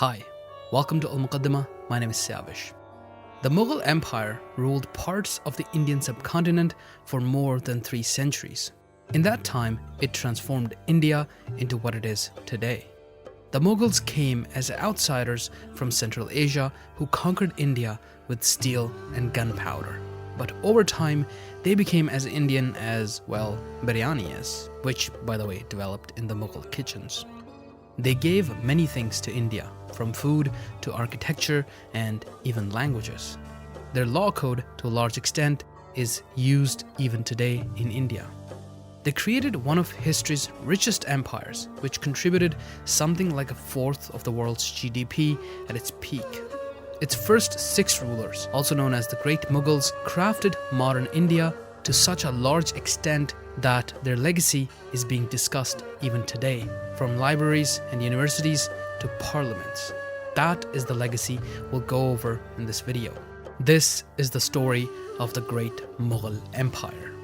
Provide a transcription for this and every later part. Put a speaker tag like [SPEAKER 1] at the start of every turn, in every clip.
[SPEAKER 1] Hi, welcome to Al-Muqaddimah. My name is Savish. The Mughal Empire ruled parts of the Indian subcontinent for more than 3 centuries. In that time, it transformed India into what it is today. The Mughals came as outsiders from Central Asia who conquered India with steel and gunpowder. But over time, they became as Indian as, well, Biryani is, which, by the way, developed in the Mughal kitchens. They gave many things to India, from food to architecture and even languages. Their law code, to a large extent, is used even today in India. They created one of history's richest empires, which contributed something like a fourth of the world's GDP at its peak. Its first 6 rulers, also known as the Great Mughals, crafted modern India to such a large extent that their legacy is being discussed even today, from libraries and universities to parliaments. That is the legacy we'll go over in this video. This is the story of the Great Mughal Empire.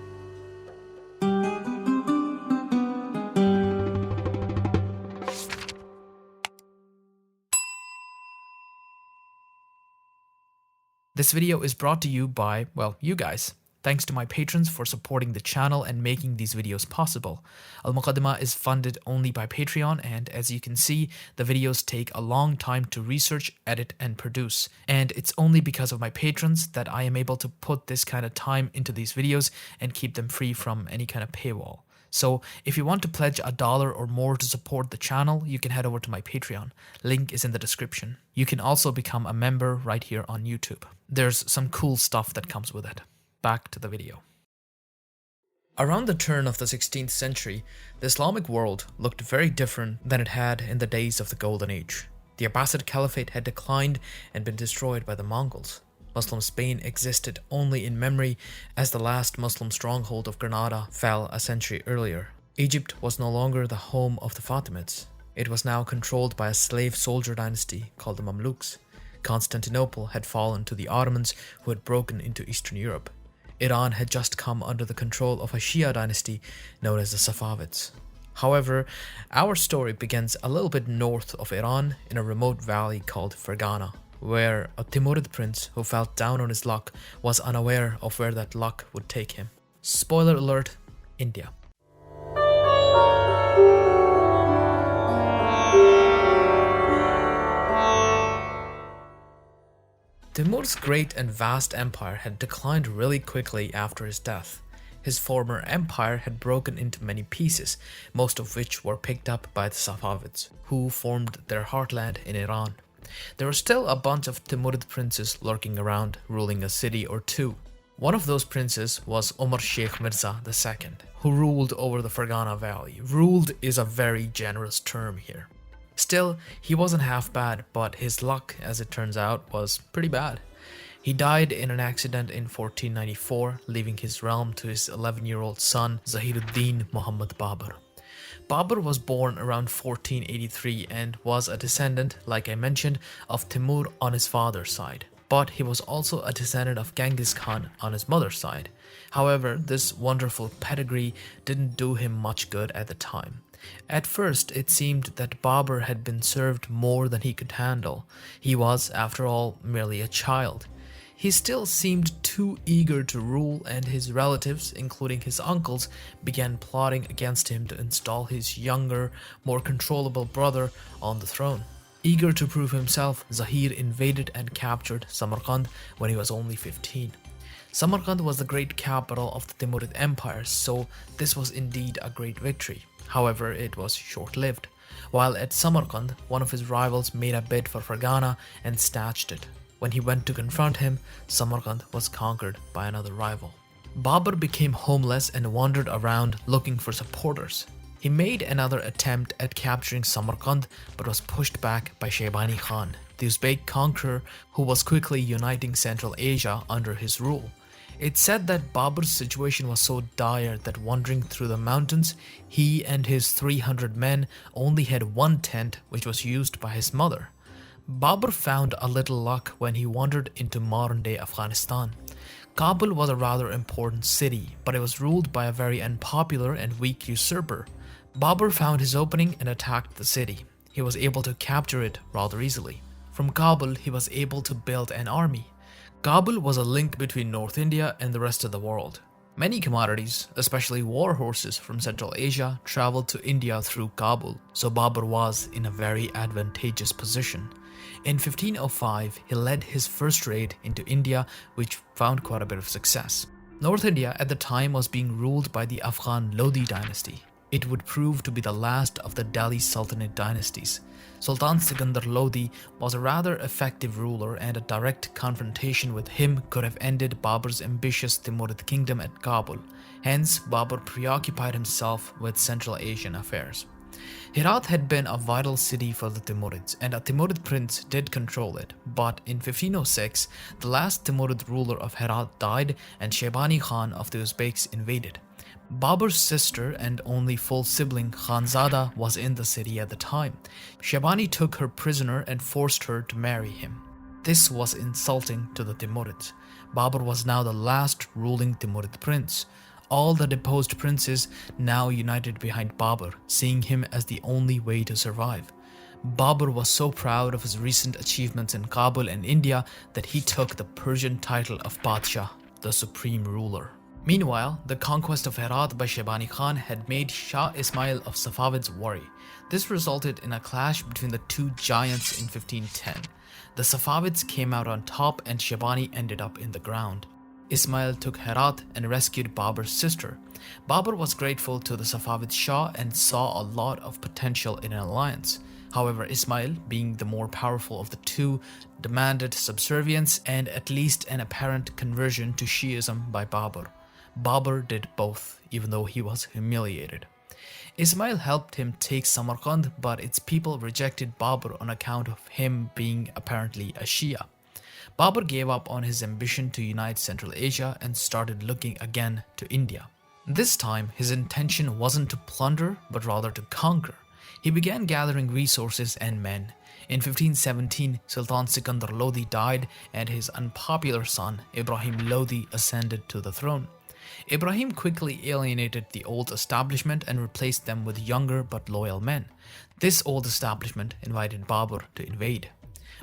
[SPEAKER 1] This video is brought to you by, well, you guys. Thanks to my patrons for supporting the channel and making these videos possible. Al-Muqaddimah is funded only by Patreon, and as you can see, the videos take a long time to research, edit, and produce. And it's only because of my patrons that I am able to put this kind of time into these videos and keep them free from any kind of paywall. So if you want to pledge $1 or more to support the channel, you can head over to my Patreon. Link is in the description. You can also become a member right here on YouTube. There's some cool stuff that comes with it. Back to the video. Around the turn of the 16th century, the Islamic world looked very different than it had in the days of the Golden Age. The Abbasid Caliphate had declined and been destroyed by the Mongols. Muslim Spain existed only in memory, as the last Muslim stronghold of Granada fell a century earlier. Egypt was no longer the home of the Fatimids. It was now controlled by a slave soldier dynasty called the Mamluks. Constantinople had fallen to the Ottomans, who had broken into Eastern Europe. Iran had just come under the control of a Shia dynasty known as the Safavids. However, our story begins a little bit north of Iran in a remote valley called Fergana, where a Timurid prince who felt down on his luck was unaware of where that luck would take him. Spoiler alert, India. Timur's great and vast empire had declined really quickly after his death. His former empire had broken into many pieces, most of which were picked up by the Safavids, who formed their heartland in Iran. There were still a bunch of Timurid princes lurking around, ruling a city or two. One of those princes was Umar Sheikh Mirza II, who ruled over the Fergana Valley. Ruled is a very generous term here. Still, he wasn't half bad, but his luck, as it turns out, was pretty bad. He died in an accident in 1494, leaving his realm to his 11-year-old son, Zahiruddin Muhammad Babur. Babur was born around 1483 and was a descendant, like I mentioned, of Timur on his father's side. But he was also a descendant of Genghis Khan on his mother's side. However, this wonderful pedigree didn't do him much good at the time. At first, it seemed that Babur had been served more than he could handle. He was, after all, merely a child. He still seemed too eager to rule, and his relatives, including his uncles, began plotting against him to install his younger, more controllable brother on the throne. Eager to prove himself, Zahir invaded and captured Samarkand when he was only 15. Samarkand was the great capital of the Timurid Empire, so this was indeed a great victory. However, it was short-lived. While at Samarkand, one of his rivals made a bid for Fergana and snatched it. When he went to confront him, Samarkand was conquered by another rival. Babur became homeless and wandered around looking for supporters. He made another attempt at capturing Samarkand, but was pushed back by Shaybani Khan, the Uzbek conqueror who was quickly uniting Central Asia under his rule. It's said that Babur's situation was so dire that wandering through the mountains, he and his 300 men only had one tent, which was used by his mother. Babur found a little luck when he wandered into modern-day Afghanistan. Kabul was a rather important city, but it was ruled by a very unpopular and weak usurper. Babur found his opening and attacked the city. he was able to capture it rather easily. From Kabul, he was able to build an army. Kabul was a link between North India and the rest of the world. Many commodities, especially war horses from Central Asia, traveled to India through Kabul, so Babur was in a very advantageous position. In 1505, he led his first raid into India, which found quite a bit of success. North India at the time was being ruled by the Afghan Lodi dynasty. It would prove to be the last of the Delhi Sultanate dynasties. Sultan Sikandar Lodi was a rather effective ruler, and a direct confrontation with him could have ended Babur's ambitious Timurid kingdom at Kabul. Hence, Babur preoccupied himself with Central Asian affairs. Herat had been a vital city for the Timurids, and a Timurid prince did control it, but in 1506, the last Timurid ruler of Herat died and Shaybani Khan of the Uzbeks invaded. Babur's sister and only full sibling Khanzada was in the city at the time. Shaybani took her prisoner and forced her to marry him. This was insulting to the Timurids. Babur was now the last ruling Timurid prince. All the deposed princes now united behind Babur, seeing him as the only way to survive. Babur was so proud of his recent achievements in Kabul and India that he took the Persian title of Padshah, the supreme ruler. Meanwhile, the conquest of Herat by Shaybani Khan had made Shah Ismail of Safavids worry. This resulted in a clash between the two giants in 1510. The Safavids came out on top and Shaybani ended up in the ground. Ismail took Herat and rescued Babur's sister. Babur was grateful to the Safavid Shah and saw a lot of potential in an alliance. However, Ismail, being the more powerful of the two, demanded subservience and at least an apparent conversion to Shi'ism by Babur. Babur did both, even though he was humiliated. Ismail helped him take Samarkand, but its people rejected Babur on account of him being apparently a Shia. Babur gave up on his ambition to unite Central Asia and started looking again to India. This time, his intention wasn't to plunder, but rather to conquer. He began gathering resources and men. In 1517, Sultan Sikandar Lodi died and his unpopular son, Ibrahim Lodi, ascended to the throne. Ibrahim quickly alienated the old establishment and replaced them with younger but loyal men. This old establishment invited Babur to invade.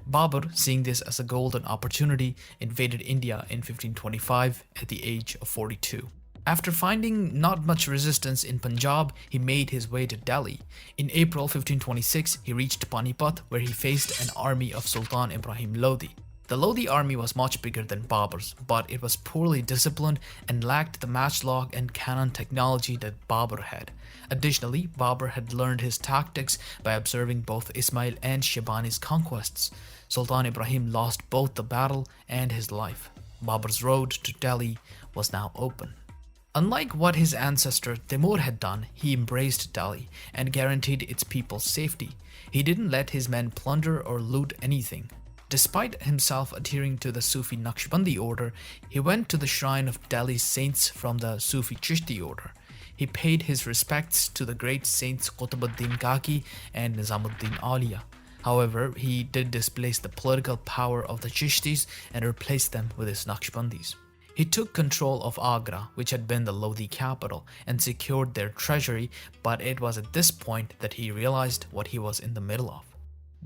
[SPEAKER 1] Babur, seeing this as a golden opportunity, invaded India in 1525 at the age of 42. After finding not much resistance in Punjab, he made his way to Delhi. In April 1526, he reached Panipat, where he faced an army of Sultan Ibrahim Lodi. The Lodi army was much bigger than Babur's, but it was poorly disciplined and lacked the matchlock and cannon technology that Babur had. Additionally, Babur had learned his tactics by observing both Ismail and Shaybani's conquests. Sultan Ibrahim lost both the battle and his life. Babur's road to Delhi was now open. Unlike what his ancestor Timur had done, he embraced Delhi and guaranteed its people's safety. He didn't let his men plunder or loot anything. Despite himself adhering to the Sufi Naqshbandi order, he went to the shrine of Delhi's saints from the Sufi Chishti order. He paid his respects to the great saints Qutbuddin Kaki and Nizamuddin Auliya. However, he did displace the political power of the Chishtis and replaced them with his Naqshbandis. He took control of Agra, which had been the Lodi capital, and secured their treasury, but it was at this point that he realized what he was in the middle of.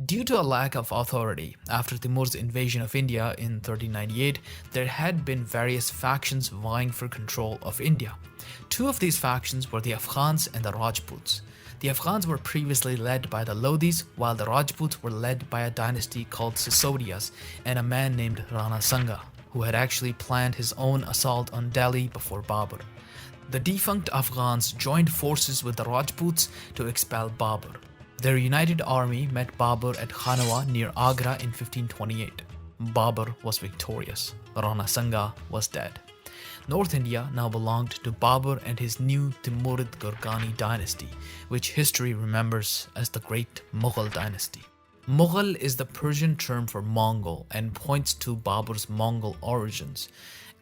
[SPEAKER 1] Due to a lack of authority, after Timur's invasion of India in 1398, there had been various factions vying for control of India. Two of these factions were the Afghans and the Rajputs. The Afghans were previously led by the Lodis, while the Rajputs were led by a dynasty called Sisodias and a man named Rana Sanga, who had actually planned his own assault on Delhi before Babur. The defunct Afghans joined forces with the Rajputs to expel Babur. Their united army met Babur at Khanawa near Agra in 1528. Babur was victorious. Rana Sanga was dead. North India now belonged to Babur and his new Timurid Gurgani dynasty, which history remembers as the Great Mughal dynasty. Mughal is the Persian term for Mongol and points to Babur's Mongol origins.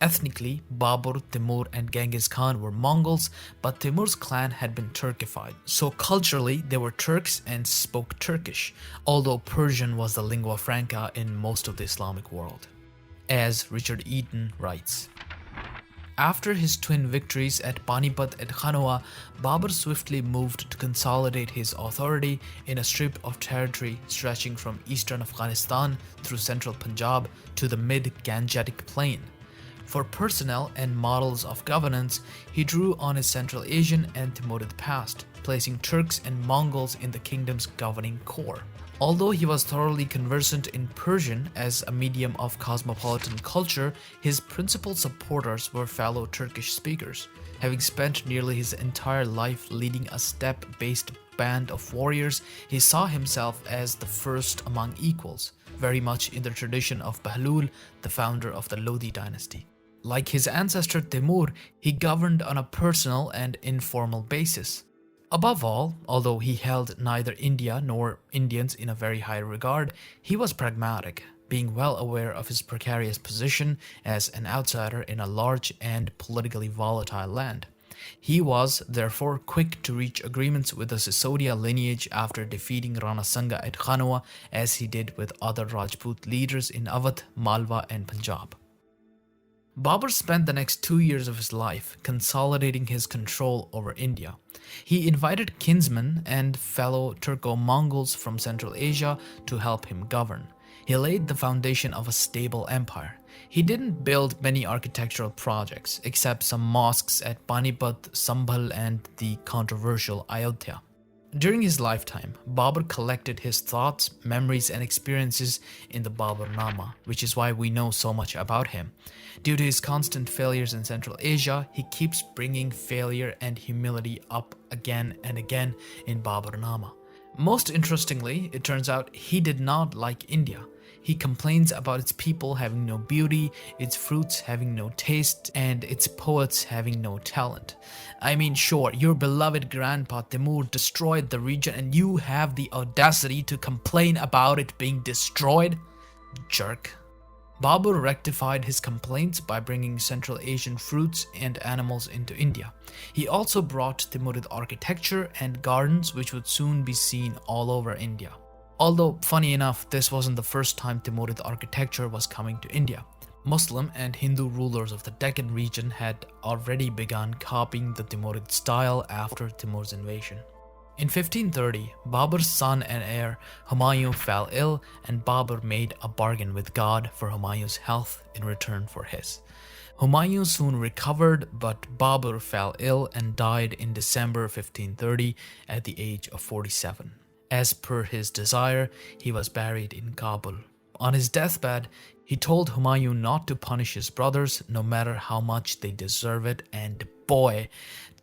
[SPEAKER 1] Ethnically, Babur, Timur and Genghis Khan were Mongols, but Timur's clan had been Turkified. So culturally, they were Turks and spoke Turkish, although Persian was the lingua franca in most of the Islamic world. As Richard Eaton writes, After his twin victories at Panipat and Khanwa, Babur swiftly moved to consolidate his authority in a strip of territory stretching from eastern Afghanistan through central Punjab to the mid-Gangetic Plain. For personnel and models of governance, he drew on his Central Asian and Timurid past, placing Turks and Mongols in the kingdom's governing core. Although he was thoroughly conversant in Persian as a medium of cosmopolitan culture, his principal supporters were fellow Turkish speakers. Having spent nearly his entire life leading a steppe-based band of warriors, he saw himself as the first among equals, very much in the tradition of Bahlul, the founder of the Lodi dynasty. Like his ancestor Timur, he governed on a personal and informal basis. Above all, although he held neither India nor Indians in a very high regard, he was pragmatic, being well aware of his precarious position as an outsider in a large and politically volatile land. He was, therefore, quick to reach agreements with the Sisodia lineage after defeating Rana Sanga at Khanwa, as he did with other Rajput leaders in Awadh, Malwa and Punjab. Babur spent the next 2 years of his life consolidating his control over India. He invited kinsmen and fellow Turco-Mongols from Central Asia to help him govern. He laid the foundation of a stable empire. He didn't build many architectural projects, except some mosques at Panipat, Sambhal and the controversial Ayodhya. During his lifetime, Babur collected his thoughts, memories and experiences in the Baburnama, which is why we know so much about him. Due to his constant failures in Central Asia, he keeps bringing failure and humility up again and again in Baburnama. Most interestingly, it turns out he did not like India. He complains about its people having no beauty, its fruits having no taste, and its poets having no talent. I mean, sure, your beloved grandpa Timur destroyed the region and you have the audacity to complain about it being destroyed? Jerk. Babur rectified his complaints by bringing Central Asian fruits and animals into India. He also brought Timurid architecture and gardens which would soon be seen all over India. Although, funny enough, this wasn't the first time Timurid architecture was coming to India. Muslim and Hindu rulers of the Deccan region had already begun copying the Timurid style after Timur's invasion. In 1530, Babur's son and heir Humayun fell ill, and Babur made a bargain with God for Humayun's health in return for his. Humayun soon recovered, but Babur fell ill and died in December 1530 at the age of 47. As per his desire, he was buried in Kabul. On his deathbed, he told Humayun not to punish his brothers no matter how much they deserve it, and boy,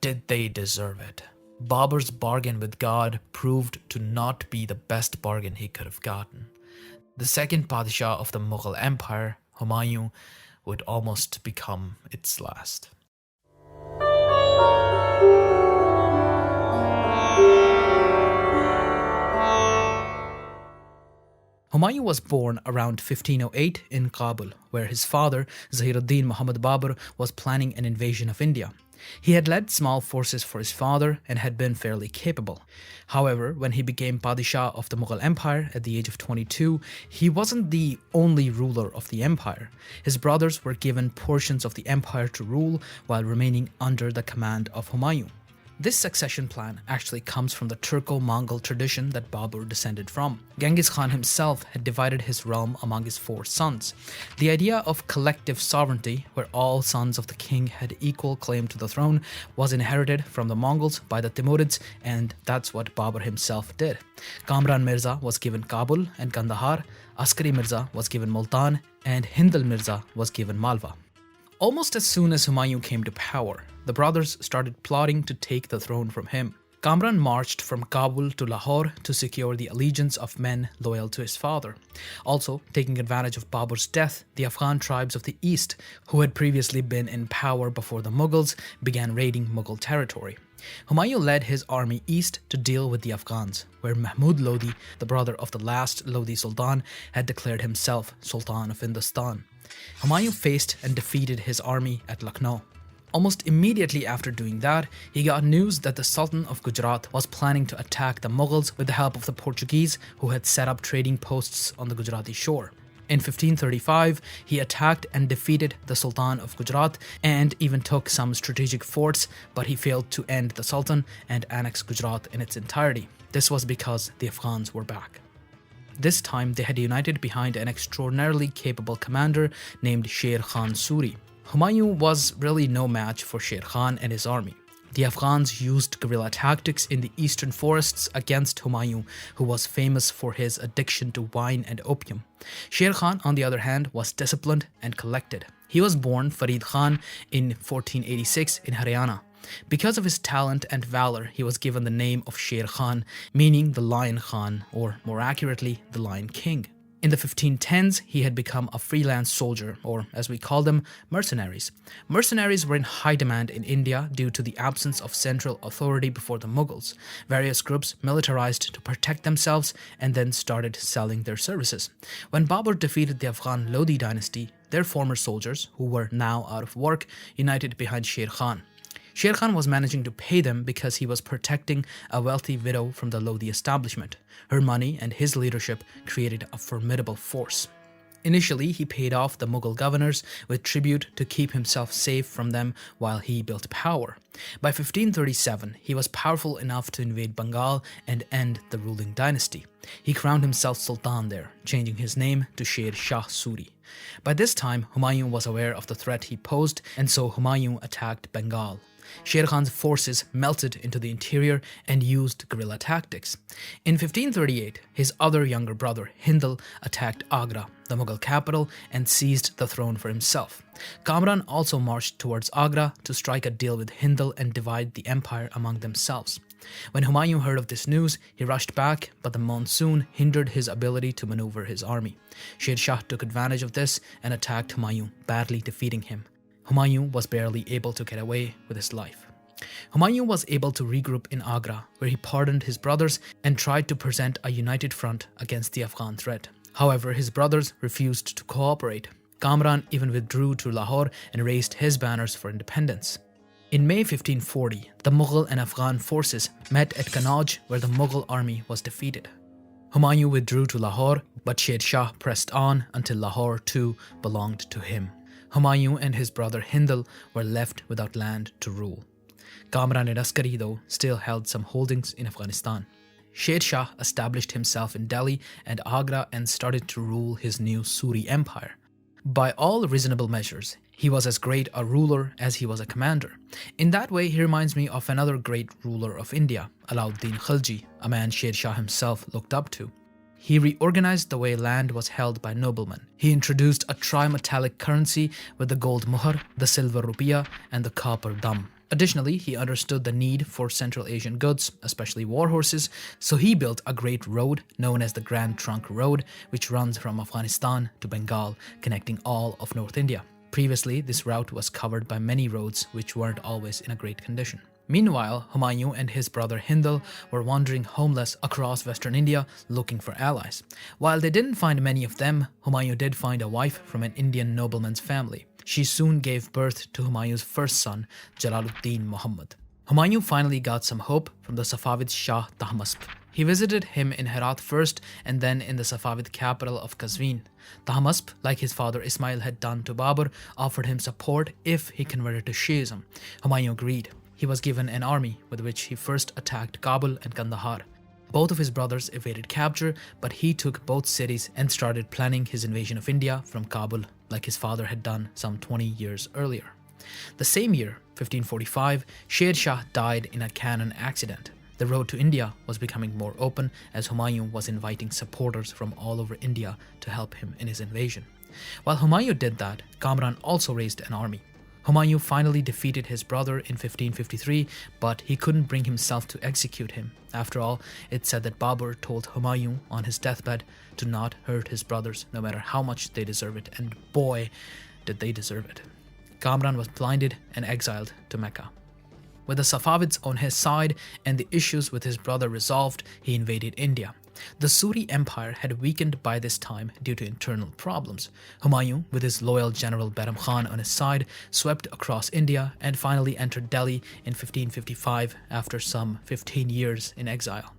[SPEAKER 1] did they deserve it. Babur's bargain with God proved to not be the best bargain he could have gotten. The second Padishah of the Mughal Empire, Humayun, would almost become its last. Humayun was born around 1508 in Kabul, where his father, Zahiruddin Muhammad Babur, was planning an invasion of India. He had led small forces for his father and had been fairly capable. However, when he became Padishah of the Mughal Empire at the age of 22, he wasn't the only ruler of the empire. His brothers were given portions of the empire to rule while remaining under the command of Humayun. This succession plan actually comes from the Turco-Mongol tradition that Babur descended from. Genghis Khan himself had divided his realm among his 4 sons. The idea of collective sovereignty, where all sons of the king had equal claim to the throne, was inherited from the Mongols by the Timurids, and that's what Babur himself did. Kamran Mirza was given Kabul and Kandahar, Askari Mirza was given Multan, and Hindal Mirza was given Malwa. Almost as soon as Humayun came to power, the brothers started plotting to take the throne from him. Kamran marched from Kabul to Lahore to secure the allegiance of men loyal to his father. Also, taking advantage of Babur's death, the Afghan tribes of the east, who had previously been in power before the Mughals, began raiding Mughal territory. Humayun led his army east to deal with the Afghans, where Mahmud Lodi, the brother of the last Lodi Sultan, had declared himself Sultan of Hindustan. Humayun faced and defeated his army at Lucknow. Almost immediately after doing that, he got news that the Sultan of Gujarat was planning to attack the Mughals with the help of the Portuguese, who had set up trading posts on the Gujarati shore. In 1535, he attacked and defeated the Sultan of Gujarat and even took some strategic forts, but he failed to end the Sultan and annex Gujarat in its entirety. This was because the Afghans were back. This time, they had united behind an extraordinarily capable commander named Sher Khan Suri. Humayun was really no match for Sher Khan and his army. The Afghans used guerrilla tactics in the eastern forests against Humayun, who was famous for his addiction to wine and opium. Sher Khan, on the other hand, was disciplined and collected. He was born Farid Khan in 1486 in Haryana. Because of his talent and valor, he was given the name of Sher Khan, meaning the Lion Khan, or more accurately, the Lion King. In the 1510s, he had become a freelance soldier, or as we call them, mercenaries. Mercenaries were in high demand in India due to the absence of central authority before the Mughals. Various groups militarized to protect themselves and then started selling their services. When Babur defeated the Afghan Lodi dynasty, their former soldiers, who were now out of work, united behind Sher Khan. Sher Khan was managing to pay them because he was protecting a wealthy widow from the Lodi establishment. Her money and his leadership created a formidable force. Initially, he paid off the Mughal governors with tribute to keep himself safe from them while he built power. By 1537, he was powerful enough to invade Bengal and end the ruling dynasty. He crowned himself Sultan there, changing his name to Sher Shah Suri. By this time, Humayun was aware of the threat he posed, and so Humayun attacked Bengal. Sher Khan's forces melted into the interior and used guerrilla tactics. In 1538, his other younger brother, Hindal, attacked Agra, the Mughal capital, and seized the throne for himself. Kamran also marched towards Agra to strike a deal with Hindal and divide the empire among themselves. When Humayun heard of this news, he rushed back, but the monsoon hindered his ability to maneuver his army. Sher Shah took advantage of this and attacked Humayun, badly defeating him. Humayun was barely able to get away with his life. Humayun was able to regroup in Agra, where he pardoned his brothers and tried to present a united front against the Afghan threat. However, his brothers refused to cooperate. Kamran even withdrew to Lahore and raised his banners for independence. In May 1540, the Mughal and Afghan forces met at Kannauj, where the Mughal army was defeated. Humayun withdrew to Lahore, but Sher Shah pressed on until Lahore too belonged to him. Humayun and his brother Hindal were left without land to rule. Kamran and Askari, though, still held some holdings in Afghanistan. Sher Shah established himself in Delhi and Agra and started to rule his new Suri empire. By all reasonable measures, he was as great a ruler as he was a commander. In that way, he reminds me of another great ruler of India, Alauddin Khilji, a man Sher Shah himself looked up to. He reorganized the way land was held by noblemen. He introduced a trimetallic currency with the gold muhar, the silver rupiah, and the copper dam. Additionally, he understood the need for Central Asian goods, especially war horses, so he built a great road known as the Grand Trunk Road, which runs from Afghanistan to Bengal, connecting all of North India. Previously, this route was covered by many roads which weren't always in a great condition. Meanwhile, Humayun and his brother Hindal were wandering homeless across Western India looking for allies. While they didn't find many of them, Humayun did find a wife from an Indian nobleman's family. She soon gave birth to Humayun's first son, Jalaluddin Muhammad. Humayun finally got some hope from the Safavid Shah Tahmasp. He visited him in Herat first and then in the Safavid capital of Qazvin. Tahmasp, like his father Ismail had done to Babur, offered him support if he converted to Shiism. Humayun agreed. He was given an army with which he first attacked Kabul and Kandahar. Both of his brothers evaded capture, but he took both cities and started planning his invasion of India from Kabul, like his father had done some 20 years earlier. The same year, 1545, Sher Shah died in a cannon accident. The road to India was becoming more open as Humayun was inviting supporters from all over India to help him in his invasion. While Humayun did that, Kamran also raised an army. Humayun finally defeated his brother in 1553, but he couldn't bring himself to execute him. After all, it's said that Babur told Humayun on his deathbed to not hurt his brothers no matter how much they deserve it, and boy, did they deserve it. Kamran was blinded and exiled to Mecca. With the Safavids on his side and the issues with his brother resolved, he invaded India. The Suri Empire had weakened by this time due to internal problems. Humayun, with his loyal general Bairam Khan on his side, swept across India and finally entered Delhi in 1555 after some 15 years in exile.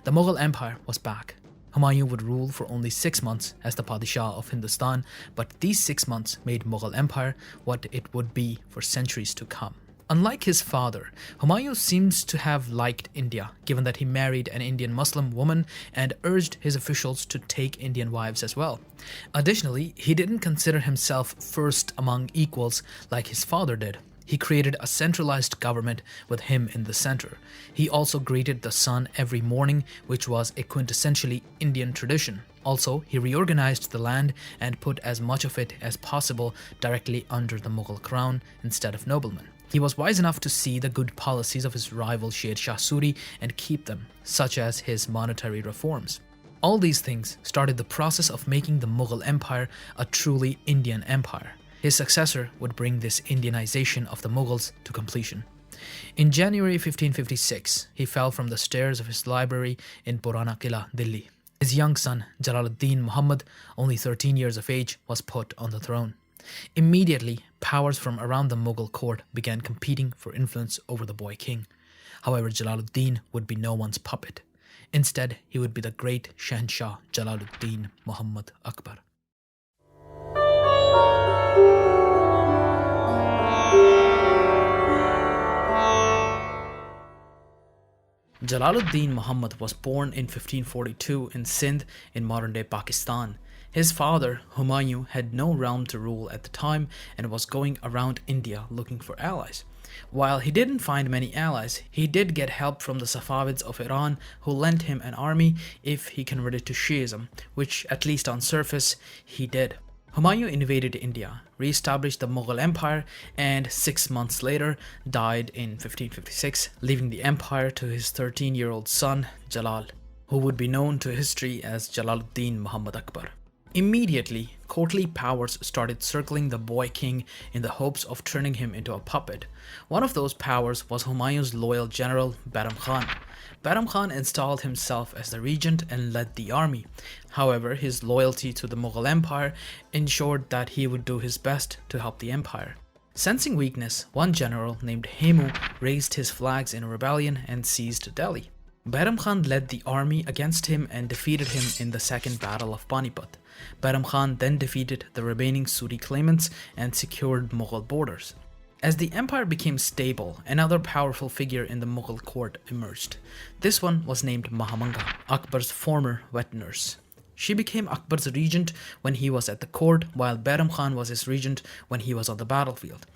[SPEAKER 1] The Mughal Empire was back. Humayun would rule for only 6 months as the Padishah of Hindustan, but these 6 months made Mughal Empire what it would be for centuries to come. Unlike his father, Humayun seems to have liked India, given that he married an Indian Muslim woman and urged his officials to take Indian wives as well. Additionally, he didn't consider himself first among equals like his father did. He created a centralized government with him in the center. He also greeted the sun every morning, which was a quintessentially Indian tradition. Also, he reorganized the land and put as much of it as possible directly under the Mughal crown instead of noblemen. He was wise enough to see the good policies of his rival Sher Shah Suri and keep them, such as his monetary reforms. All these things started the process of making the Mughal Empire a truly Indian empire. His successor would bring this Indianization of the Mughals to completion. In January 1556, he fell from the stairs of his library in Purana Qila, Delhi. His young son, Jalaluddin Muhammad, only 13 years of age, was put on the throne. Immediately, powers from around the Mughal court began competing for influence over the boy king. However, Jalaluddin would be no one's puppet. Instead, he would be the great Shahanshah Jalaluddin Muhammad Akbar. Jalaluddin Muhammad was born in 1542 in Sindh in modern-day Pakistan. His father, Humayun, had no realm to rule at the time and was going around India looking for allies. While he didn't find many allies, he did get help from the Safavids of Iran, who lent him an army if he converted to Shiism, which, at least on surface, he did. Humayun invaded India, re-established the Mughal Empire, and 6 months later died in 1556, leaving the empire to his 13-year-old son, Jalal, who would be known to history as Jalaluddin Muhammad Akbar. Immediately, courtly powers started circling the boy king in the hopes of turning him into a puppet. One of those powers was Humayun's loyal general, Bairam Khan. Bairam Khan installed himself as the regent and led the army. However, his loyalty to the Mughal Empire ensured that he would do his best to help the empire. Sensing weakness, one general named Hemu raised his flags in a rebellion and seized Delhi. Bairam Khan led the army against him and defeated him in the Second Battle of Panipat. Bairam Khan then defeated the remaining Suri claimants and secured Mughal borders. As the empire became stable, another powerful figure in the Mughal court emerged. This one was named Mahamanga, Akbar's former wet nurse. She became Akbar's regent when he was at the court, while Bairam Khan was his regent when he was on the battlefield.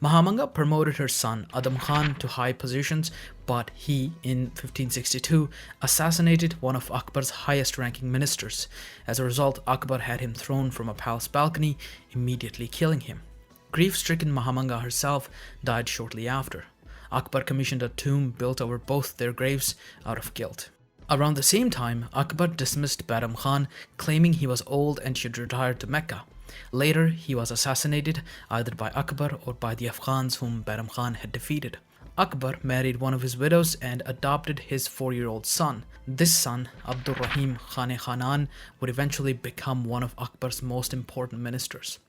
[SPEAKER 1] Mahamanga promoted her son Adam Khan to high positions, but he, in 1562, assassinated one of Akbar's highest-ranking ministers. As a result, Akbar had him thrown from a palace balcony, immediately killing him. Grief-stricken Mahamanga herself died shortly after. Akbar commissioned a tomb built over both their graves out of guilt. Around the same time, Akbar dismissed Bairam Khan, claiming he was old and should retire to Mecca. Later, he was assassinated either by Akbar or by the Afghans whom Bairam Khan had defeated. Akbar married one of his widows and adopted his 4-year-old son. This son, Abdul Rahim Khan-e-Khanan, would eventually become one of Akbar's most important ministers.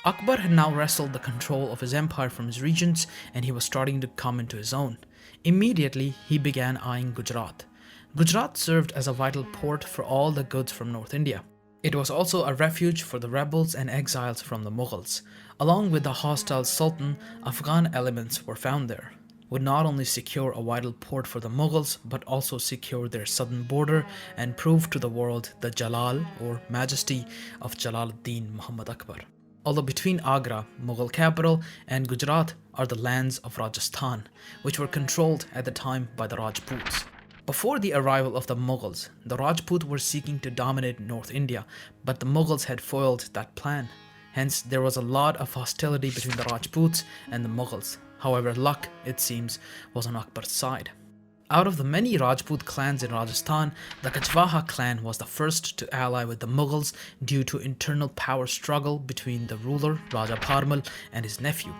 [SPEAKER 1] Akbar had now wrestled the control of his empire from his regents, and he was starting to come into his own. Immediately, he began eyeing Gujarat. Gujarat served as a vital port for all the goods from North India. It was also a refuge for the rebels and exiles from the Mughals. Along with the hostile Sultan, Afghan elements were found there. Would not only secure a vital port for the Mughals, but also secure their southern border and prove to the world the Jalal or majesty of Jalaluddin Muhammad Akbar. Although between Agra, Mughal capital, and Gujarat are the lands of Rajasthan, which were controlled at the time by the Rajputs. Before the arrival of the Mughals, the Rajput were seeking to dominate North India, but the Mughals had foiled that plan. Hence, there was a lot of hostility between the Rajputs and the Mughals. However, luck, it seems, was on Akbar's side. Out of the many Rajput clans in Rajasthan, the Kachwaha clan was the first to ally with the Mughals due to internal power struggle between the ruler Raja Parmal and his nephew.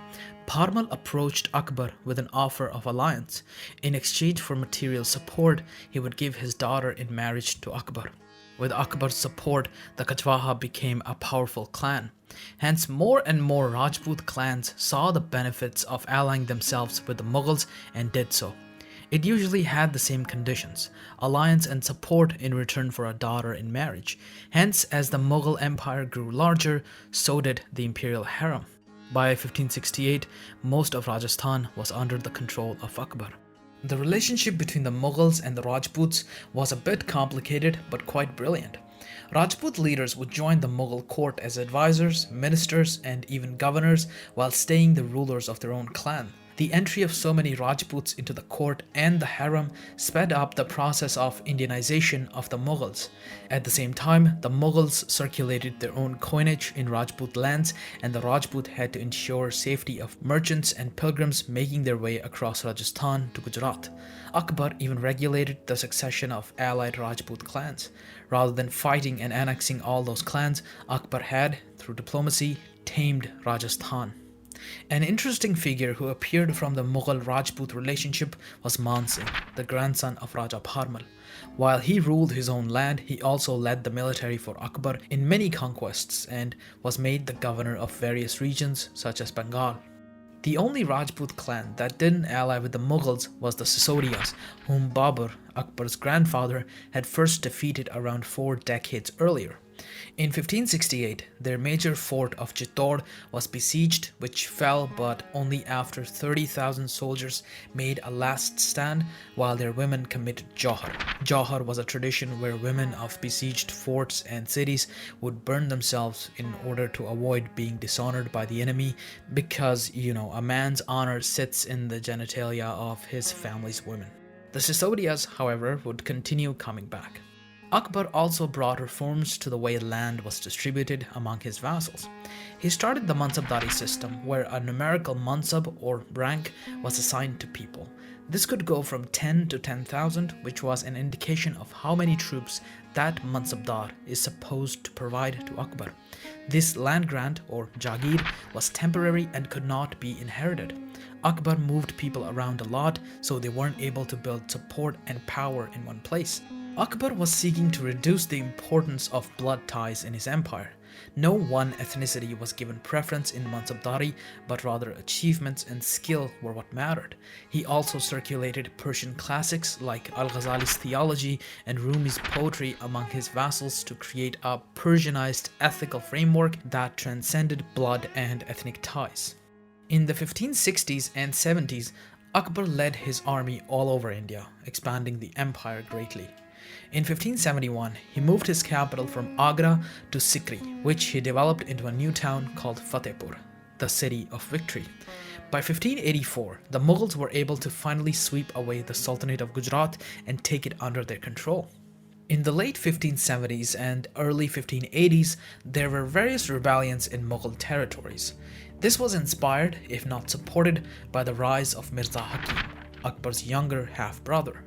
[SPEAKER 1] Parmal approached Akbar with an offer of alliance. In exchange for material support, he would give his daughter in marriage to Akbar. With Akbar's support, the Kachwaha became a powerful clan. Hence, more and more Rajput clans saw the benefits of allying themselves with the Mughals and did so. It usually had the same conditions: alliance and support in return for a daughter in marriage. Hence, as the Mughal Empire grew larger, so did the imperial harem. By 1568, most of Rajasthan was under the control of Akbar. The relationship between the Mughals and the Rajputs was a bit complicated but quite brilliant. Rajput leaders would join the Mughal court as advisors, ministers, and even governors while staying the rulers of their own clan. The entry of so many Rajputs into the court and the harem sped up the process of Indianization of the Mughals. At the same time, the Mughals circulated their own coinage in Rajput lands, and the Rajput had to ensure safety of merchants and pilgrims making their way across Rajasthan to Gujarat. Akbar even regulated the succession of allied Rajput clans. Rather than fighting and annexing all those clans, Akbar had, through diplomacy, tamed Rajasthan. An interesting figure who appeared from the Mughal-Rajput relationship was Man Singh, the grandson of Raja Bharmal. While he ruled his own land, he also led the military for Akbar in many conquests and was made the governor of various regions such as Bengal. The only Rajput clan that didn't ally with the Mughals was the Sisodias, whom Babur, Akbar's grandfather, had first defeated around 4 decades earlier. In 1568, their major fort of Chittor was besieged, which fell, but only after 30,000 soldiers made a last stand while their women committed Johar. Johar was a tradition where women of besieged forts and cities would burn themselves in order to avoid being dishonored by the enemy because, a man's honor sits in the genitalia of his family's women. The Sisodias, however, would continue coming back. Akbar also brought reforms to the way land was distributed among his vassals. He started the mansabdari system, where a numerical mansab or rank was assigned to people. This could go from 10 to 10,000, which was an indication of how many troops that mansabdar is supposed to provide to Akbar. This land grant, or jagir, was temporary and could not be inherited. Akbar moved people around a lot, so they weren't able to build support and power in one place. Akbar was seeking to reduce the importance of blood ties in his empire. No one ethnicity was given preference in Mansabdari, but rather achievements and skill were what mattered. He also circulated Persian classics like Al-Ghazali's theology and Rumi's poetry among his vassals to create a Persianized ethical framework that transcended blood and ethnic ties. In the 1560s and 70s, Akbar led his army all over India, expanding the empire greatly. In 1571, he moved his capital from Agra to Sikri, which he developed into a new town called Fatehpur, the city of victory. By 1584, the Mughals were able to finally sweep away the Sultanate of Gujarat and take it under their control. In the late 1570s and early 1580s, there were various rebellions in Mughal territories. This was inspired, if not supported, by the rise of Mirza Hakim, Akbar's younger half-brother.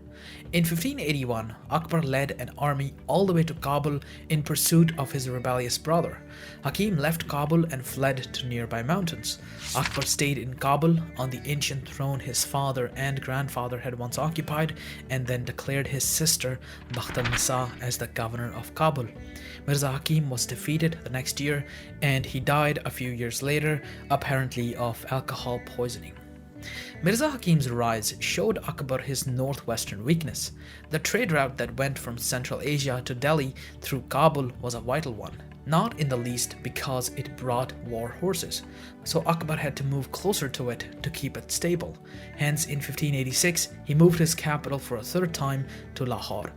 [SPEAKER 1] In 1581, Akbar led an army all the way to Kabul in pursuit of his rebellious brother. Hakim left Kabul and fled to nearby mountains. Akbar stayed in Kabul on the ancient throne his father and grandfather had once occupied, and then declared his sister Bakht al-Nisa as the governor of Kabul. Mirza Hakim was defeated the next year, and he died a few years later, apparently of alcohol poisoning. Mirza Hakim's rise showed Akbar his northwestern weakness. The trade route that went from Central Asia to Delhi through Kabul was a vital one, not in the least because it brought war horses, so Akbar had to move closer to it to keep it stable. Hence, in 1586, he moved his capital for a third time to Lahore.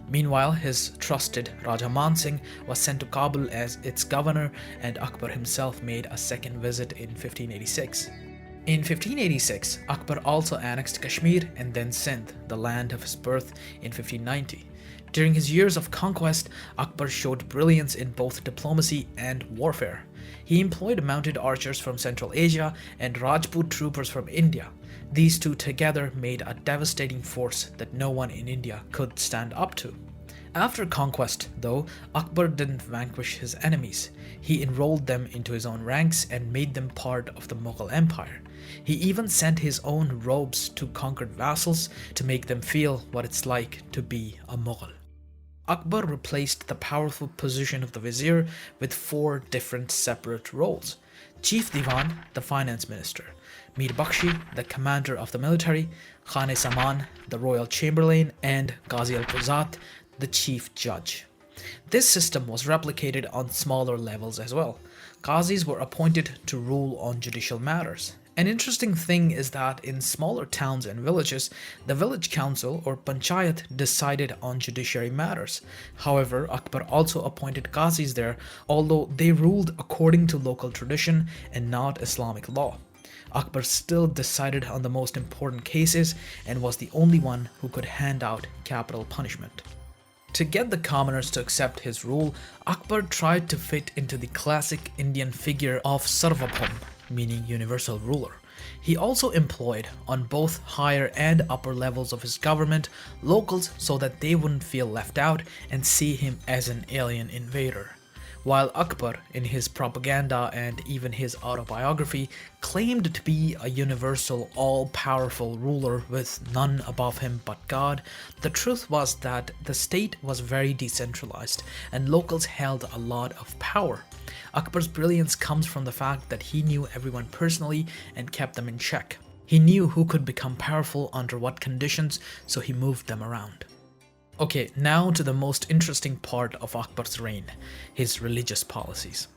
[SPEAKER 1] Meanwhile, his trusted Raja Man Singh was sent to Kabul as its governor, and Akbar himself made a second visit in 1586. In 1586, Akbar also annexed Kashmir and then Sindh, the land of his birth, in 1590. During his years of conquest, Akbar showed brilliance in both diplomacy and warfare. He employed mounted archers from Central Asia and Rajput troopers from India. These two together made a devastating force that no one in India could stand up to. After conquest, though, Akbar didn't vanquish his enemies. He enrolled them into his own ranks and made them part of the Mughal Empire. He even sent his own robes to conquered vassals to make them feel what it's like to be a Mughal. Akbar replaced the powerful position of the vizier with 4 different separate roles. Chief Divan, the finance minister, Mir Bakshi, the commander of the military, Khan-e-Saman, the royal chamberlain, and Qazi al-Quzat, the chief judge. This system was replicated on smaller levels as well. Qazis were appointed to rule on judicial matters. An interesting thing is that in smaller towns and villages, the village council or panchayat decided on judiciary matters. However, Akbar also appointed qazis there, although they ruled according to local tradition and not Islamic law. Akbar still decided on the most important cases and was the only one who could hand out capital punishment. To get the commoners to accept his rule, Akbar tried to fit into the classic Indian figure of Sarvabhaum, meaning universal ruler. He also employed, on both higher and upper levels of his government, locals so that they wouldn't feel left out and see him as an alien invader. While Akbar, in his propaganda and even his autobiography, claimed to be a universal, all-powerful ruler with none above him but God, the truth was that the state was very decentralized and locals held a lot of power. Akbar's brilliance comes from the fact that he knew everyone personally and kept them in check. He knew who could become powerful under what conditions, so he moved them around. Okay, now to the most interesting part of Akbar's reign, his religious policies.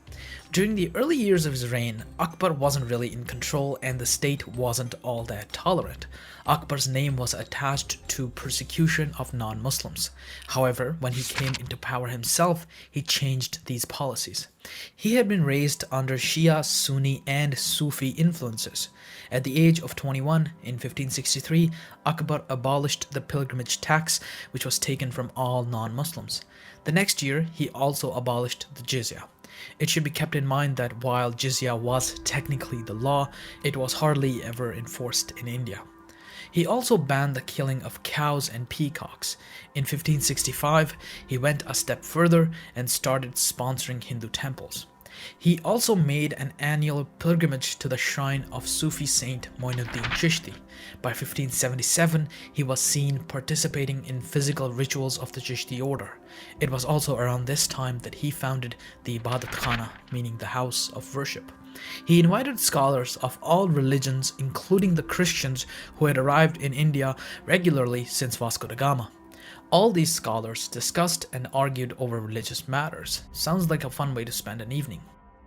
[SPEAKER 1] During the early years of his reign, Akbar wasn't really in control and the state wasn't all that tolerant. Akbar's name was attached to persecution of non-Muslims. However, when he came into power himself, he changed these policies. He had been raised under Shia, Sunni, and Sufi influences. At the age of 21, in 1563, Akbar abolished the pilgrimage tax, which was taken from all non-Muslims. The next year, he also abolished the jizya. It should be kept in mind that while jizya was technically the law, it was hardly ever enforced in India. He also banned the killing of cows and peacocks. In 1565, he went a step further and started sponsoring Hindu temples. He also made an annual pilgrimage to the shrine of Sufi saint Moinuddin Chishti. By 1577, he was seen participating in physical rituals of the Chishti order. It was also around this time that he founded the Ibadat Khana, meaning the house of worship. He invited scholars of all religions, including the Christians who had arrived in India regularly since Vasco da Gama. All these scholars discussed and argued over religious matters. Sounds like a fun way to spend an evening.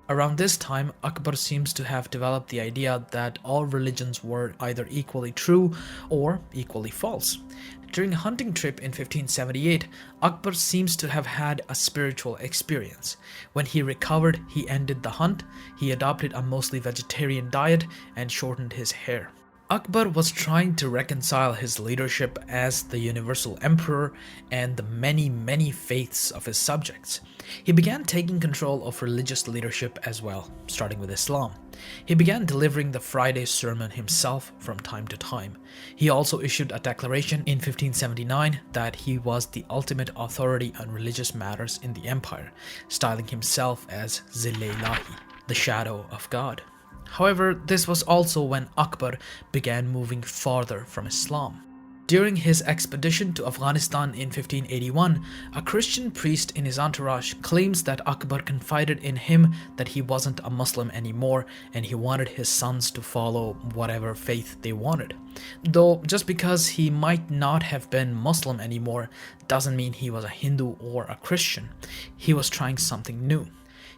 [SPEAKER 1] Around this time, Akbar seems to have developed the idea that all religions were either equally true or equally false. During a hunting trip in 1578, Akbar seems to have had a spiritual experience. When he recovered, he ended the hunt, he adopted a mostly vegetarian diet, and shortened his hair. Akbar was trying to reconcile his leadership as the universal emperor and the many faiths of his subjects. He began taking control of religious leadership as well, starting with Islam. He began delivering the Friday sermon himself from time to time. He also issued a declaration in 1579 that he was the ultimate authority on religious matters in the empire, styling himself as Zill-e-Ilahi, the shadow of God. However, this was also when Akbar began moving farther from Islam. During his expedition to Afghanistan in 1581, a Christian priest in his entourage claims that Akbar confided in him that he wasn't a Muslim anymore and he wanted his sons to follow whatever faith they wanted. Though just because he might not have been Muslim anymore doesn't mean he was a Hindu or a Christian. He was trying something new.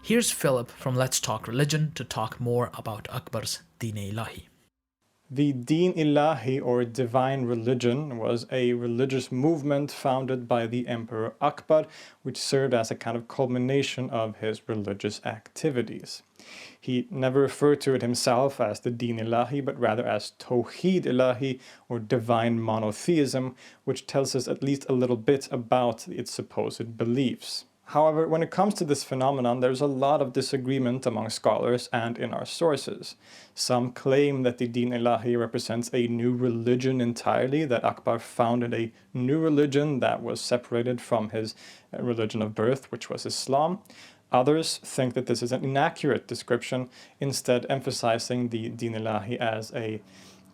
[SPEAKER 1] Here's Philip from Let's Talk Religion to talk more about Akbar's Din-e-Ilahi.
[SPEAKER 2] The Din-Ilahi, or divine religion, was a religious movement founded by the Emperor Akbar, which served as a kind of culmination of his religious activities. He never referred to it himself as the Din-Ilahi, but rather as Tawheed Ilahi, or divine monotheism, which tells us at least a little bit about its supposed beliefs. However, when it comes to this phenomenon, there's a lot of disagreement among scholars and in our sources. Some claim that the Din-Ilahi represents a new religion entirely, that Akbar founded a new religion that was separated from his religion of birth, which was Islam. Others think that this is an inaccurate description, instead emphasizing the Din-Ilahi as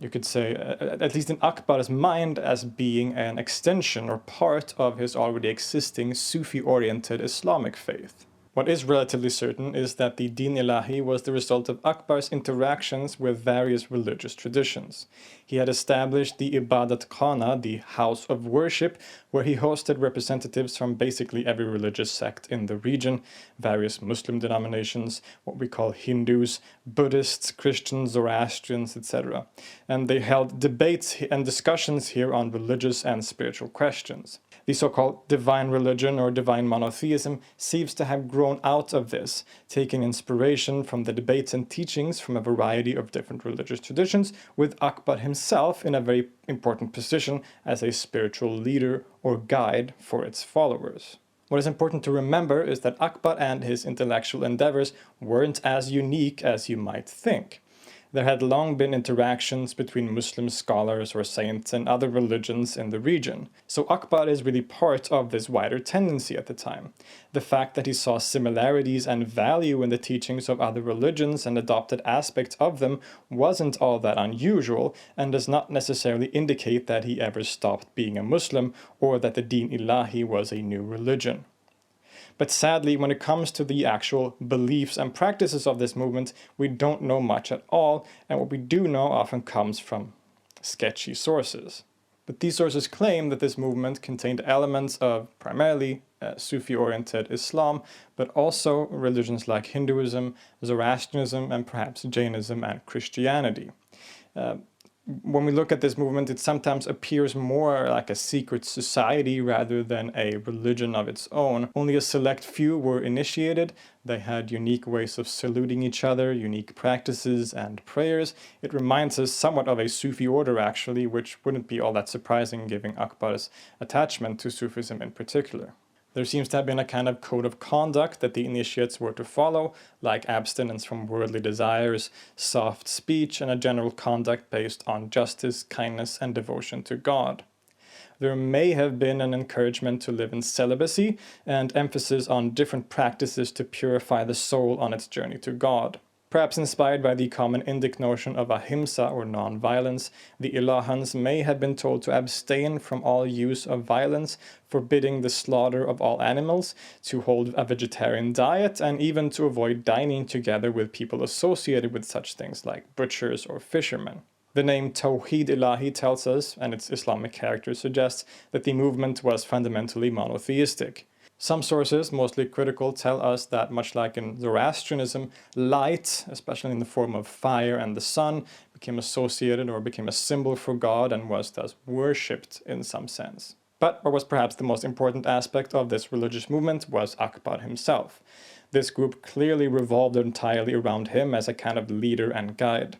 [SPEAKER 2] you could say, at least in Akbar's mind, as being an extension or part of his already existing Sufi-oriented Islamic faith. What is relatively certain is that the Din Ilahi was the result of Akbar's interactions with various religious traditions. He had established the Ibadat Khana, the house of worship, where he hosted representatives from basically every religious sect in the region, various Muslim denominations, what we call Hindus, Buddhists, Christians, Zoroastrians, etc. And they held debates and discussions here on religious and spiritual questions. The so-called divine religion or divine monotheism seems to have grown out of this, taking inspiration from the debates and teachings from a variety of different religious traditions, with Akbar himself in a very important position as a spiritual leader or guide for its followers. What is important to remember is that Akbar and his intellectual endeavors weren't as unique as you might think. There had long been interactions between Muslim scholars or saints and other religions in the region. So Akbar is really part of this wider tendency at the time. The fact that he saw similarities and value in the teachings of other religions and adopted aspects of them wasn't all that unusual, and does not necessarily indicate that he ever stopped being a Muslim or that the Din Ilahi was a new religion. But sadly, when it comes to the actual beliefs and practices of this movement, we don't know much at all, and what we do know often comes from sketchy sources. But these sources claim that this movement contained elements of primarily Sufi-oriented Islam, but also religions like Hinduism, Zoroastrianism, and perhaps Jainism and Christianity. When we look at this movement, it sometimes appears more like a secret society rather than a religion of its own. Only a select few were initiated. They had unique ways of saluting each other, unique practices and prayers. It reminds us somewhat of a Sufi order, actually, which wouldn't be all that surprising given Akbar's attachment to Sufism in particular. There seems to have been a kind of code of conduct that the initiates were to follow, like abstinence from worldly desires, soft speech, and a general conduct based on justice, kindness, and devotion to God. There may have been an encouragement to live in celibacy and emphasis on different practices to purify the soul on its journey to God. Perhaps inspired by the common Indic notion of ahimsa or non-violence, the Ilahans may have been told to abstain from all use of violence, forbidding the slaughter of all animals, to hold a vegetarian diet, and even to avoid dining together with people associated with such things like butchers or fishermen. The name Tawheed Ilahi tells us, and its Islamic character suggests, that the movement was fundamentally monotheistic. Some sources, mostly critical, tell us that much like in Zoroastrianism, light, especially in the form of fire and the sun, became associated or became a symbol for God and was thus worshipped in some sense. But what was perhaps the most important aspect of this religious movement was Akbar himself. This group clearly revolved entirely around him as a kind of leader and guide.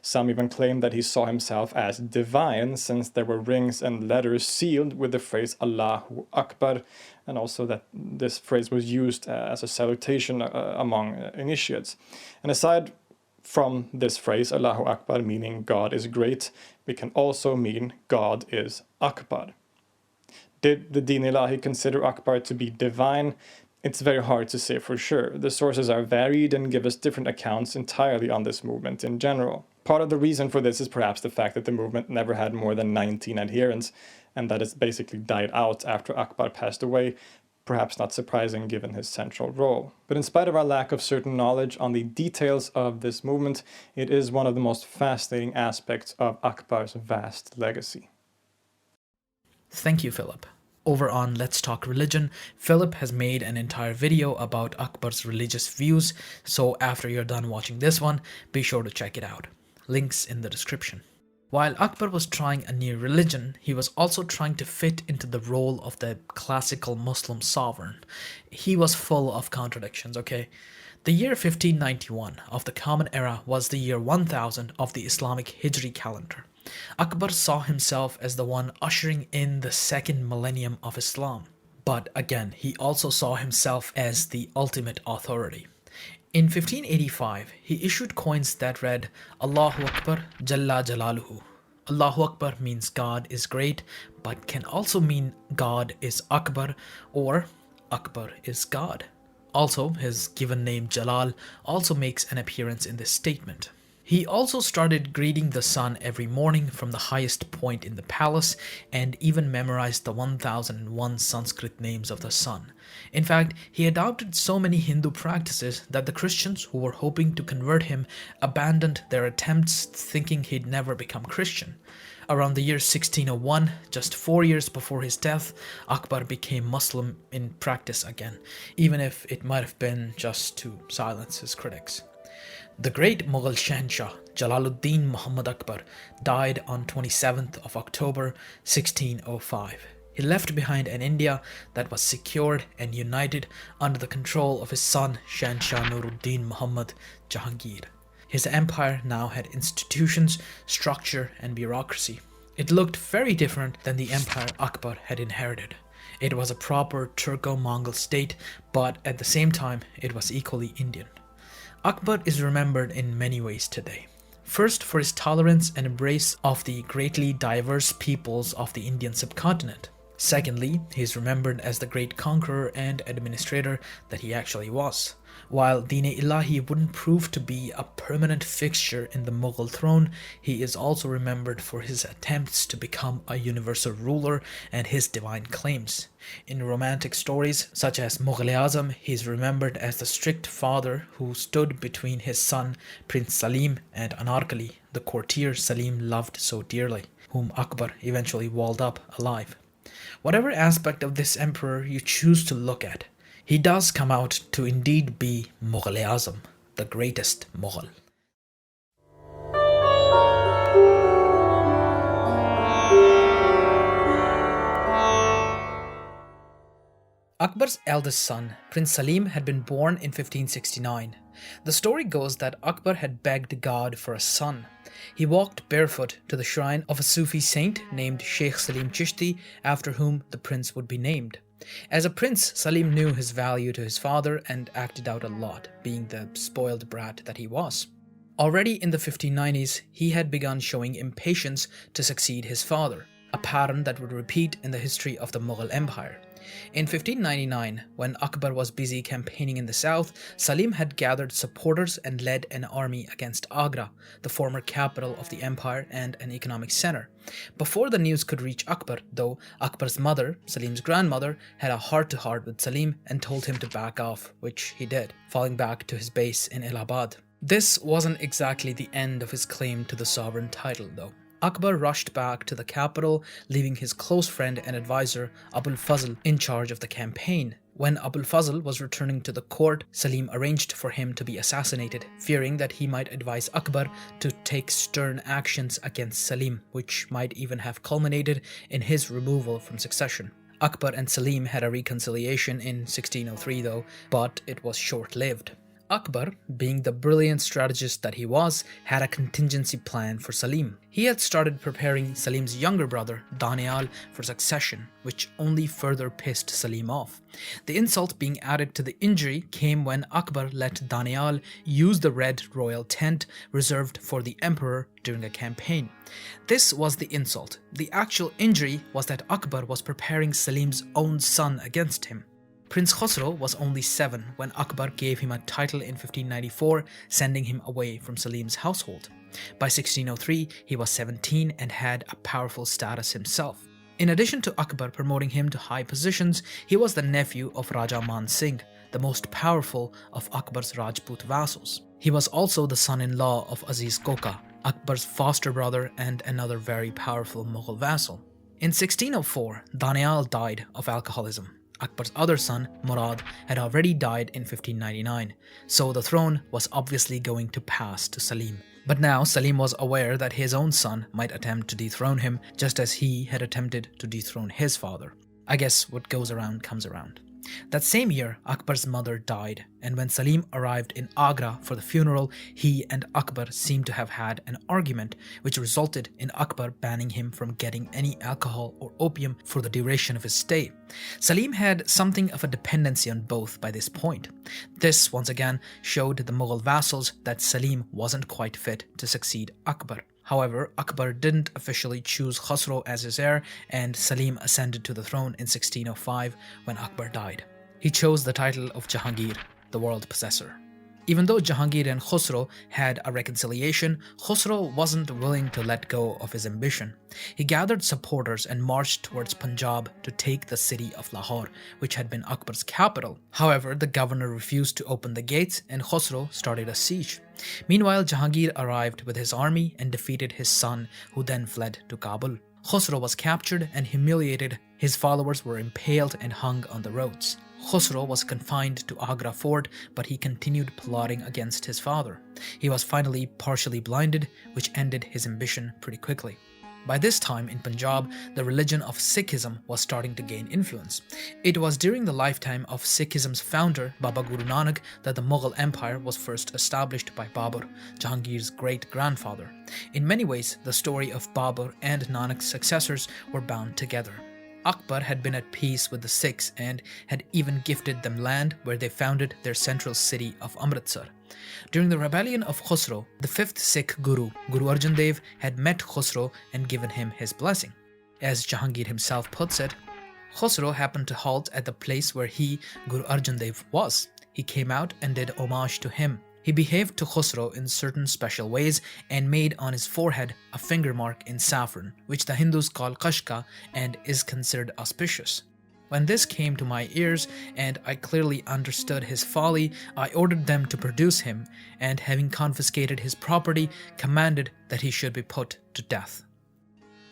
[SPEAKER 2] Some even claim that he saw himself as divine, since there were rings and letters sealed with the phrase Allahu Akbar, and also that this phrase was used as a salutation among initiates. And aside from this phrase, Allahu Akbar, meaning God is great, it can also mean God is Akbar. Did the Din Ilahi consider Akbar to be divine? It's very hard to say for sure. The sources are varied and give us different accounts entirely on this movement in general. Part of the reason for this is perhaps the fact that the movement never had more than 19 adherents, and that it's basically died out after Akbar passed away, perhaps not surprising given his central role. But in spite of our lack of certain knowledge on the details of this movement, it is one of the most fascinating aspects of Akbar's vast legacy.
[SPEAKER 1] Thank you, Philip. Over on Let's Talk Religion, Philip has made an entire video about Akbar's religious views, so after you're done watching this one, be sure to check it out. Links in the description. While Akbar was trying a new religion, he was also trying to fit into the role of the classical Muslim sovereign. He was full of contradictions, okay? The year 1591 of the Common Era was the year 1000 of the Islamic Hijri calendar. Akbar saw himself as the one ushering in the second millennium of Islam. But again, he also saw himself as the ultimate authority. In 1585, he issued coins that read, Allahu Akbar Jalla Jalaluhu. Allahu Akbar means God is great, but can also mean God is Akbar or Akbar is God. Also, his given name Jalal also makes an appearance in this statement. He He also started greeting the sun every morning from the highest point in the palace and even memorized the 1001 Sanskrit names of the sun. In fact, he adopted so many Hindu practices that the Christians who were hoping to convert him abandoned their attempts, thinking he'd never become Christian. Around the year 1601, just 4 years before his death, Akbar became Muslim in practice again, even if it might have been just to silence his critics. The great Mughal Shahanshah, Jalaluddin Muhammad Akbar, died on 27th of October 1605. He left behind an India that was secured and united under the control of his son Shahanshah Nuruddin Muhammad Jahangir. His empire now had institutions, structure, and bureaucracy. It looked very different than the empire Akbar had inherited. It was a proper Turco-Mongol state, but at the same time, it was equally Indian. Akbar is remembered in many ways today. First, for his tolerance and embrace of the greatly diverse peoples of the Indian subcontinent. Secondly, he is remembered as the great conqueror and administrator that he actually was. While Din-e-Ilahi wouldn't prove to be a permanent fixture in the Mughal throne, he is also remembered for his attempts to become a universal ruler and his divine claims. In romantic stories such as Mughal-e-Azam, he is remembered as the strict father who stood between his son Prince Salim and Anarkali, the courtier Salim loved so dearly, whom Akbar eventually walled up alive. Whatever aspect of this emperor you choose to look at, he does come out to indeed be Mughal-e-Azam, the greatest Mughal. Akbar's eldest son, Prince Salim, had been born in 1569. The story goes that Akbar had begged God for a son. He walked barefoot to the shrine of a Sufi saint named Sheikh Salim Chishti, after whom the prince would be named. As a prince, Salim knew his value to his father and acted out a lot, being the spoiled brat that he was. Already in the 1590s, he had begun showing impatience to succeed his father, a pattern that would repeat in the history of the Mughal Empire. In 1599, when Akbar was busy campaigning in the south, Salim had gathered supporters and led an army against Agra, the former capital of the empire and an economic center. Before the news could reach Akbar, though, Akbar's mother, Salim's grandmother, had a heart-to-heart with Salim and told him to back off, which he did, falling back to his base in Allahabad. This wasn't exactly the end of his claim to the sovereign title, though. Akbar rushed back to the capital, leaving his close friend and advisor Abul Fazl in charge of the campaign. When Abul Fazl was returning to the court, Salim arranged for him to be assassinated, fearing that he might advise Akbar to take stern actions against Salim, which might even have culminated in his removal from succession. Akbar and Salim had a reconciliation in 1603 though, but it was short-lived. Akbar, being the brilliant strategist that he was, had a contingency plan for Salim. He had started preparing Salim's younger brother, Danial, for succession, which only further pissed Salim off. The insult being added to the injury came when Akbar let Danial use the red royal tent reserved for the emperor during a campaign. This was the insult. The actual injury was that Akbar was preparing Salim's own son against him. Prince Khosrow was only 7 when Akbar gave him a title in 1594, sending him away from Salim's household. By 1603, he was 17 and had a powerful status himself. In addition to Akbar promoting him to high positions, he was the nephew of Raja Man Singh, the most powerful of Akbar's Rajput vassals. He was also the son-in-law of Aziz Koka, Akbar's foster brother and another very powerful Mughal vassal. In 1604, Danial died of alcoholism. Akbar's other son, Murad, had already died in 1599, so the throne was obviously going to pass to Salim. But now Salim was aware that his own son might attempt to dethrone him, just as he had attempted to dethrone his father. I guess what goes around comes around. That same year, Akbar's mother died, and when Salim arrived in Agra for the funeral, he and Akbar seemed to have had an argument, which resulted in Akbar banning him from getting any alcohol or opium for the duration of his stay. Salim had something of a dependency on both by this point. This, once again, showed the Mughal vassals that Salim wasn't quite fit to succeed Akbar. However, Akbar didn't officially choose Khosrow as his heir, and Salim ascended to the throne in 1605 when Akbar died. He chose the title of Jahangir, the world possessor. Even though Jahangir and Khosrow had a reconciliation, Khosrow wasn't willing to let go of his ambition. He gathered supporters and marched towards Punjab to take the city of Lahore, which had been Akbar's capital. However, the governor refused to open the gates and Khosrow started a siege. Meanwhile, Jahangir arrived with his army and defeated his son, who then fled to Kabul. Khosrow was captured and humiliated. His followers were impaled and hung on the roads. Khosrow was confined to Agra fort, but he continued plotting against his father. He was finally partially blinded, which ended his ambition pretty quickly. By this time in Punjab, the religion of Sikhism was starting to gain influence. It was during the lifetime of Sikhism's founder, Baba Guru Nanak, that the Mughal Empire was first established by Babur, Jahangir's great-grandfather. In many ways, the story of Babur and Nanak's successors were bound together. Akbar had been at peace with the Sikhs and had even gifted them land where they founded their central city of Amritsar. During the rebellion of Khosrow, the fifth Sikh Guru, Guru Arjan Dev, had met Khosrow and given him his blessing. As Jahangir himself puts it, Khosrow happened to halt at the place where he, Guru Arjan Dev, was. He came out and did homage to him. He behaved to Khosrow in certain special ways and made on his forehead a finger mark in saffron, which the Hindus call kashka and is considered auspicious. When this came to my ears and I clearly understood his folly, I ordered them to produce him and, having confiscated his property, commanded that he should be put to death.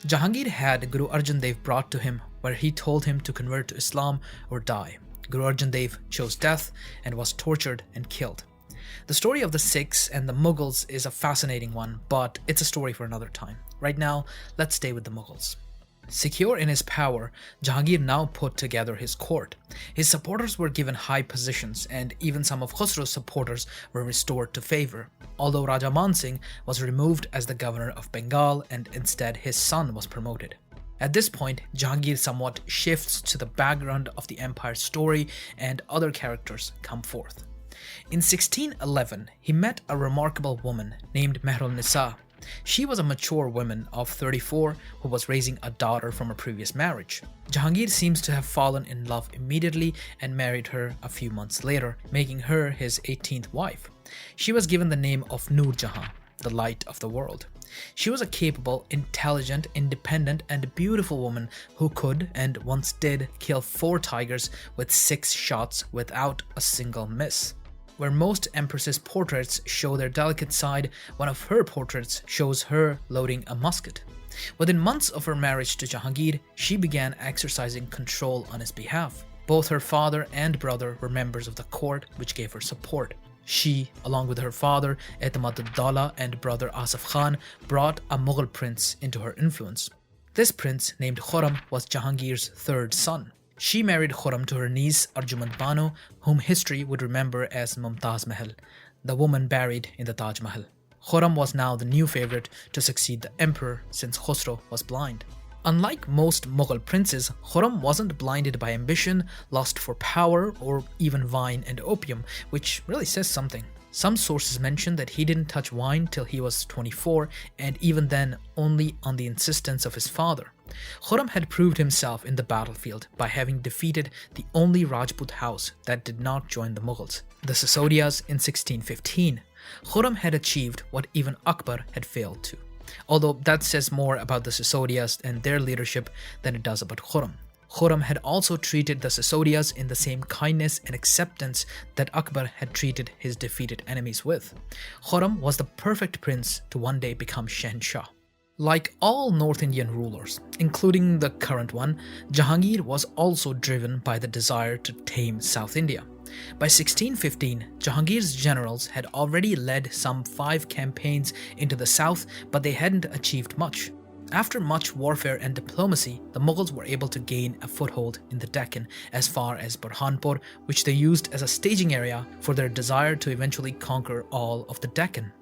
[SPEAKER 1] Jahangir had Guru Arjan Dev brought to him, where he told him to convert to Islam or die. Guru Arjan Dev chose death and was tortured and killed. The story of the Sikhs and the Mughals is a fascinating one, but it's a story for another time. Right now, let's stay with the Mughals. Secure in his power, Jahangir now put together his court. His supporters were given high positions, and even some of Khosrow's supporters were restored to favor, although Raja Man Singh was removed as the governor of Bengal and instead his son was promoted. At this point, Jahangir somewhat shifts to the background of the empire's story and other characters come forth. In 1611, he met a remarkable woman named Mehrul Nisa. She was a mature woman of 34 who was raising a daughter from a previous marriage. Jahangir seems to have fallen in love immediately and married her a few months later, making her his 18th wife. She was given the name of Nur Jahan, the light of the world. She was a capable, intelligent, independent, and beautiful woman who could, and once did, kill 4 tigers with 6 shots without a single miss. Where most empresses' portraits show their delicate side, one of her portraits shows her loading a musket. Within months of her marriage to Jahangir, she began exercising control on his behalf. Both her father and brother were members of the court, which gave her support. She, along with her father, Etamad ad-Dawla, and brother Asif Khan, brought a Mughal prince into her influence. This prince, named Khurram, was Jahangir's 3rd son. She married Khurram to her niece Arjumand Banu, whom history would remember as Mumtaz Mahal, the woman buried in the Taj Mahal. Khurram was now the new favorite to succeed the emperor since Khosrow was blind. Unlike most Mughal princes, Khurram wasn't blinded by ambition, lust for power, or even wine and opium, which really says something. Some sources mention that he didn't touch wine till he was 24, and even then only on the insistence of his father. Khurram had proved himself in the battlefield by having defeated the only Rajput house that did not join the Mughals, the Sisodias, in 1615. Khurram had achieved what even Akbar had failed to, although that says more about the Sisodias and their leadership than it does about Khurram. Khurram had also treated the Sisodias in the same kindness and acceptance that Akbar had treated his defeated enemies with. Khurram was the perfect prince to one day become Shahanshah. Like all North Indian rulers, including the current one, Jahangir was also driven by the desire to tame South India. By 1615, Jahangir's generals had already led some 5 campaigns into the south, but they hadn't achieved much. After much warfare and diplomacy, the Mughals were able to gain a foothold in the Deccan as far as Burhanpur, which they used as a staging area for their desire to eventually conquer all of the Deccan.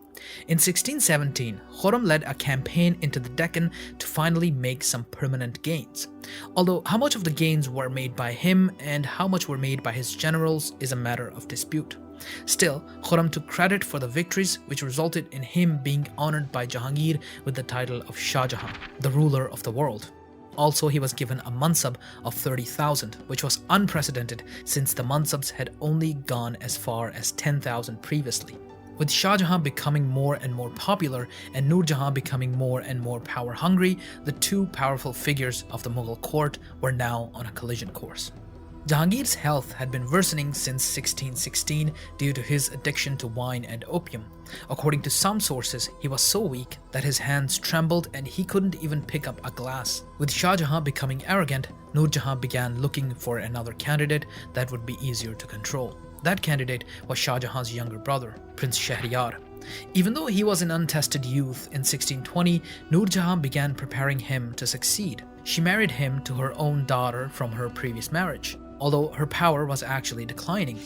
[SPEAKER 1] In 1617, Khurram led a campaign into the Deccan to finally make some permanent gains. Although how much of the gains were made by him and how much were made by his generals is a matter of dispute. Still, Khurram took credit for the victories, which resulted in him being honored by Jahangir with the title of Shah Jahan, the ruler of the world. Also, he was given a mansab of 30,000, which was unprecedented since the mansabs had only gone as far as 10,000 previously. With Shah Jahan becoming more and more popular and Nur Jahan becoming more and more power-hungry, the two powerful figures of the Mughal court were now on a collision course. Jahangir's health had been worsening since 1616 due to his addiction to wine and opium. According to some sources, he was so weak that his hands trembled and he couldn't even pick up a glass. With Shah Jahan becoming arrogant, Nur Jahan began looking for another candidate that would be easier to control. That candidate was Shah Jahan's younger brother, Prince Shahryar. Even though he was an untested youth in 1620, Nur Jahan began preparing him to succeed. She married him to her own daughter from her previous marriage, although her power was actually declining.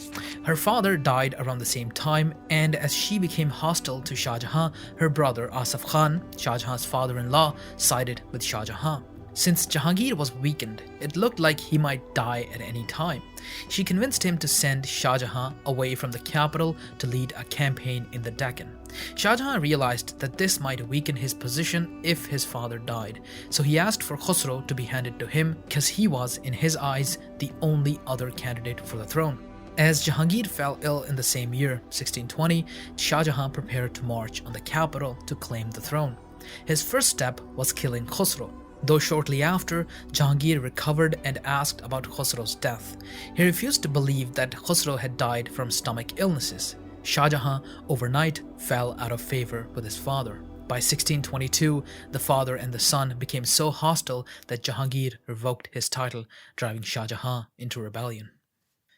[SPEAKER 1] Her father died around the same time, and as she became hostile to Shah Jahan, her brother Asaf Khan, Shah Jahan's father-in-law, sided with Shah Jahan. Since Jahangir was weakened, it looked like he might die at any time. She convinced him to send Shah Jahan away from the capital to lead a campaign in the Deccan. Shah Jahan realized that this might weaken his position if his father died, so he asked for Khosrow to be handed to him because he was, in his eyes, the only other candidate for the throne. As Jahangir fell ill in the same year, 1620, Shah Jahan prepared to march on the capital to claim the throne. His first step was killing Khosrow. Though shortly after, Jahangir recovered and asked about Khosrow's death. He refused to believe that Khosrow had died from stomach illnesses. Shah Jahan overnight fell out of favor with his father. By 1622, the father and the son became so hostile that Jahangir revoked his title, driving Shah Jahan into rebellion.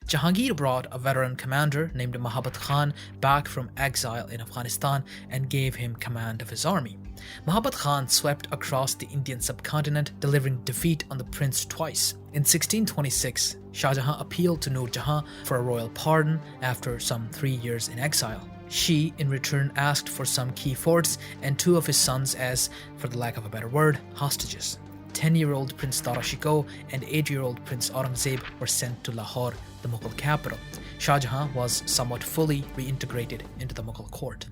[SPEAKER 1] Jahangir brought a veteran commander named Mahabat Khan back from exile in Afghanistan and gave him command of his army. Mahabat Khan swept across the Indian subcontinent, delivering defeat on the prince twice. In 1626, Shah Jahan appealed to Nur Jahan for a royal pardon after some 3 years in exile. She, in return, asked for some key forts and 2 of his sons as, for the lack of a better word, hostages. 10-year-old Prince Dara Shikoh and 8-year-old Prince Aurangzeb were sent to Lahore, the Mughal capital. Shah Jahan was somewhat fully reintegrated into the Mughal court.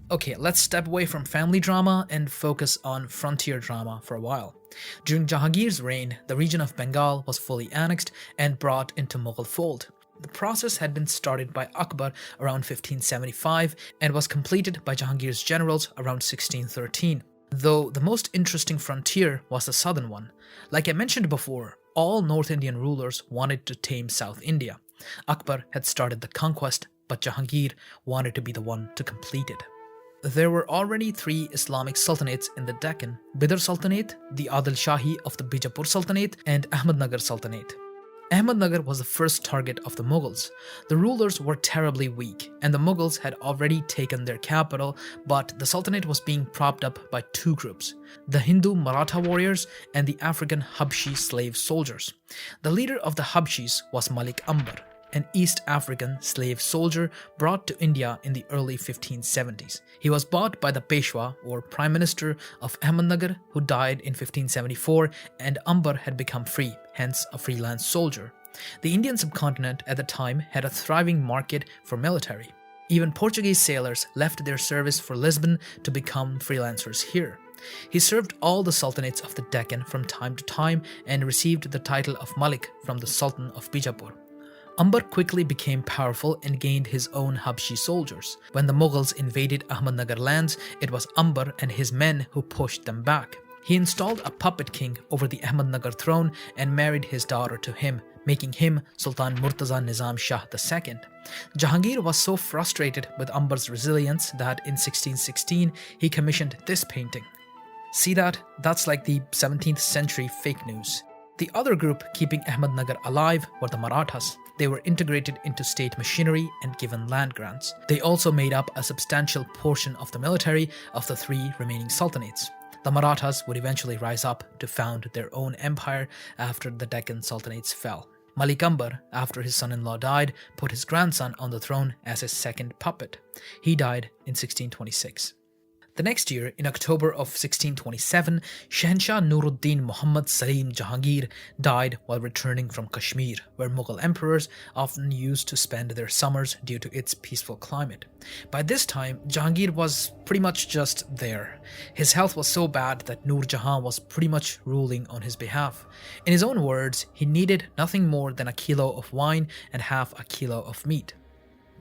[SPEAKER 1] Okay, let's step away from family drama and focus on frontier drama for a while. During Jahangir's reign, the region of Bengal was fully annexed and brought into Mughal fold. The process had been started by Akbar around 1575 and was completed by Jahangir's generals around 1613. Though the most interesting frontier was the southern one. Like I mentioned before, all North Indian rulers wanted to tame South India. Akbar had started the conquest, but Jahangir wanted to be the one to complete it. There were already 3 Islamic sultanates in the Deccan: Bidr Sultanate, the Adil Shahi of the Bijapur Sultanate, and Ahmednagar Sultanate. Ahmednagar was the first target of the Mughals. The rulers were terribly weak, and the Mughals had already taken their capital, but the Sultanate was being propped up by 2 groups: the Hindu Maratha warriors and the African Habshi slave soldiers. The leader of the Habshis was Malik Ambar, an East African slave soldier brought to India in the early 1570s. He was bought by the Peshwa, or Prime Minister of Ahmednagar, who died in 1574, and Ambar had become free, hence a freelance soldier. The Indian subcontinent at the time had a thriving market for military. Even Portuguese sailors left their service for Lisbon to become freelancers here. He served all the sultanates of the Deccan from time to time and received the title of Malik from the Sultan of Bijapur. Ambar quickly became powerful and gained his own Habshi soldiers. When the Mughals invaded Ahmednagar lands, it was Ambar and his men who pushed them back. He installed a puppet king over the Ahmednagar throne and married his daughter to him, making him Sultan Murtaza Nizam Shah II. Jahangir was so frustrated with Ambar's resilience that in 1616 he commissioned this painting. See that? That's like the 17th century fake news. The other group keeping Ahmednagar alive were the Marathas. They were integrated into state machinery and given land grants. They also made up a substantial portion of the military of the 3 remaining sultanates. The Marathas would eventually rise up to found their own empire after the Deccan sultanates fell. Malik Ambar, after his son-in-law died, put his grandson on the throne as his second puppet. He died in 1626. The next year, in October of 1627, Shahanshah Nuruddin Muhammad Salim Jahangir died while returning from Kashmir, where Mughal emperors often used to spend their summers due to its peaceful climate. By this time, Jahangir was pretty much just there. His health was so bad that Nur Jahan was pretty much ruling on his behalf. In his own words, he needed nothing more than a kilo of wine and half a kilo of meat.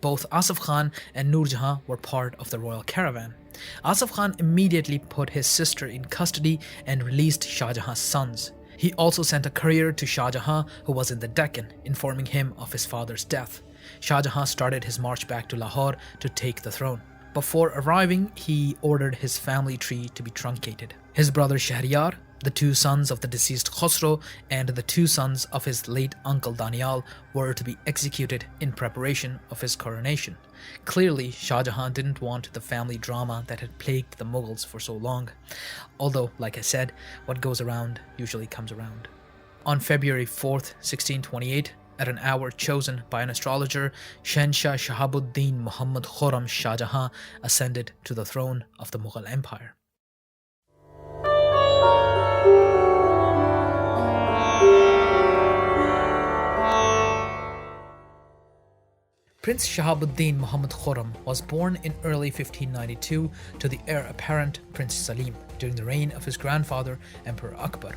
[SPEAKER 1] Both Asif Khan and Nur Jahan were part of the royal caravan. Asif Khan immediately put his sister in custody and released Shah Jahan's sons. He also sent a courier to Shah Jahan, who was in the Deccan, informing him of his father's death. Shah Jahan started his march back to Lahore to take the throne. Before arriving, he ordered his family tree to be truncated. His brother Shahriyar, the two sons of the deceased Khosrow, and the two sons of his late uncle Danial were to be executed in preparation of his coronation. Clearly, Shah Jahan didn't want the family drama that had plagued the Mughals for so long. Although, like I said, what goes around usually comes around. On February 4th, 1628, at an hour chosen by an astrologer, Shahanshah Shahabuddin Muhammad Khurram Shah Jahan ascended to the throne of the Mughal Empire. Prince Shahabuddin Muhammad Khurram was born in early 1592 to the heir apparent Prince Salim during the reign of his grandfather, Emperor Akbar.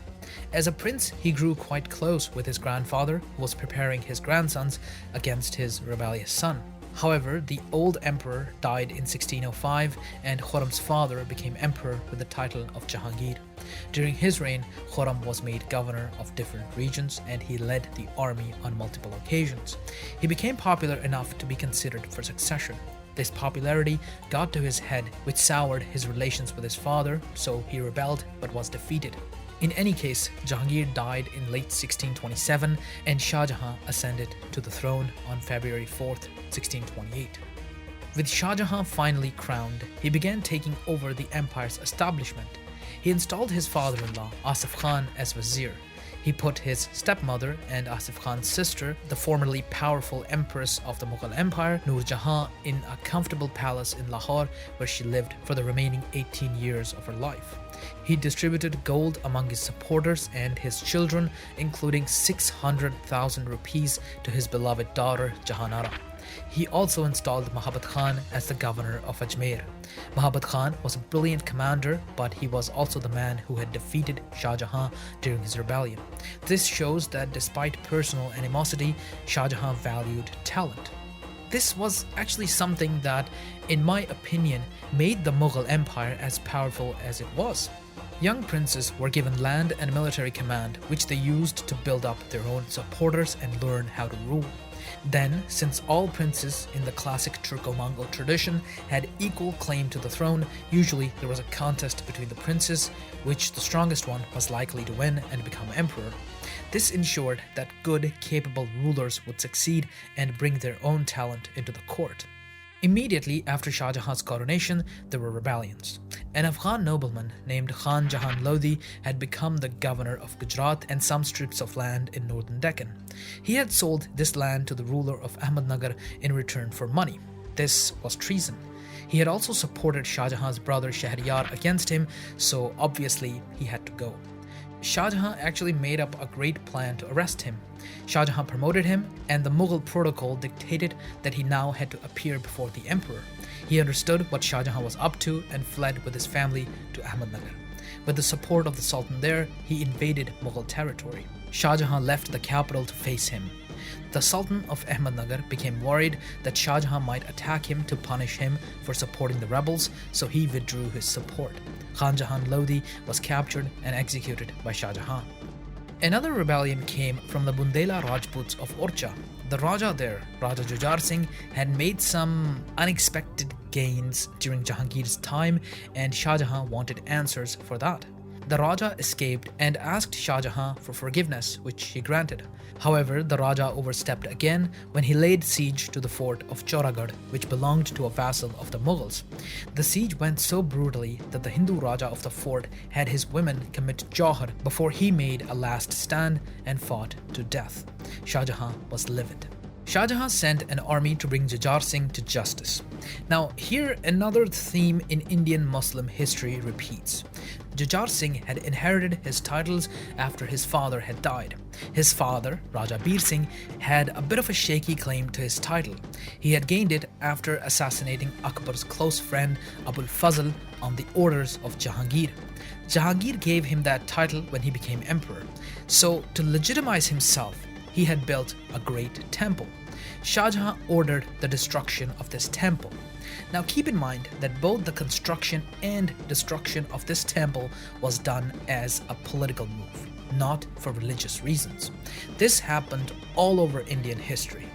[SPEAKER 1] As a prince, he grew quite close with his grandfather, who was preparing his grandsons against his rebellious son. However, the old emperor died in 1605 and Khurram's father became emperor with the title of Jahangir. During his reign, Khurram was made governor of different regions and he led the army on multiple occasions. He became popular enough to be considered for succession. This popularity got to his head, which soured his relations with his father, so he rebelled but was defeated. In any case, Jahangir died in late 1627 and Shah Jahan ascended to the throne on February 4th, 1628. With Shah Jahan finally crowned, he began taking over the empire's establishment. He installed his father-in-law, Asif Khan, as vizier. He put his stepmother and Asif Khan's sister, the formerly powerful empress of the Mughal Empire, Nur Jahan, in a comfortable palace in Lahore where she lived for the remaining 18 years of her life. He distributed gold among his supporters and his children, including 600,000 rupees to his beloved daughter Jahanara. He also installed Mahabat Khan as the governor of Ajmer. Mahabat Khan was a brilliant commander, but he was also the man who had defeated Shah Jahan during his rebellion. This shows that despite personal animosity, Shah Jahan valued talent. This was actually something that, in my opinion, made the Mughal Empire as powerful as it was. Young princes were given land and military command, which they used to build up their own supporters and learn how to rule. Then, since all princes in the classic Turco-Mongol tradition had equal claim to the throne, usually there was a contest between the princes, which the strongest one was likely to win and become emperor. This ensured that good, capable rulers would succeed and bring their own talent into the court. Immediately after Shah Jahan's coronation, there were rebellions. An Afghan nobleman named Khan Jahan Lodi had become the governor of Gujarat and some strips of land in northern Deccan. He had sold this land to the ruler of Ahmednagar in return for money. This was treason. He had also supported Shah Jahan's brother Shahriyar against him, so obviously he had to go. Shah Jahan actually made up a great plan to arrest him. Shah Jahan promoted him, and the Mughal protocol dictated that he now had to appear before the emperor. He understood what Shah Jahan was up to and fled with his family to Ahmednagar. With the support of the Sultan there, he invaded Mughal territory. Shah Jahan left the capital to face him. The Sultan of Ahmednagar became worried that Shah Jahan might attack him to punish him for supporting the rebels, so he withdrew his support. Khan Jahan Lodi was captured and executed by Shah Jahan. Another rebellion came from the Bundela Rajputs of Orcha. The Raja there, Raja Jujar Singh, had made some unexpected gains during Jahangir's time, and Shah Jahan wanted answers for that. The Raja escaped and asked Shah Jahan for forgiveness, which he granted. However, the Raja overstepped again when he laid siege to the fort of Chauragarh, which belonged to a vassal of the Mughals. The siege went so brutally that the Hindu Raja of the fort had his women commit jauhar before he made a last stand and fought to death. Shah Jahan was livid. Shah Jahan sent an army to bring Jujhar Singh to justice. Now, here another theme in Indian Muslim history repeats. Jujhar Singh had inherited his titles after his father had died. His father, Raja Bir Singh, had a bit of a shaky claim to his title. He had gained it after assassinating Akbar's close friend Abul Fazl on the orders of Jahangir. Jahangir gave him that title when he became emperor. So, to legitimize himself, he had built a great temple. Shah Jahan ordered the destruction of this temple. Now keep in mind that both the construction and destruction of this temple was done as a political move, not for religious reasons. This happened all over Indian history.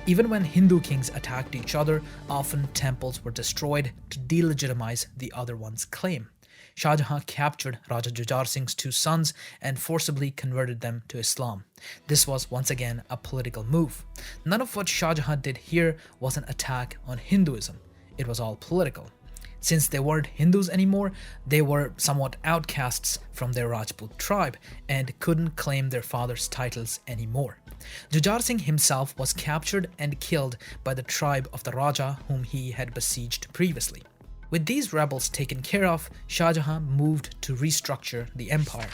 [SPEAKER 1] Even when Hindu kings attacked each other, often temples were destroyed to delegitimize the other one's claim. Shah Jahan captured Raja Jujhar Singh's two sons and forcibly converted them to Islam. This was once again a political move. None of what Shah Jahan did here was an attack on Hinduism. It was all political. Since they weren't Hindus anymore, they were somewhat outcasts from their Rajput tribe and couldn't claim their father's titles anymore. Jujhar Singh himself was captured and killed by the tribe of the Raja whom he had besieged previously. With these rebels taken care of, Shah Jahan moved to restructure the empire.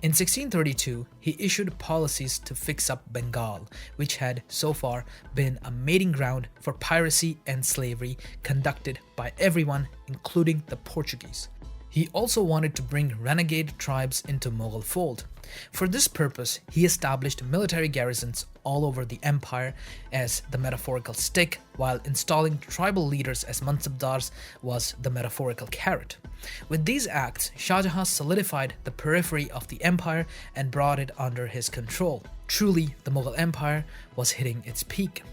[SPEAKER 1] In 1632, he issued policies to fix up Bengal, which had so far been a mating ground for piracy and slavery conducted by everyone, including the Portuguese. He also wanted to bring renegade tribes into Mughal fold. For this purpose, he established military garrisons all over the empire as the metaphorical stick, while installing tribal leaders as mansabdars was the metaphorical carrot. With these acts, Shah Jahan solidified the periphery of the empire and brought it under his control. Truly, the Mughal Empire was hitting its peak.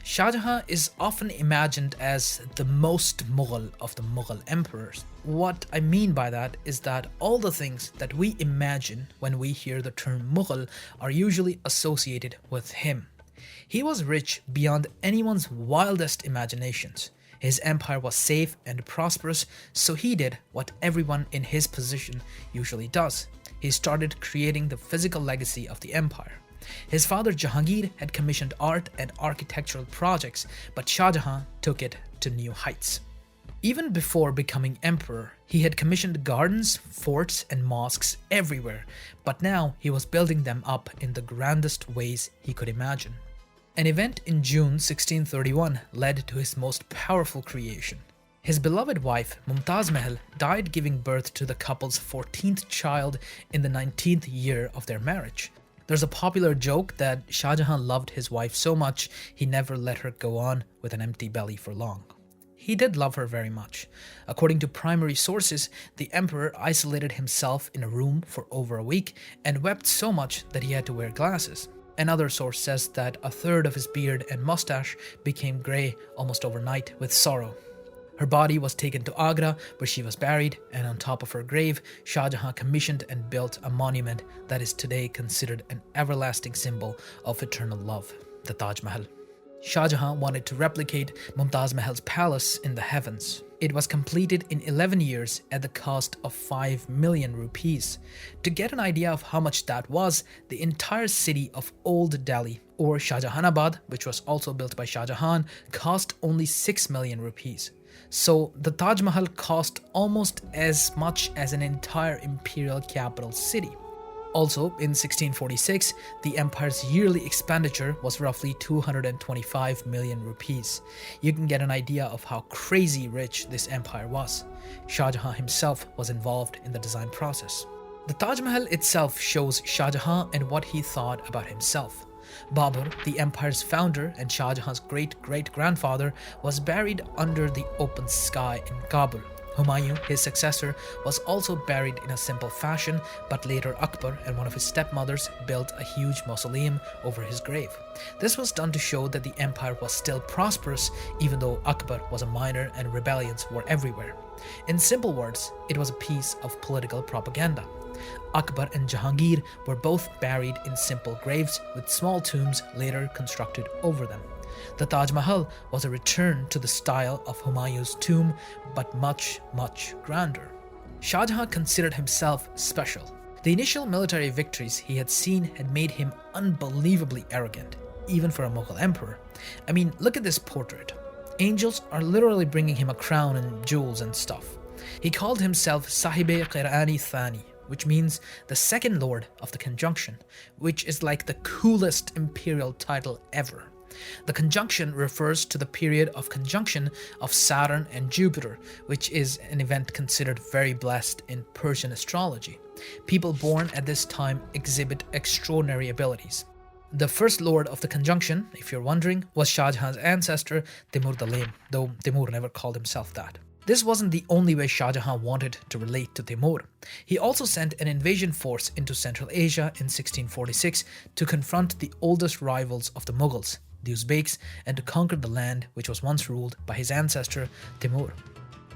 [SPEAKER 1] Shah Jahan is often imagined as the most Mughal of the Mughal emperors. What I mean by that is that all the things that we imagine when we hear the term Mughal are usually associated with him. He was rich beyond anyone's wildest imaginations. His empire was safe and prosperous, so he did what everyone in his position usually does. He started creating the physical legacy of the empire. His father Jahangir had commissioned art and architectural projects, but Shah Jahan took it to new heights. Even before becoming emperor, he had commissioned gardens, forts, and mosques everywhere, but now he was building them up in the grandest ways he could imagine. An event in June 1631 led to his most powerful creation. His beloved wife, Mumtaz Mahal, died giving birth to the couple's 14th child in the 19th year of their marriage. There's a popular joke that Shah Jahan loved his wife so much he never let her go on with an empty belly for long. He did love her very much. According to primary sources, the emperor isolated himself in a room for over a week and wept so much that he had to wear glasses. Another source says that a third of his beard and mustache became grey almost overnight with sorrow. Her body was taken to Agra, where she was buried, and on top of her grave, Shah Jahan commissioned and built a monument that is today considered an everlasting symbol of eternal love, the Taj Mahal. Shah Jahan wanted to replicate Mumtaz Mahal's palace in the heavens. It was completed in 11 years at the cost of 5 million rupees. To get an idea of how much that was, the entire city of Old Delhi, or Shahjahanabad, which was also built by Shah Jahan, cost only 6 million rupees. So the Taj Mahal cost almost as much as an entire imperial capital city. Also, in 1646, the empire's yearly expenditure was roughly 225 million rupees. You can get an idea of how crazy rich this empire was. Shah Jahan himself was involved in the design process. The Taj Mahal itself shows Shah Jahan and what he thought about himself. Babur, the empire's founder and Shah Jahan's great-great-grandfather, was buried under the open sky in Kabul. Humayun, his successor, was also buried in a simple fashion, but later Akbar and one of his stepmothers built a huge mausoleum over his grave. This was done to show that the empire was still prosperous, even though Akbar was a minor and rebellions were everywhere. In simple words, it was a piece of political propaganda. Akbar and Jahangir were both buried in simple graves with small tombs later constructed over them. The Taj Mahal was a return to the style of Humayun's tomb, but much, much grander. Shah Jahan considered himself special. The initial military victories he had seen had made him unbelievably arrogant. even for a Mughal emperor. I mean, look at this portrait. Angels are literally bringing him a crown and jewels and stuff. He called himself Sahibe Qirani Thani, which means the second lord of the conjunction, which is like the coolest imperial title ever. The conjunction refers to the period of conjunction of Saturn and Jupiter, which is an event considered very blessed in Persian astrology. People born at this time exhibit extraordinary abilities. The first lord of the conjunction, if you're wondering, was Shah Jahan's ancestor Timur the Lame, though Timur never called himself that. This wasn't the only way Shah Jahan wanted to relate to Timur. He also sent an invasion force into Central Asia in 1646 to confront the oldest rivals of the Mughals, the Uzbeks, and to conquer the land which was once ruled by his ancestor Timur.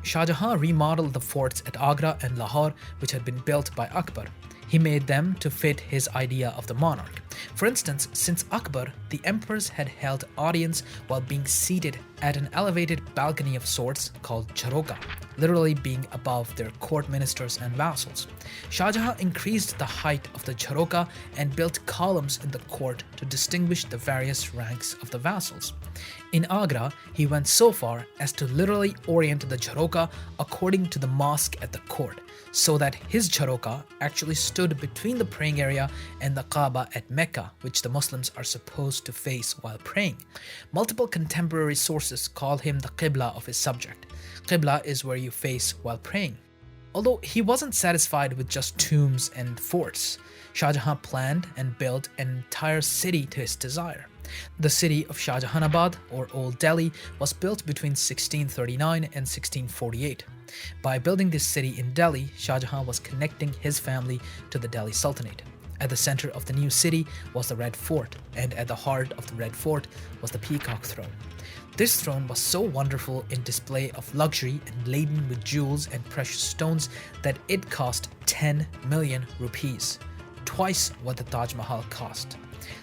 [SPEAKER 1] Shah Jahan remodeled the forts at Agra and Lahore, which had been built by Akbar. He made them to fit his idea of the monarch. For instance, since Akbar, the emperors had held audience while being seated at an elevated balcony of sorts called charoka, literally being above their court ministers and vassals. Shah Jahan increased the height of the charoka and built columns in the court to distinguish the various ranks of the vassals. In Agra, he went so far as to literally orient the charoka according to the mosque at the court, so that his charoka actually stood between the praying area and the Kaaba at Mecca, which the Muslims are supposed to face while praying. Multiple contemporary sources call him the Qibla of his subject. Qibla is where you face while praying. Although he wasn't satisfied with just tombs and forts, Shah Jahan planned and built an entire city to his desire. The city of Shah Jahanabad, or Old Delhi, was built between 1639 and 1648. By building this city in Delhi, Shah Jahan was connecting his family to the Delhi Sultanate. At the center of the new city was the Red Fort, and at the heart of the Red Fort was the Peacock Throne. This throne was so wonderful in display of luxury and laden with jewels and precious stones that it cost 10 million rupees, twice what the Taj Mahal cost.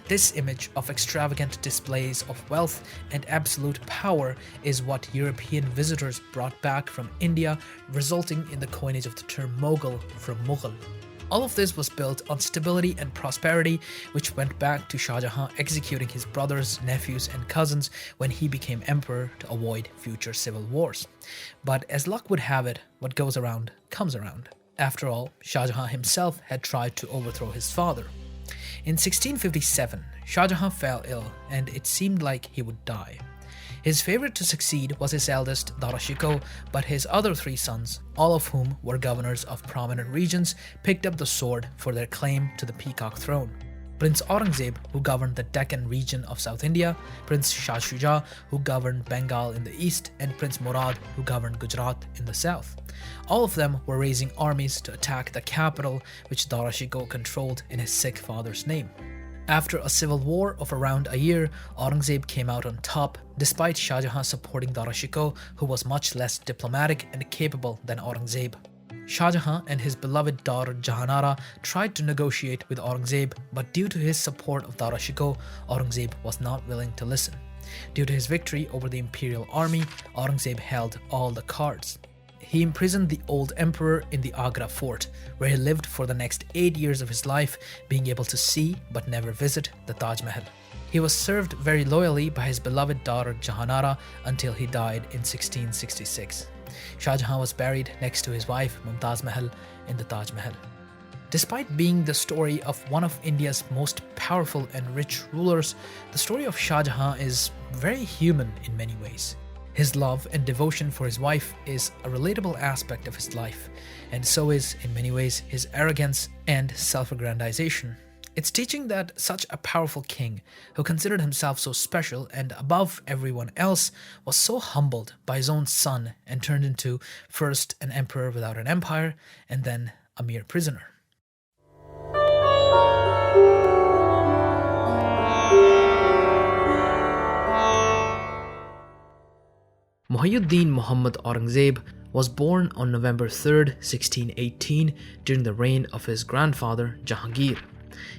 [SPEAKER 1] This image of extravagant displays of wealth and absolute power is what European visitors brought back from India, resulting in the coinage of the term Mughal from Mughal. All of this was built on stability and prosperity, which went back to Shah Jahan executing his brothers, nephews, and cousins when he became emperor to avoid future civil wars. But as luck would have it, what goes around comes around. After all, Shah Jahan himself had tried to overthrow his father. In 1657, Shah Jahan fell ill and it seemed like he would die. His favorite to succeed was his eldest, Dara Shikoh, but his other three sons, all of whom were governors of prominent regions, picked up the sword for their claim to the Peacock Throne. Prince Aurangzeb, who governed the Deccan region of South India, Prince Shah Shuja, who governed Bengal in the east, and Prince Murad, who governed Gujarat in the south. All of them were raising armies to attack the capital, which Dara Shikoh controlled in his Sikh father's name. After a civil war of around a year, Aurangzeb came out on top, despite Shah Jahan supporting Dara Shikoh, who was much less diplomatic and capable than Aurangzeb. Shah Jahan and his beloved daughter Jahanara tried to negotiate with Aurangzeb, but due to his support of Dara Shikoh, Aurangzeb was not willing to listen. Due to his victory over the imperial army, Aurangzeb held all the cards. He imprisoned the old emperor in the Agra fort, where he lived for the next 8 years of his life, being able to see but never visit the Taj Mahal. He was served very loyally by his beloved daughter Jahanara until he died in 1666. Shah Jahan was buried next to his wife Mumtaz Mahal in the Taj Mahal. Despite being the story of one of India's most powerful and rich rulers, the story of Shah Jahan is very human in many ways. His love and devotion for his wife is a relatable aspect of his life, and so is, in many ways, his arrogance and self-aggrandization. It's teaching that such a powerful king, who considered himself so special and above everyone else, was so humbled by his own son and turned into first an emperor without an empire, and then a mere prisoner. Muhyiddin Muhammad Aurangzeb was born on November 3, 1618, during the reign of his grandfather Jahangir.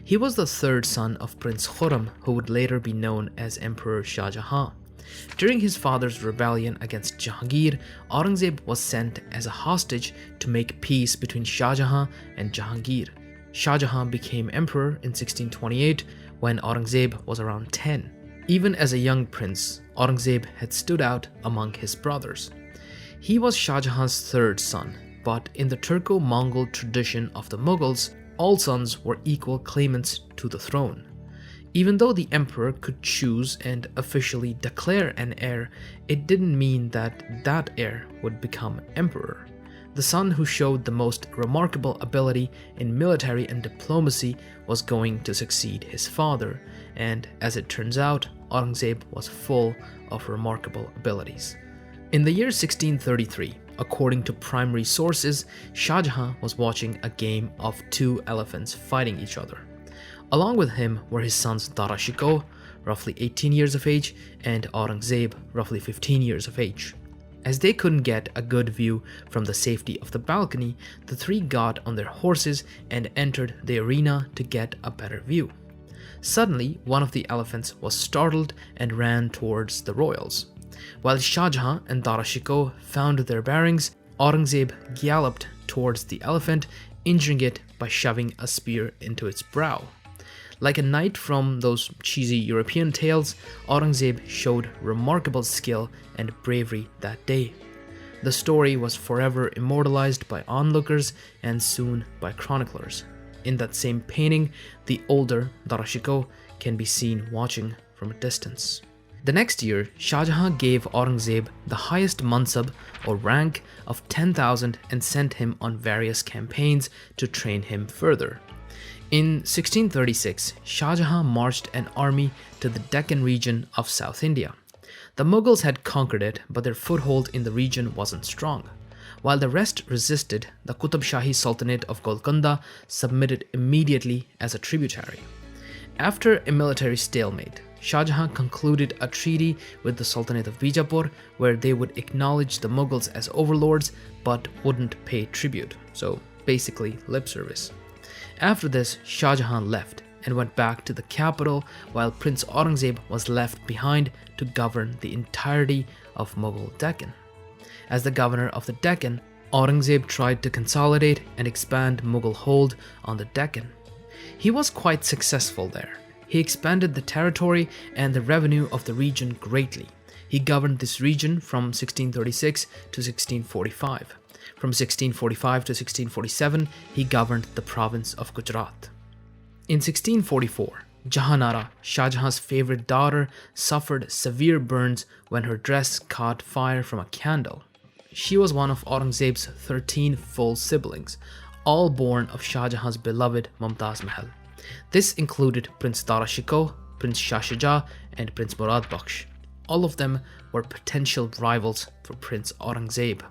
[SPEAKER 1] He was the third son of Prince Khurram, who would later be known as Emperor Shah Jahan. During his father's rebellion against Jahangir, Aurangzeb was sent as a hostage to make peace between Shah Jahan and Jahangir. Shah Jahan became emperor in 1628 when Aurangzeb was around 10. Even as a young prince, Aurangzeb had stood out among his brothers. He was Shah Jahan's third son, but in the Turco-Mongol tradition of the Mughals, all sons were equal claimants to the throne. Even though the emperor could choose and officially declare an heir, it didn't mean that that heir would become emperor. The son who showed the most remarkable ability in military and diplomacy was going to succeed his father, and as it turns out, Aurangzeb was full of remarkable abilities. In the year 1633, according to primary sources, Shah Jahan was watching a game of two elephants fighting each other. Along with him were his sons Dara Shikoh, roughly 18 years of age, and Aurangzeb, roughly 15 years of age. As they couldn't get a good view from the safety of the balcony, the three got on their horses and entered the arena to get a better view. Suddenly, one of the elephants was startled and ran towards the royals. While Shah Jahan and Dara Shikoh found their bearings, Aurangzeb galloped towards the elephant, injuring it by shoving a spear into its brow. Like a knight from those cheesy European tales, Aurangzeb showed remarkable skill and bravery that day. The story was forever immortalized by onlookers and soon by chroniclers. In that same painting, the older Dara Shikoh can be seen watching from a distance. The next year, Shah Jahan gave Aurangzeb the highest mansab or rank of 10,000 and sent him on various campaigns to train him further. In 1636, Shah Jahan marched an army to the Deccan region of South India. The Mughals had conquered it, but their foothold in the region wasn't strong. While the rest resisted, the Qutb Shahi Sultanate of Golconda submitted immediately as a tributary. After a military stalemate, Shah Jahan concluded a treaty with the Sultanate of Bijapur where they would acknowledge the Mughals as overlords but wouldn't pay tribute, so basically lip service. After this, Shah Jahan left and went back to the capital while Prince Aurangzeb was left behind to govern the entirety of Mughal Deccan. As the governor of the Deccan, Aurangzeb tried to consolidate and expand Mughal hold on the Deccan. He was quite successful there. He expanded the territory and the revenue of the region greatly. He governed this region from 1636 to 1645. From 1645 to 1647, he governed the province of Gujarat. In 1644, Jahanara, Shah Jahan's favorite daughter, suffered severe burns when her dress caught fire from a candle. She was one of Aurangzeb's 13 full siblings, all born of Shah Jahan's beloved Mumtaz Mahal. This included Prince Dara Shikoh, Prince Shah Shuja, and Prince Murad Bakhsh. All of them were potential rivals for Prince Aurangzeb.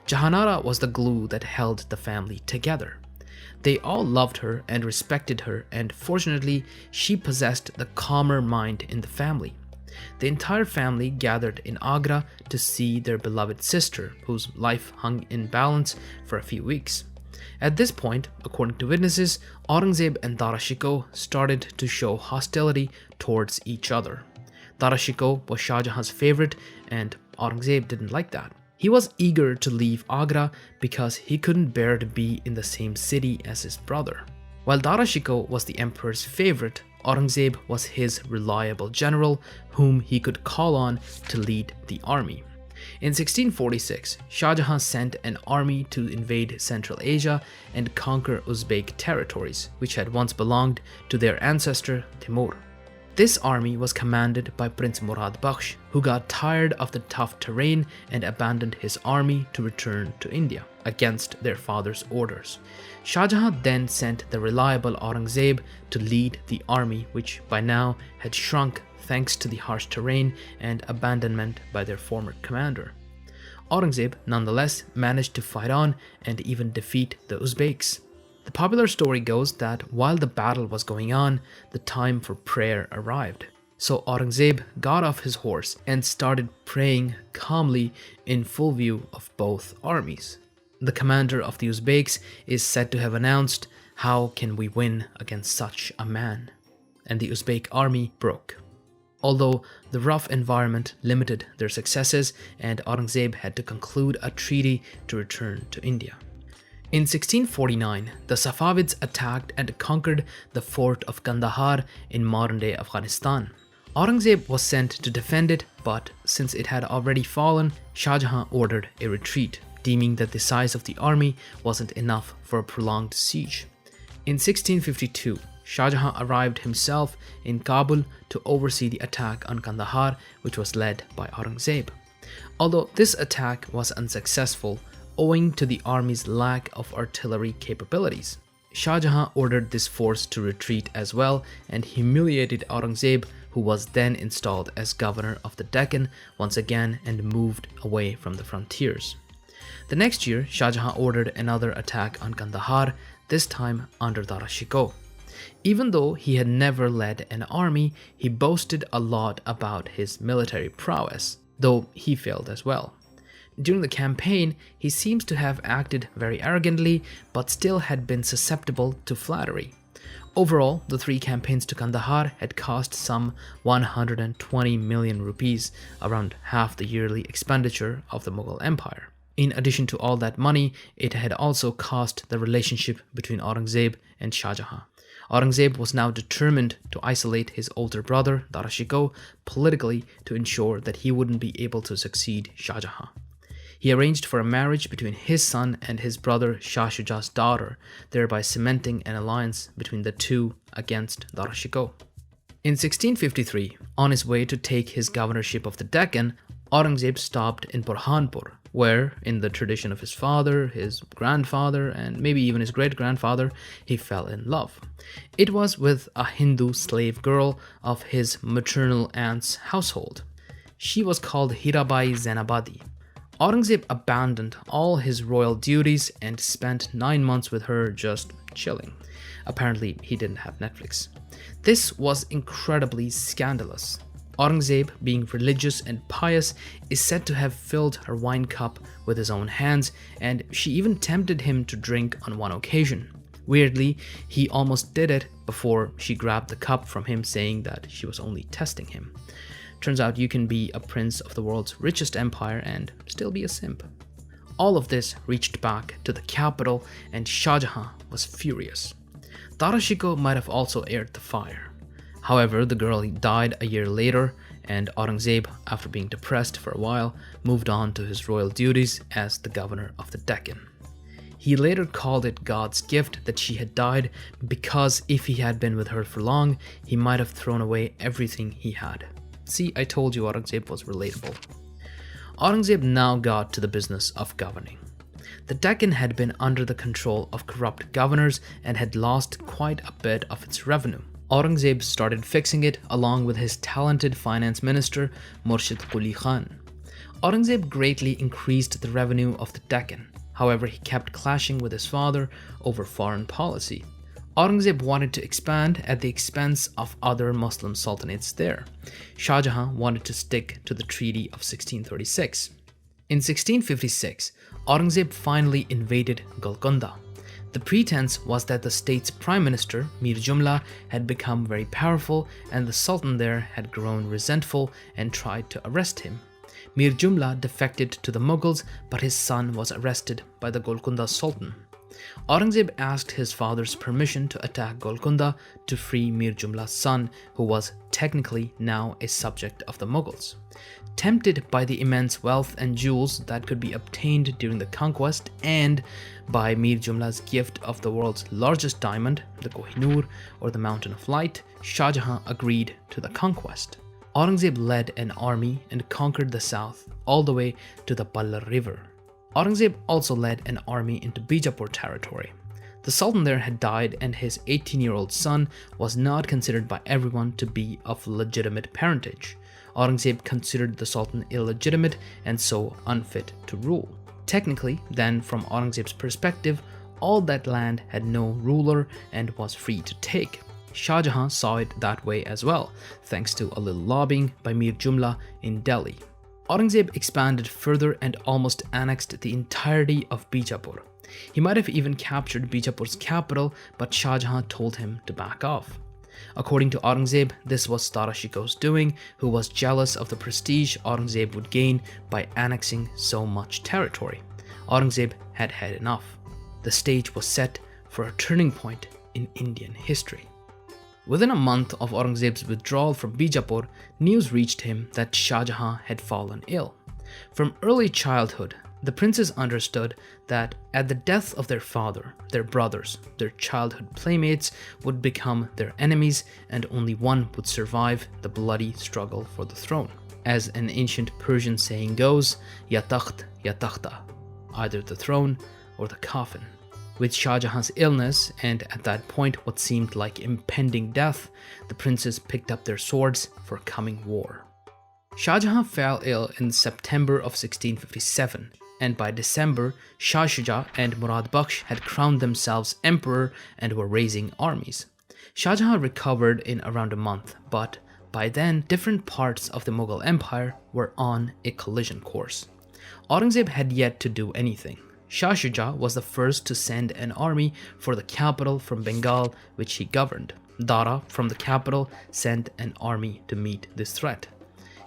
[SPEAKER 1] Jahanara was the glue that held the family together. They all loved her and respected her, and fortunately, she possessed the calmer mind in the family. The entire family gathered in Agra to see their beloved sister, whose life hung in balance for a few weeks. At this point, according to witnesses, Aurangzeb and Dara Shikoh started to show hostility towards each other. Dara Shikoh was Shah Jahan's favorite, and Aurangzeb didn't like that. He was eager to leave Agra because he couldn't bear to be in the same city as his brother. While Dara Shikoh was the emperor's favorite, Aurangzeb was his reliable general whom he could call on to lead the army. In 1646, Shah Jahan sent an army to invade Central Asia and conquer Uzbek territories, which had once belonged to their ancestor Timur. This army was commanded by Prince Murad Bakhsh, who got tired of the tough terrain and abandoned his army to return to India against their father's orders. Shah Jahan then sent the reliable Aurangzeb to lead the army, which by now had shrunk thanks to the harsh terrain and abandonment by their former commander. Aurangzeb nonetheless managed to fight on and even defeat the Uzbeks. The popular story goes that while the battle was going on, the time for prayer arrived. So Aurangzeb got off his horse and started praying calmly in full view of both armies. The commander of the Uzbeks is said to have announced, "How can we win against such a man?" And the Uzbek army broke. Although the rough environment limited their successes and Aurangzeb had to conclude a treaty to return to India. In 1649, the Safavids attacked and conquered the fort of Kandahar in modern-day Afghanistan. Aurangzeb was sent to defend it, but since it had already fallen, Shah Jahan ordered a retreat, deeming that the size of the army wasn't enough for a prolonged siege. In 1652, Shah Jahan arrived himself in Kabul to oversee the attack on Kandahar, which was led by Aurangzeb. Although this attack was unsuccessful, owing to the army's lack of artillery capabilities, Shah Jahan ordered this force to retreat as well and humiliated Aurangzeb, who was then installed as governor of the Deccan once again and moved away from the frontiers. The next year, Shah Jahan ordered another attack on Kandahar, this time under Dara Shikoh. Even though he had never led an army, he boasted a lot about his military prowess, though he failed as well. During the campaign, he seems to have acted very arrogantly, but still had been susceptible to flattery. Overall, the 3 campaigns to Kandahar had cost some 120 million rupees, around half the yearly expenditure of the Mughal Empire. In addition to all that money, it had also cost the relationship between Aurangzeb and Shah Jahan. Aurangzeb was now determined to isolate his older brother, Dara Shikoh, politically to ensure that he wouldn't be able to succeed Shah Jahan. He arranged for a marriage between his son and his brother Shah Shujah's daughter, thereby cementing an alliance between the two against Dara Shikoh. In 1653, on his way to take his governorship of the Deccan, Aurangzeb stopped in Burhanpur, where, in the tradition of his father, his grandfather, and maybe even his great-grandfather, he fell in love. It was with a Hindu slave girl of his maternal aunt's household. She was called Hirabai Zainabadi. Aurangzeb abandoned all his royal duties and spent 9 months with her just chilling. Apparently, he didn't have Netflix. This was incredibly scandalous. Aurangzeb, being religious and pious, is said to have filled her wine cup with his own hands, and she even tempted him to drink on one occasion. Weirdly, he almost did it before she grabbed the cup from him, saying that she was only testing him. Turns out you can be a prince of the world's richest empire and still be a simp. All of this reached back to the capital, and Shah Jahan was furious. Dara Shikoh might have also aired the fire. However, the girl died a year later, and Aurangzeb, after being depressed for a while, moved on to his royal duties as the governor of the Deccan. He later called it God's gift that she had died, because if he had been with her for long, he might have thrown away everything he had. See, I told you Aurangzeb was relatable. Aurangzeb now got to the business of governing. The Deccan had been under the control of corrupt governors and had lost quite a bit of its revenue. Aurangzeb started fixing it along with his talented finance minister, Murshid Quli Khan. Aurangzeb greatly increased the revenue of the Deccan. However, he kept clashing with his father over foreign policy. Aurangzeb wanted to expand at the expense of other Muslim sultanates there. Shah Jahan wanted to stick to the Treaty of 1636. In 1656, Aurangzeb finally invaded Golconda. The pretense was that the state's prime minister, Mir Jumla, had become very powerful and the sultan there had grown resentful and tried to arrest him. Mir Jumla defected to the Mughals, but his son was arrested by the Golconda Sultan. Aurangzeb asked his father's permission to attack Golconda to free Mir Jumla's son, who was technically now a subject of the Mughals. Tempted by the immense wealth and jewels that could be obtained during the conquest and by Mir Jumla's gift of the world's largest diamond, the Kohinoor or the Mountain of Light, Shah Jahan agreed to the conquest. Aurangzeb led an army and conquered the south all the way to the Pallar River. Aurangzeb also led an army into Bijapur territory. The Sultan there had died, and his 18-year-old son was not considered by everyone to be of legitimate parentage. Aurangzeb considered the Sultan illegitimate and so unfit to rule. Technically, then, from Aurangzeb's perspective, all that land had no ruler and was free to take. Shah Jahan saw it that way as well, thanks to a little lobbying by Mir Jumla in Delhi. Aurangzeb expanded further and almost annexed the entirety of Bijapur. He might have even captured Bijapur's capital, but Shah Jahan told him to back off. According to Aurangzeb, this was Dara Shikoh's doing, who was jealous of the prestige Aurangzeb would gain by annexing so much territory. Aurangzeb had had enough. The stage was set for a turning point in Indian history. Within a month of Aurangzeb's withdrawal from Bijapur, news reached him that Shah Jahan had fallen ill. From early childhood, the princes understood that at the death of their father, their brothers, their childhood playmates would become their enemies, and only one would survive the bloody struggle for the throne. As an ancient Persian saying goes, Ya takht, ya takhta, either the throne or the coffin. With Shah Jahan's illness, and at that point what seemed like impending death, the princes picked up their swords for coming war. Shah Jahan fell ill in September of 1657, and by December, Shah Shuja and Murad Bakhsh had crowned themselves emperor and were raising armies. Shah Jahan recovered in around a month, but by then, different parts of the Mughal Empire were on a collision course. Aurangzeb had yet to do anything. Shah Shuja was the first to send an army for the capital from Bengal, which he governed. Dara, from the capital, sent an army to meet this threat.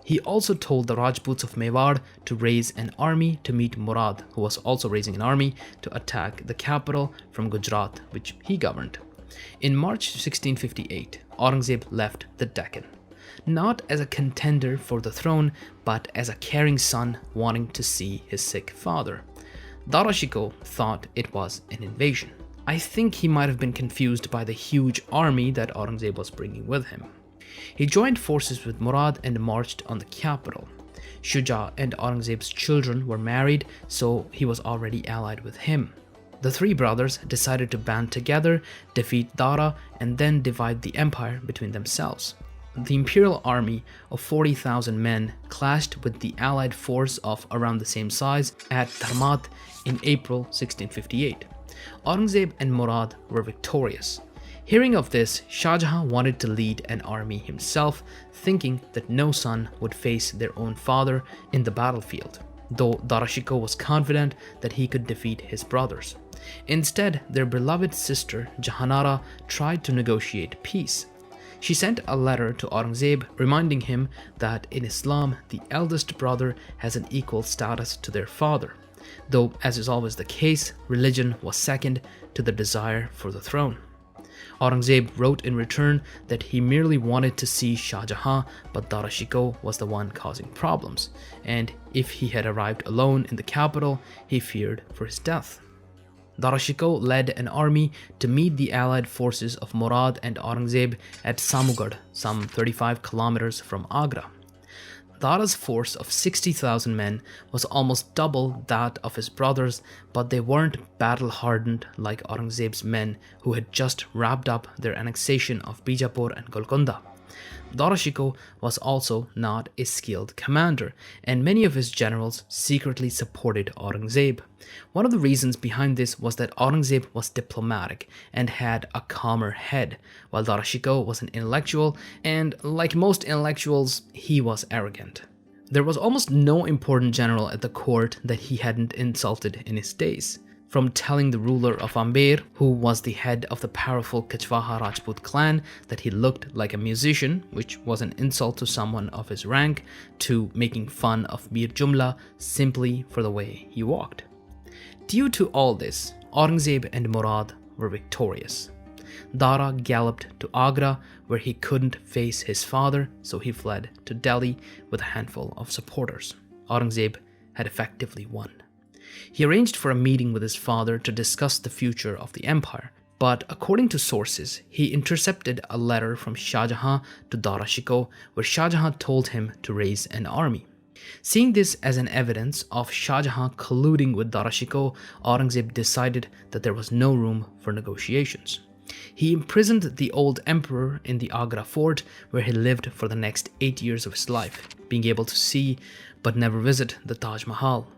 [SPEAKER 1] He also told the Rajputs of Mewar to raise an army to meet Murad, who was also raising an army to attack the capital from Gujarat, which he governed. In March 1658, Aurangzeb left the Deccan, not as a contender for the throne, but as a caring son wanting to see his sick father. Dara Shikoh thought it was an invasion. I think he might have been confused by the huge army that Aurangzeb was bringing with him. He joined forces with Murad and marched on the capital. Shuja and Aurangzeb's children were married, so he was already allied with him. The three brothers decided to band together, defeat Dara, and then divide the empire between themselves. The imperial army of 40,000 men clashed with the allied force of around the same size at Dharmat in April 1658. Aurangzeb and Murad were victorious. Hearing of this, Shah Jahan wanted to lead an army himself, thinking that no son would face their own father in the battlefield, though Dara Shikoh was confident that he could defeat his brothers. Instead, their beloved sister Jahanara tried to negotiate peace. She sent a letter to Aurangzeb reminding him that in Islam, the eldest brother has an equal status to their father, though, as is always the case, religion was second to the desire for the throne. Aurangzeb wrote in return that he merely wanted to see Shah Jahan, but Dara Shikoh was the one causing problems, and if he had arrived alone in the capital, he feared for his death. Dara Shikoh led an army to meet the allied forces of Murad and Aurangzeb at Samugad, some 35 kilometers from Agra. Dara's force of 60,000 men was almost double that of his brothers, but they weren't battle-hardened like Aurangzeb's men who had just wrapped up their annexation of Bijapur and Golconda. Dara Shikoh was also not a skilled commander, and many of his generals secretly supported Aurangzeb. One of the reasons behind this was that Aurangzeb was diplomatic and had a calmer head, while Dara Shikoh was an intellectual, and like most intellectuals, he was arrogant. There was almost no important general at the court that he hadn't insulted in his days. From telling the ruler of Amber, who was the head of the powerful Kachwaha Rajput clan, that he looked like a musician, which was an insult to someone of his rank, to making fun of Mir Jumla simply for the way he walked. Due to all this, Aurangzeb and Murad were victorious. Dara galloped to Agra, where he couldn't face his father, so he fled to Delhi with a handful of supporters. Aurangzeb had effectively won. He arranged for a meeting with his father to discuss the future of the empire, but according to sources, he intercepted a letter from Shah Jahan to Dara Shikoh where Shah Jahan told him to raise an army. Seeing this as an evidence of Shah Jahan colluding with Dara Shikoh, Aurangzeb decided that there was no room for negotiations. He imprisoned the old emperor in the Agra fort, where he lived for the next 8 years of his life, being able to see but never visit the Taj Mahal.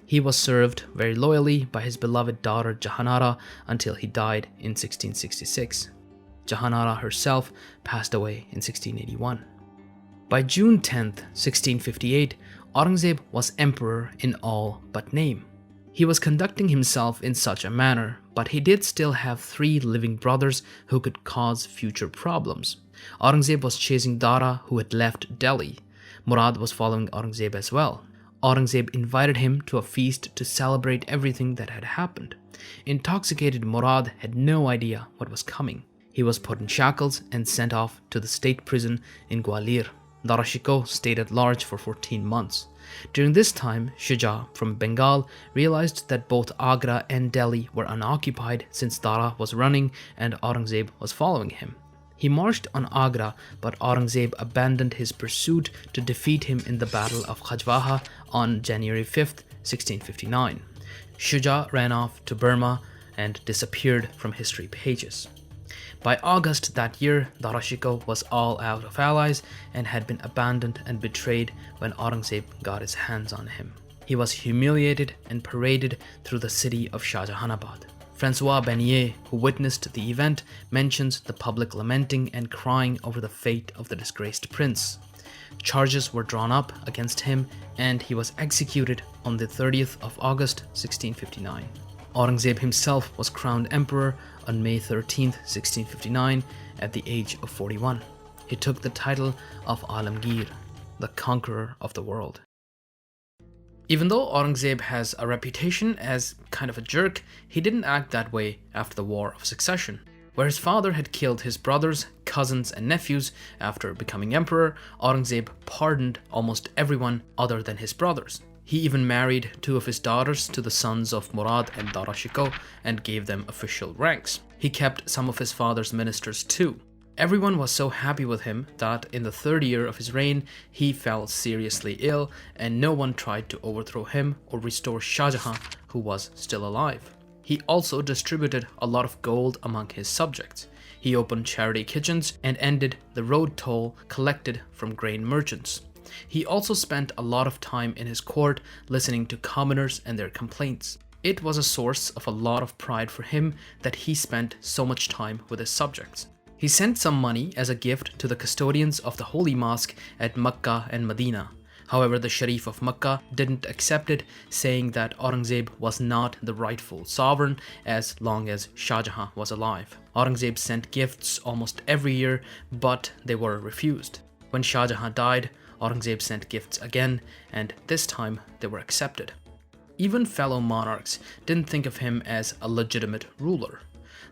[SPEAKER 1] He was served very loyally by his beloved daughter Jahanara until he died in 1666. Jahanara herself passed away in 1681. By June 10, 1658, Aurangzeb was emperor in all but name. He was conducting himself in such a manner, but he did still have 3 living brothers who could cause future problems. Aurangzeb was chasing Dara, who had left Delhi. Murad was following Aurangzeb as well. Aurangzeb invited him to a feast to celebrate everything that had happened. Intoxicated Murad had no idea what was coming. He was put in shackles and sent off to the state prison in Gwalior. Dara Shikoh stayed at large for 14 months. During this time, Shuja from Bengal realized that both Agra and Delhi were unoccupied since Dara was running and Aurangzeb was following him. He marched on Agra, but Aurangzeb abandoned his pursuit to defeat him in the Battle of Khajwaha on January 5th, 1659. Shuja ran off to Burma and disappeared from history pages. By August that year, Dara Shikoh was all out of allies and had been abandoned and betrayed when Aurangzeb got his hands on him. He was humiliated and paraded through the city of Shahjahanabad. Francois Bernier, who witnessed the event, mentions the public lamenting and crying over the fate of the disgraced prince. Charges were drawn up against him and he was executed on the 30th of August, 1659. Aurangzeb himself was crowned emperor on May 13, 1659, at the age of 41. He took the title of Alamgir, the conqueror of the world. Even though Aurangzeb has a reputation as kind of a jerk, he didn't act that way after the War of Succession. Where his father had killed his brothers, cousins, and nephews after becoming emperor, Aurangzeb pardoned almost everyone other than his brothers. He even married two of his daughters to the sons of Murad and Dara Shikoh and gave them official ranks. He kept some of his father's ministers too. Everyone was so happy with him that in the third year of his reign, he fell seriously ill and no one tried to overthrow him or restore Shah Jahan, who was still alive. He also distributed a lot of gold among his subjects. He opened charity kitchens and ended the road toll collected from grain merchants. He also spent a lot of time in his court listening to commoners and their complaints. It was a source of a lot of pride for him that he spent so much time with his subjects. He sent some money as a gift to the custodians of the Holy Mosque at Makkah and Medina. However, the Sharif of Makkah didn't accept it, saying that Aurangzeb was not the rightful sovereign as long as Shah Jahan was alive. Aurangzeb sent gifts almost every year, but they were refused. When Shah Jahan died, Aurangzeb sent gifts again, and this time they were accepted. Even fellow monarchs didn't think of him as a legitimate ruler.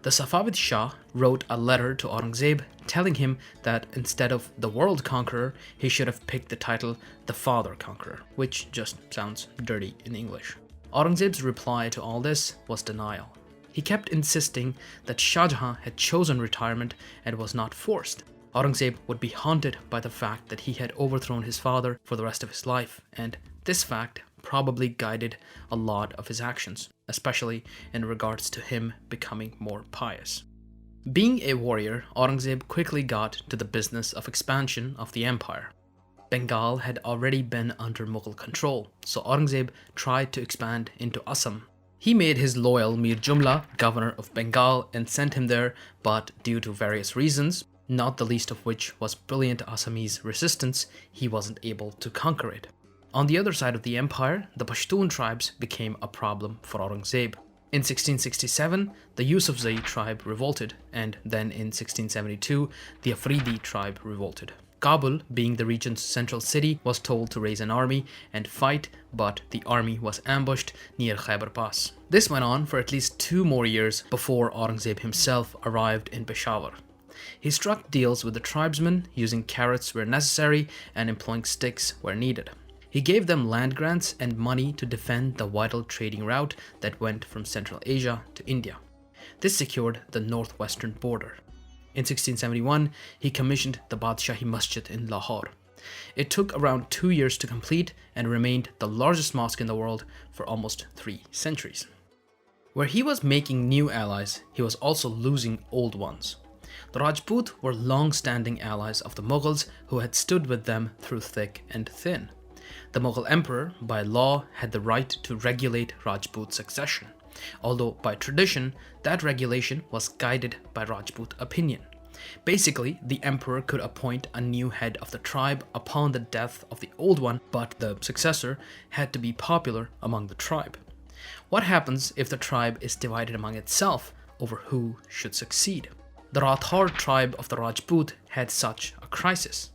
[SPEAKER 1] The Safavid Shah wrote a letter to Aurangzeb telling him that instead of the world conqueror, he should have picked the title the father conqueror, which just sounds dirty in English. Aurangzeb's reply to all this was denial. He kept insisting that Shah Jahan had chosen retirement and was not forced. Aurangzeb would be haunted by the fact that he had overthrown his father for the rest of his life, and this fact probably guided a lot of his actions, especially in regards to him becoming more pious. Being a warrior, Aurangzeb quickly got to the business of expansion of the empire. Bengal had already been under Mughal control, so Aurangzeb tried to expand into Assam. He made his loyal Mir Jumla governor of Bengal and sent him there, but due to various reasons, not the least of which was brilliant Assamese resistance, he wasn't able to conquer it. On the other side of the empire, the Pashtun tribes became a problem for Aurangzeb. In 1667, the Yusufzai tribe revolted, and then in 1672, the Afridi tribe revolted. Kabul, being the region's central city, was told to raise an army and fight, but the army was ambushed near Khyber Pass. This went on for at least 2 more years before Aurangzeb himself arrived in Peshawar. He struck deals with the tribesmen, using carrots where necessary and employing sticks where needed. He gave them land grants and money to defend the vital trading route that went from Central Asia to India. This secured the northwestern border. In 1671, he commissioned the Badshahi Masjid in Lahore. It took around 2 years to complete and remained the largest mosque in the world for almost 3 centuries. Where he was making new allies, he was also losing old ones. The Rajput were long-standing allies of the Mughals who had stood with them through thick and thin. The Mughal emperor, by law, had the right to regulate Rajput succession, although by tradition, that regulation was guided by Rajput opinion. Basically, the emperor could appoint a new head of the tribe upon the death of the old one, but the successor had to be popular among the tribe. What happens if the tribe is divided among itself over who should succeed? The Rathor tribe of the Rajput had such a crisis.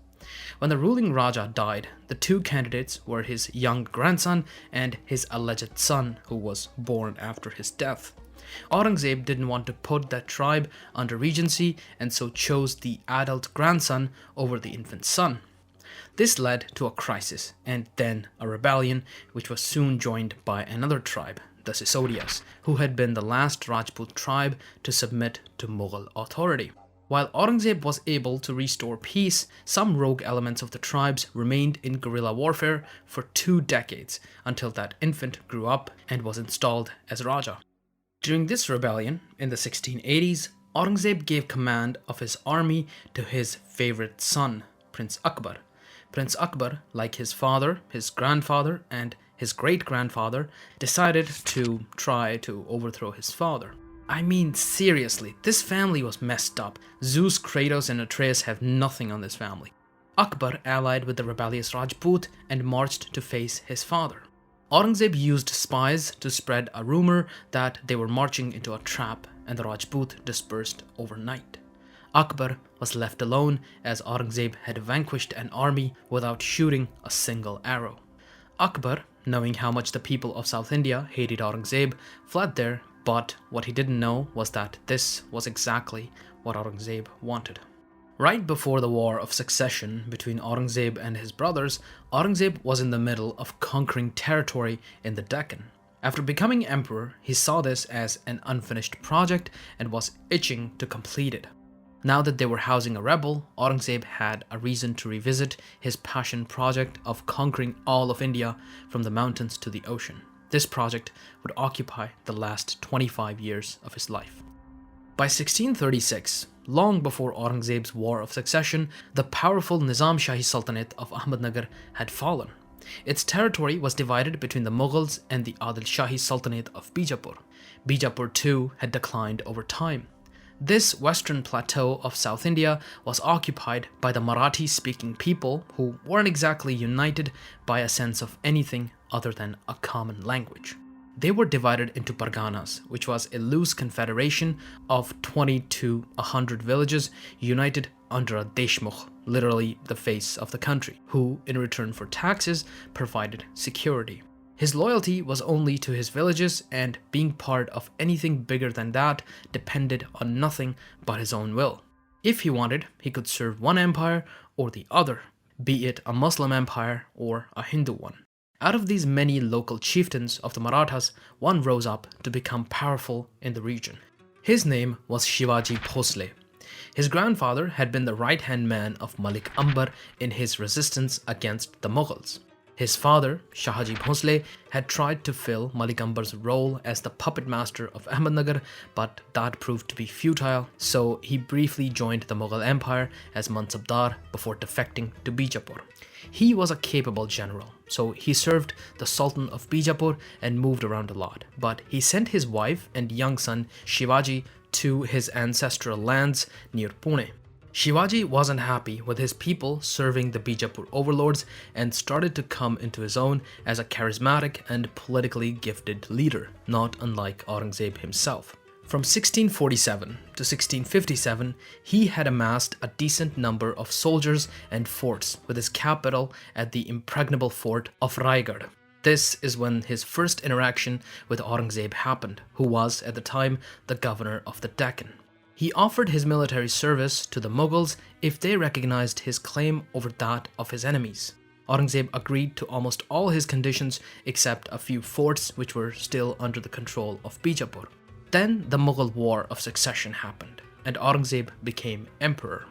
[SPEAKER 1] When the ruling Raja died, the 2 candidates were his young grandson and his alleged son, who was born after his death. Aurangzeb didn't want to put that tribe under regency and so chose the adult grandson over the infant son. This led to a crisis and then a rebellion, which was soon joined by another tribe, the Sisodias, who had been the last Rajput tribe to submit to Mughal authority. While Aurangzeb was able to restore peace, some rogue elements of the tribes remained in guerrilla warfare for 2 decades until that infant grew up and was installed as Raja. During this rebellion, in the 1680s, Aurangzeb gave command of his army to his favorite son, Prince Akbar. Prince Akbar, like his father, his grandfather, and his great-grandfather, decided to try to overthrow his father. I mean, seriously, this family was messed up. Zeus, Kratos, and Atreus have nothing on this family. Akbar allied with the rebellious Rajput and marched to face his father. Aurangzeb used spies to spread a rumor that they were marching into a trap, and the Rajput dispersed overnight. Akbar was left alone as Aurangzeb had vanquished an army without shooting a single arrow. Akbar, knowing how much the people of South India hated Aurangzeb, fled there, but what he didn't know was that this was exactly what Aurangzeb wanted. Right before the War of Succession between Aurangzeb and his brothers, Aurangzeb was in the middle of conquering territory in the Deccan. After becoming emperor, he saw this as an unfinished project and was itching to complete it. Now that they were housing a rebel, Aurangzeb had a reason to revisit his passion project of conquering all of India from the mountains to the ocean. This project would occupy the last 25 years of his life. By 1636, long before Aurangzeb's War of Succession, the powerful Nizam Shahi Sultanate of Ahmednagar had fallen. Its territory was divided between the Mughals and the Adil Shahi Sultanate of Bijapur. Bijapur too had declined over time. This western plateau of South India was occupied by the Marathi-speaking people who weren't exactly united by a sense of anything other than a common language. They were divided into parganas, which was a loose confederation of 20 to 100 villages united under a Deshmukh, literally the face of the country, who, in return for taxes, provided security. His loyalty was only to his villages, and being part of anything bigger than that depended on nothing but his own will. If he wanted, he could serve one empire or the other, be it a Muslim empire or a Hindu one. Out of these many local chieftains of the Marathas, one rose up to become powerful in the region. His name was Shivaji Bhosle. His grandfather had been the right-hand man of Malik Ambar in his resistance against the Mughals. His father, Shahaji Bhosle, had tried to fill Malik Ambar's role as the puppet master of Ahmednagar, but that proved to be futile, so he briefly joined the Mughal Empire as Mansabdar before defecting to Bijapur. He was a capable general, so he served the Sultan of Bijapur and moved around a lot, but he sent his wife and young son Shivaji to his ancestral lands near Pune. Shivaji wasn't happy with his people serving the Bijapur overlords and started to come into his own as a charismatic and politically gifted leader, not unlike Aurangzeb himself. From 1647 to 1657, he had amassed a decent number of soldiers and forts with his capital at the impregnable fort of Raigad. This is when his first interaction with Aurangzeb happened, who was at the time the governor of the Deccan. He offered his military service to the Mughals if they recognized his claim over that of his enemies. Aurangzeb agreed to almost all his conditions except a few forts which were still under the control of Bijapur. Then the Mughal War of Succession happened, and Aurangzeb became emperor.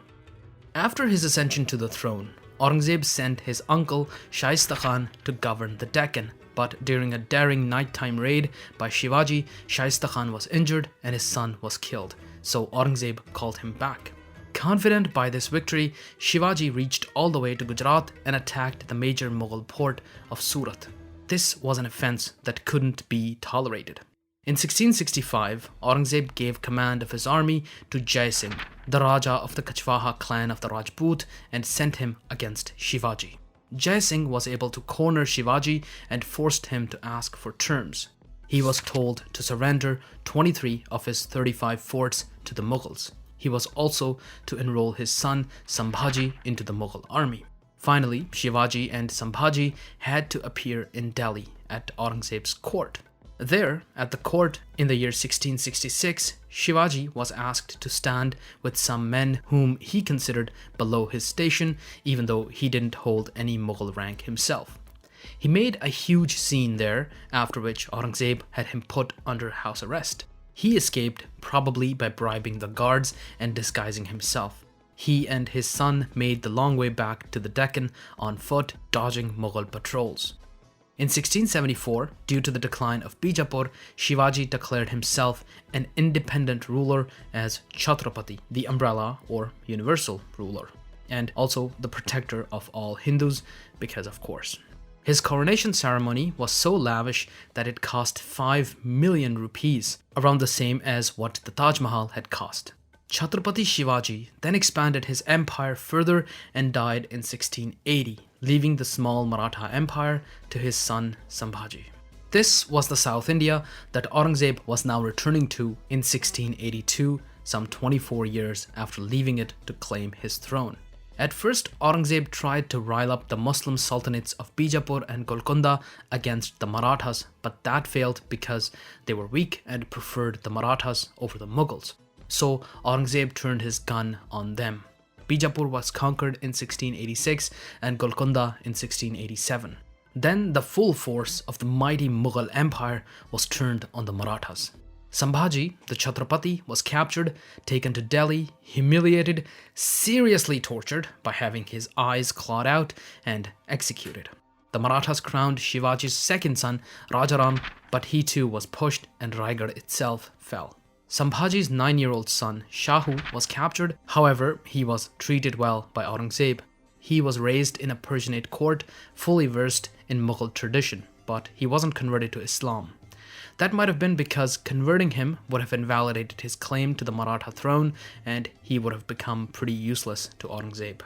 [SPEAKER 1] After his ascension to the throne, Aurangzeb sent his uncle Shaista Khan to govern the Deccan, but during a daring nighttime raid by Shivaji, Shaista Khan was injured and his son was killed, so Aurangzeb called him back. Confident by this victory, Shivaji reached all the way to Gujarat and attacked the major Mughal port of Surat. This was an offense that couldn't be tolerated. In 1665, Aurangzeb gave command of his army to Jai Singh, the Raja of the Kachwaha clan of the Rajput, and sent him against Shivaji. Jai Singh was able to corner Shivaji and forced him to ask for terms. He was told to surrender 23 of his 35 forts to the Mughals. He was also to enroll his son Sambhaji into the Mughal army. Finally, Shivaji and Sambhaji had to appear in Delhi at Aurangzeb's court. There, at the court in the year 1666, Shivaji was asked to stand with some men whom he considered below his station, even though he didn't hold any Mughal rank himself. He made a huge scene there, after which Aurangzeb had him put under house arrest. He escaped, probably by bribing the guards and disguising himself. He and his son made the long way back to the Deccan on foot, dodging Mughal patrols. In 1674, due to the decline of Bijapur, Shivaji declared himself an independent ruler as Chhatrapati, the umbrella or universal ruler, and also the protector of all Hindus, because of course. His coronation ceremony was so lavish that it cost 5 million rupees, around the same as what the Taj Mahal had cost. Chhatrapati Shivaji then expanded his empire further and died in 1680, leaving the small Maratha empire to his son Sambhaji. This was the South India that Aurangzeb was now returning to in 1682, some 24 years after leaving it to claim his throne. At first, Aurangzeb tried to rile up the Muslim sultanates of Bijapur and Golconda against the Marathas, but that failed because they were weak and preferred the Marathas over the Mughals. So Aurangzeb turned his gun on them. Bijapur was conquered in 1686 and Golconda in 1687. Then the full force of the mighty Mughal Empire was turned on the Marathas. Sambhaji, the Chhatrapati, was captured, taken to Delhi, humiliated, seriously tortured by having his eyes clawed out, and executed. The Marathas crowned Shivaji's second son, Rajaram, but he too was pushed and Raigad itself fell. Sambhaji's 9-year-old son, Shahu, was captured. However, he was treated well by Aurangzeb. He was raised in a Persianate court, fully versed in Mughal tradition, but he wasn't converted to Islam. That might have been because converting him would have invalidated his claim to the Maratha throne, and he would have become pretty useless to Aurangzeb.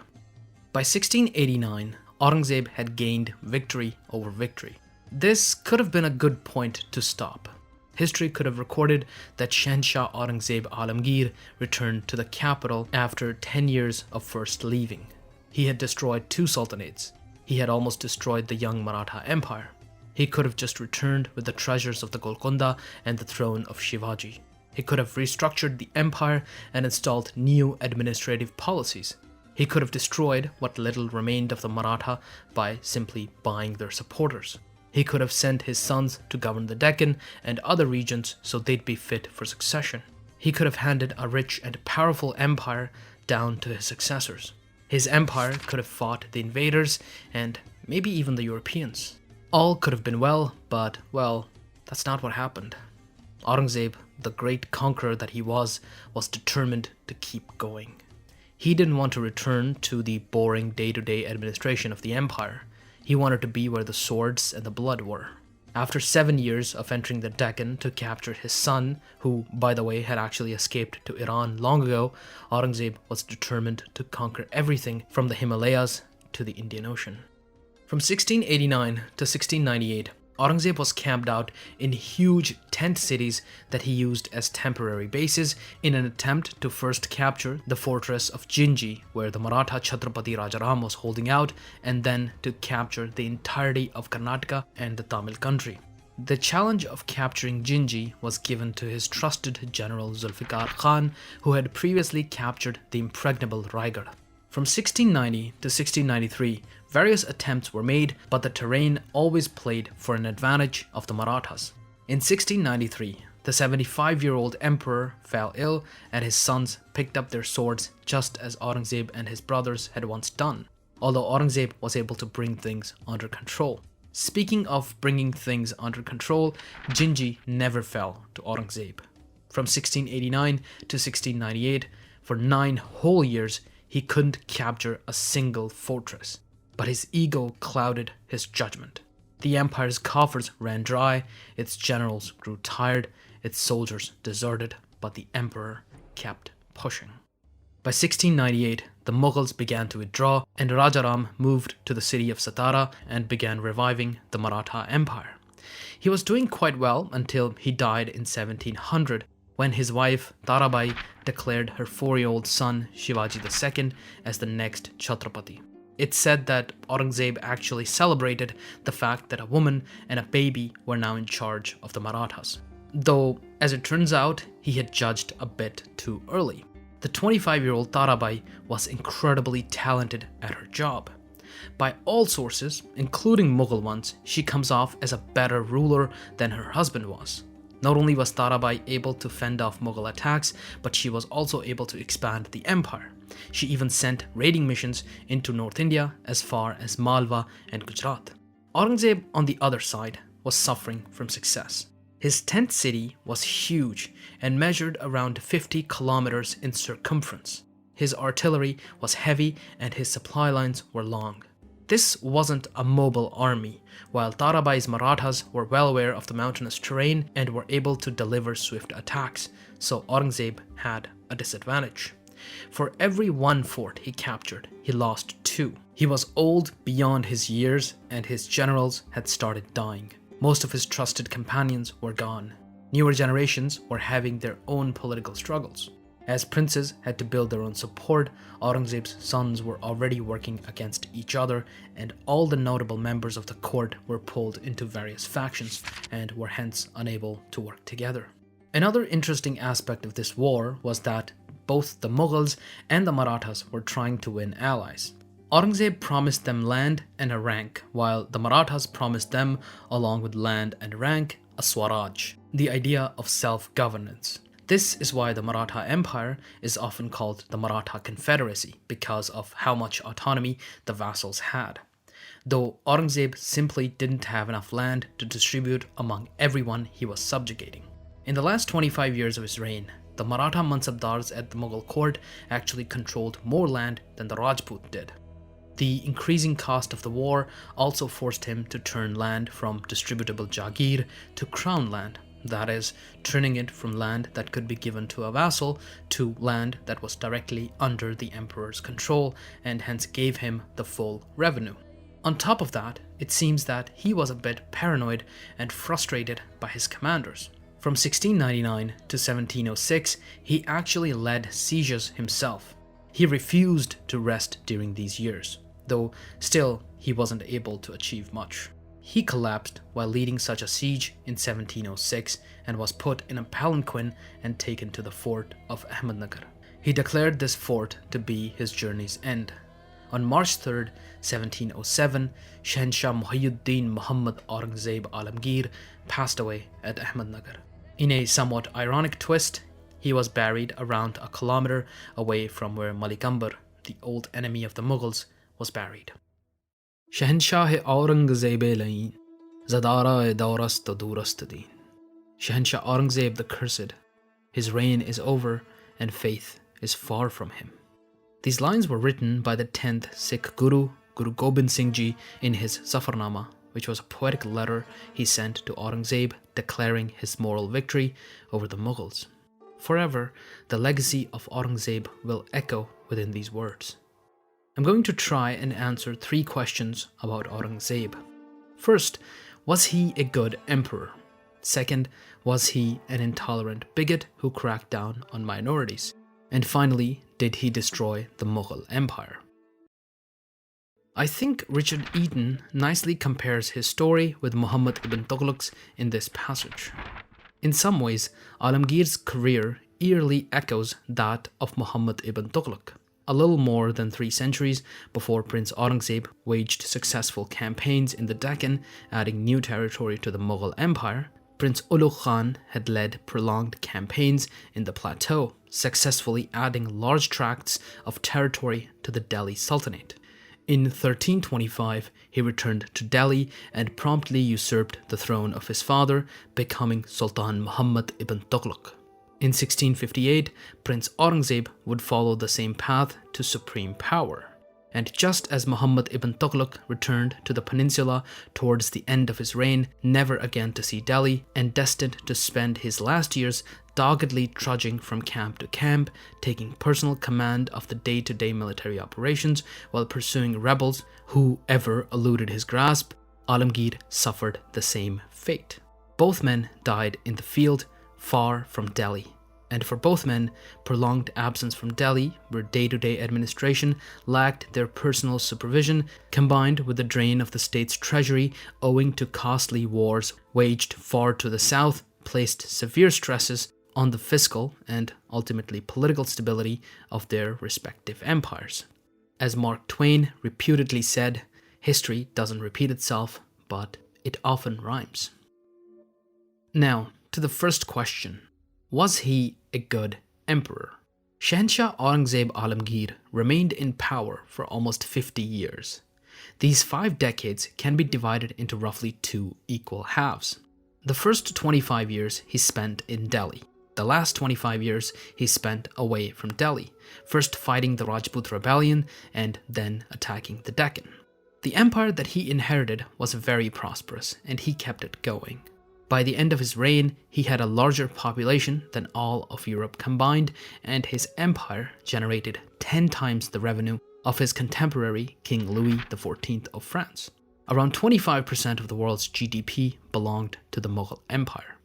[SPEAKER 1] By 1689, Aurangzeb had gained victory over victory. This could have been a good point to stop. History could have recorded that Shahnshah Aurangzeb Alamgir returned to the capital after 10 years of first leaving. He had destroyed 2 sultanates. He had almost destroyed the young Maratha Empire. He could have just returned with the treasures of the Golconda and the throne of Shivaji. He could have restructured the empire and installed new administrative policies. He could have destroyed what little remained of the Maratha by simply buying their supporters. He could have sent his sons to govern the Deccan and other regions so they'd be fit for succession. He could have handed a rich and powerful empire down to his successors. His empire could have fought the invaders and maybe even the Europeans. All could have been well, but, well, that's not what happened. Aurangzeb, the great conqueror that he was determined to keep going. He didn't want to return to the boring day-to-day administration of the empire. He wanted to be where the swords and the blood were. After 7 years of entering the Deccan to capture his son, who, by the way, had actually escaped to Iran long ago, Aurangzeb was determined to conquer everything from the Himalayas to the Indian Ocean. From 1689 to 1698, Aurangzeb was camped out in huge tent cities that he used as temporary bases in an attempt to first capture the fortress of Jinji, where the Maratha Chhatrapati Rajaram was holding out, and then to capture the entirety of Karnataka and the Tamil country. The challenge of capturing Jinji was given to his trusted general Zulfikar Khan, who had previously captured the impregnable Raigad. From 1690 to 1693, various attempts were made, but the terrain always played for an advantage of the Marathas. In 1693, the 75-year-old emperor fell ill and his sons picked up their swords just as Aurangzeb and his brothers had once done, although Aurangzeb was able to bring things under control. Speaking of bringing things under control, Jinji never fell to Aurangzeb. From 1689 to 1698, for 9 whole years, he couldn't capture a single fortress, but his ego clouded his judgment. The empire's coffers ran dry, its generals grew tired, its soldiers deserted, but the emperor kept pushing. By 1698, the Mughals began to withdraw, and Rajaram moved to the city of Satara and began reviving the Maratha Empire. He was doing quite well until he died in 1700, when his wife Tarabai declared her 4-year-old son Shivaji II as the next Chhatrapati. It's said that Aurangzeb actually celebrated the fact that a woman and a baby were now in charge of the Marathas. Though, as it turns out, he had judged a bit too early. The 25-year-old Tarabai was incredibly talented at her job. By all sources, including Mughal ones, she comes off as a better ruler than her husband was. Not only was Tarabai able to fend off Mughal attacks, but she was also able to expand the empire. She even sent raiding missions into North India as far as Malwa and Gujarat. Aurangzeb, on the other side, was suffering from success. His tent city was huge and measured around 50 kilometers in circumference. His artillery was heavy and his supply lines were long. This wasn't a mobile army, while Tarabai's Marathas were well aware of the mountainous terrain and were able to deliver swift attacks, so Aurangzeb had a disadvantage. For every one fort he captured, he lost 2. He was old beyond his years and his generals had started dying. Most of his trusted companions were gone. Newer generations were having their own political struggles. As princes had to build their own support, Aurangzeb's sons were already working against each other, and all the notable members of the court were pulled into various factions and were hence unable to work together. Another interesting aspect of this war was that both the Mughals and the Marathas were trying to win allies. Aurangzeb promised them land and a rank, while the Marathas promised them, along with land and rank, a Swaraj, the idea of self-governance. This is why the Maratha Empire is often called the Maratha Confederacy, because of how much autonomy the vassals had. Though Aurangzeb simply didn't have enough land to distribute among everyone he was subjugating. In the last 25 years of his reign, the Maratha Mansabdars at the Mughal court actually controlled more land than the Rajput did. The increasing cost of the war also forced him to turn land from distributable Jagir to crown land, that is, turning it from land that could be given to a vassal to land that was directly under the emperor's control and hence gave him the full revenue. On top of that, it seems that he was a bit paranoid and frustrated by his commanders. From 1699 to 1706, he actually led sieges himself. He refused to rest during these years, though still he wasn't able to achieve much. He collapsed while leading such a siege in 1706 and was put in a palanquin and taken to the fort of Ahmednagar. He declared this fort to be his journey's end. On March 3, 1707, Shahanshah Muhyiddin Muhammad Aurangzeb Alamgir passed away at Ahmednagar. In a somewhat ironic twist, he was buried around a kilometer away from where Malik Akbar, the old enemy of the Mughals, was buried. Shahanshah Aurangzeb lain, Zadara daurast durast din. Shahanshah Aurangzeb the Cursed, his reign is over and faith is far from him. These lines were written by the 10th Sikh Guru, Guru Gobind Singh Ji, in his Zafarnama, which was a poetic letter he sent to Aurangzeb declaring his moral victory over the Mughals. Forever, the legacy of Aurangzeb will echo within these words. I'm going to try and answer 3 questions about Aurangzeb. First, was he a good emperor? Second, was he an intolerant bigot who cracked down on minorities? And finally, did he destroy the Mughal Empire? I think Richard Eaton nicely compares his story with Muhammad ibn Tughlaq's in this passage. In some ways, Alamgir's career eerily echoes that of Muhammad ibn Tughlaq. A little more than 3 centuries before Prince Aurangzeb waged successful campaigns in the Deccan, adding new territory to the Mughal Empire, Prince Ulugh Khan had led prolonged campaigns in the plateau, successfully adding large tracts of territory to the Delhi Sultanate. In 1325, he returned to Delhi and promptly usurped the throne of his father, becoming Sultan Muhammad ibn Tughlaq. In 1658, Prince Aurangzeb would follow the same path to supreme power. And just as Muhammad ibn Tughlaq returned to the peninsula towards the end of his reign, never again to see Delhi, and destined to spend his last years doggedly trudging from camp to camp, taking personal command of the day-to-day military operations while pursuing rebels who ever eluded his grasp, Alamgir suffered the same fate. Both men died in the field, far from Delhi.
[SPEAKER 3] And for both men, prolonged absence from Delhi, where day-to-day administration lacked their personal supervision, combined with the drain of the state's treasury owing to costly wars waged far to the south, placed severe stresses on the fiscal and ultimately political stability of their respective empires. As Mark Twain reputedly said, history doesn't repeat itself, but it often rhymes. Now, to the first question. Was he a good emperor? Shahanshah Aurangzeb Alamgir remained in power for almost 50 years. These 5 decades can be divided into roughly 2 equal halves. The first 25 years he spent in Delhi. The last 25 years he spent away from Delhi, first fighting the Rajput rebellion and then attacking the Deccan. The empire that he inherited was very prosperous, and he kept it going. By the end of his reign, he had a larger population than all of Europe combined, and his empire generated 10 times the revenue of his contemporary King Louis XIV of France. Around 25% of the world's GDP belonged to the Mughal Empire.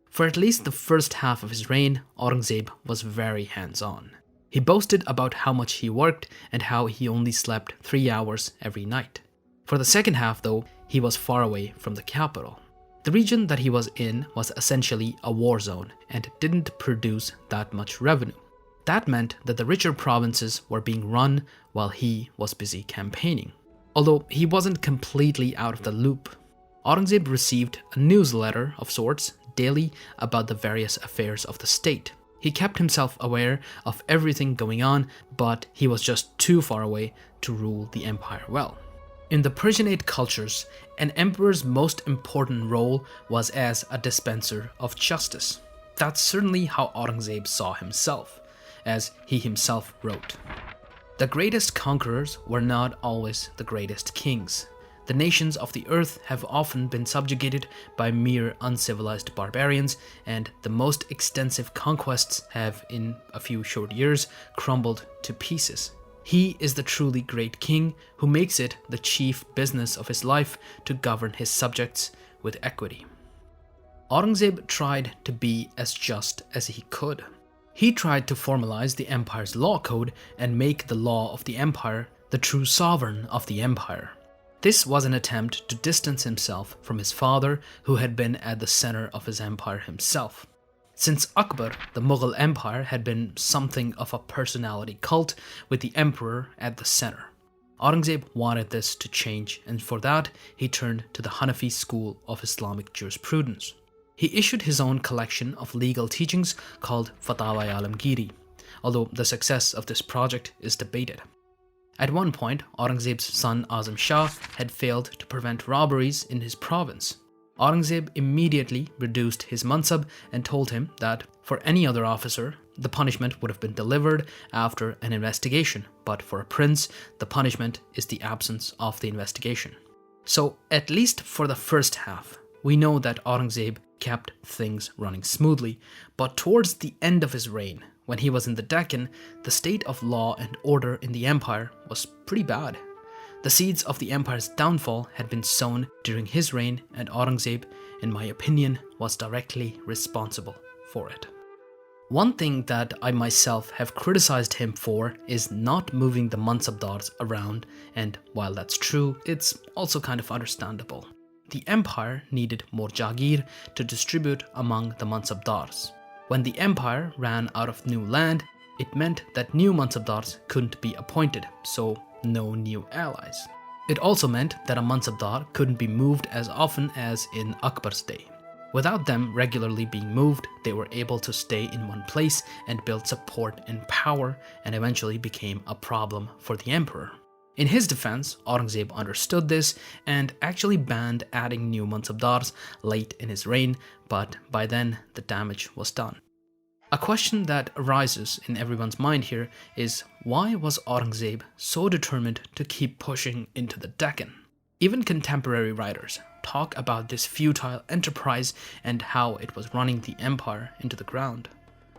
[SPEAKER 3] For at least the first half of his reign, Aurangzeb was very hands-on. He boasted about how much he worked and how he only slept 3 hours every night. For the second half, though, he was far away from the capital. The region that he was in was essentially a war zone and didn't produce that much revenue. That meant that the richer provinces were being run while he was busy campaigning. Although he wasn't completely out of the loop. Aurangzeb received a newsletter of sorts daily about the various affairs of the state. He kept himself aware of everything going on, but he was just too far away to rule the empire well. In the Persianate cultures, an emperor's most important role was as a dispenser of justice. That's certainly how Aurangzeb saw himself, as he himself wrote. The greatest conquerors were not always the greatest kings. The nations of the earth have often been subjugated by mere uncivilized barbarians, and the most extensive conquests have, in a few short years, crumbled to pieces. He is the truly great king who makes it the chief business of his life to govern his subjects with equity. Aurangzeb tried to be as just as he could. He tried to formalize the empire's law code and make the law of the empire the true sovereign of the empire. This was an attempt to distance himself from his father, who had been at the center of his empire himself. Since Akbar, the Mughal Empire had been something of a personality cult with the emperor at the center. Aurangzeb wanted this to change, and for that he turned to the Hanafi school of Islamic jurisprudence. He issued his own collection of legal teachings called Fatawa-i-Alamgiri, although the success of this project is debated. At one point, Aurangzeb's son Azam Shah had failed to prevent robberies in his province. Aurangzeb immediately reduced his mansab and told him that for any other officer, the punishment would have been delivered after an investigation, but for a prince, the punishment is the absence of the investigation. So, at least for the first half, we know that Aurangzeb kept things running smoothly, but towards the end of his reign, when he was in the Deccan, the state of law and order in the empire was pretty bad. The seeds of the empire's downfall had been sown during his reign, and Aurangzeb, in my opinion, was directly responsible for it. One thing that I myself have criticized him for is not moving the mansabdars around, and while that's true, it's also kind of understandable. The empire needed more jagir to distribute among the mansabdars. When the empire ran out of new land, it meant that new mansabdars couldn't be appointed, so no new allies. It also meant that a mansabdar couldn't be moved as often as in Akbar's day. Without them regularly being moved, they were able to stay in one place and build support and power, and eventually became a problem for the emperor. In his defense, Aurangzeb understood this and actually banned adding new mansabdars late in his reign, but by then the damage was done. A question that arises in everyone's mind here is, why was Aurangzeb so determined to keep pushing into the Deccan? Even contemporary writers talk about this futile enterprise and how it was running the empire into the ground.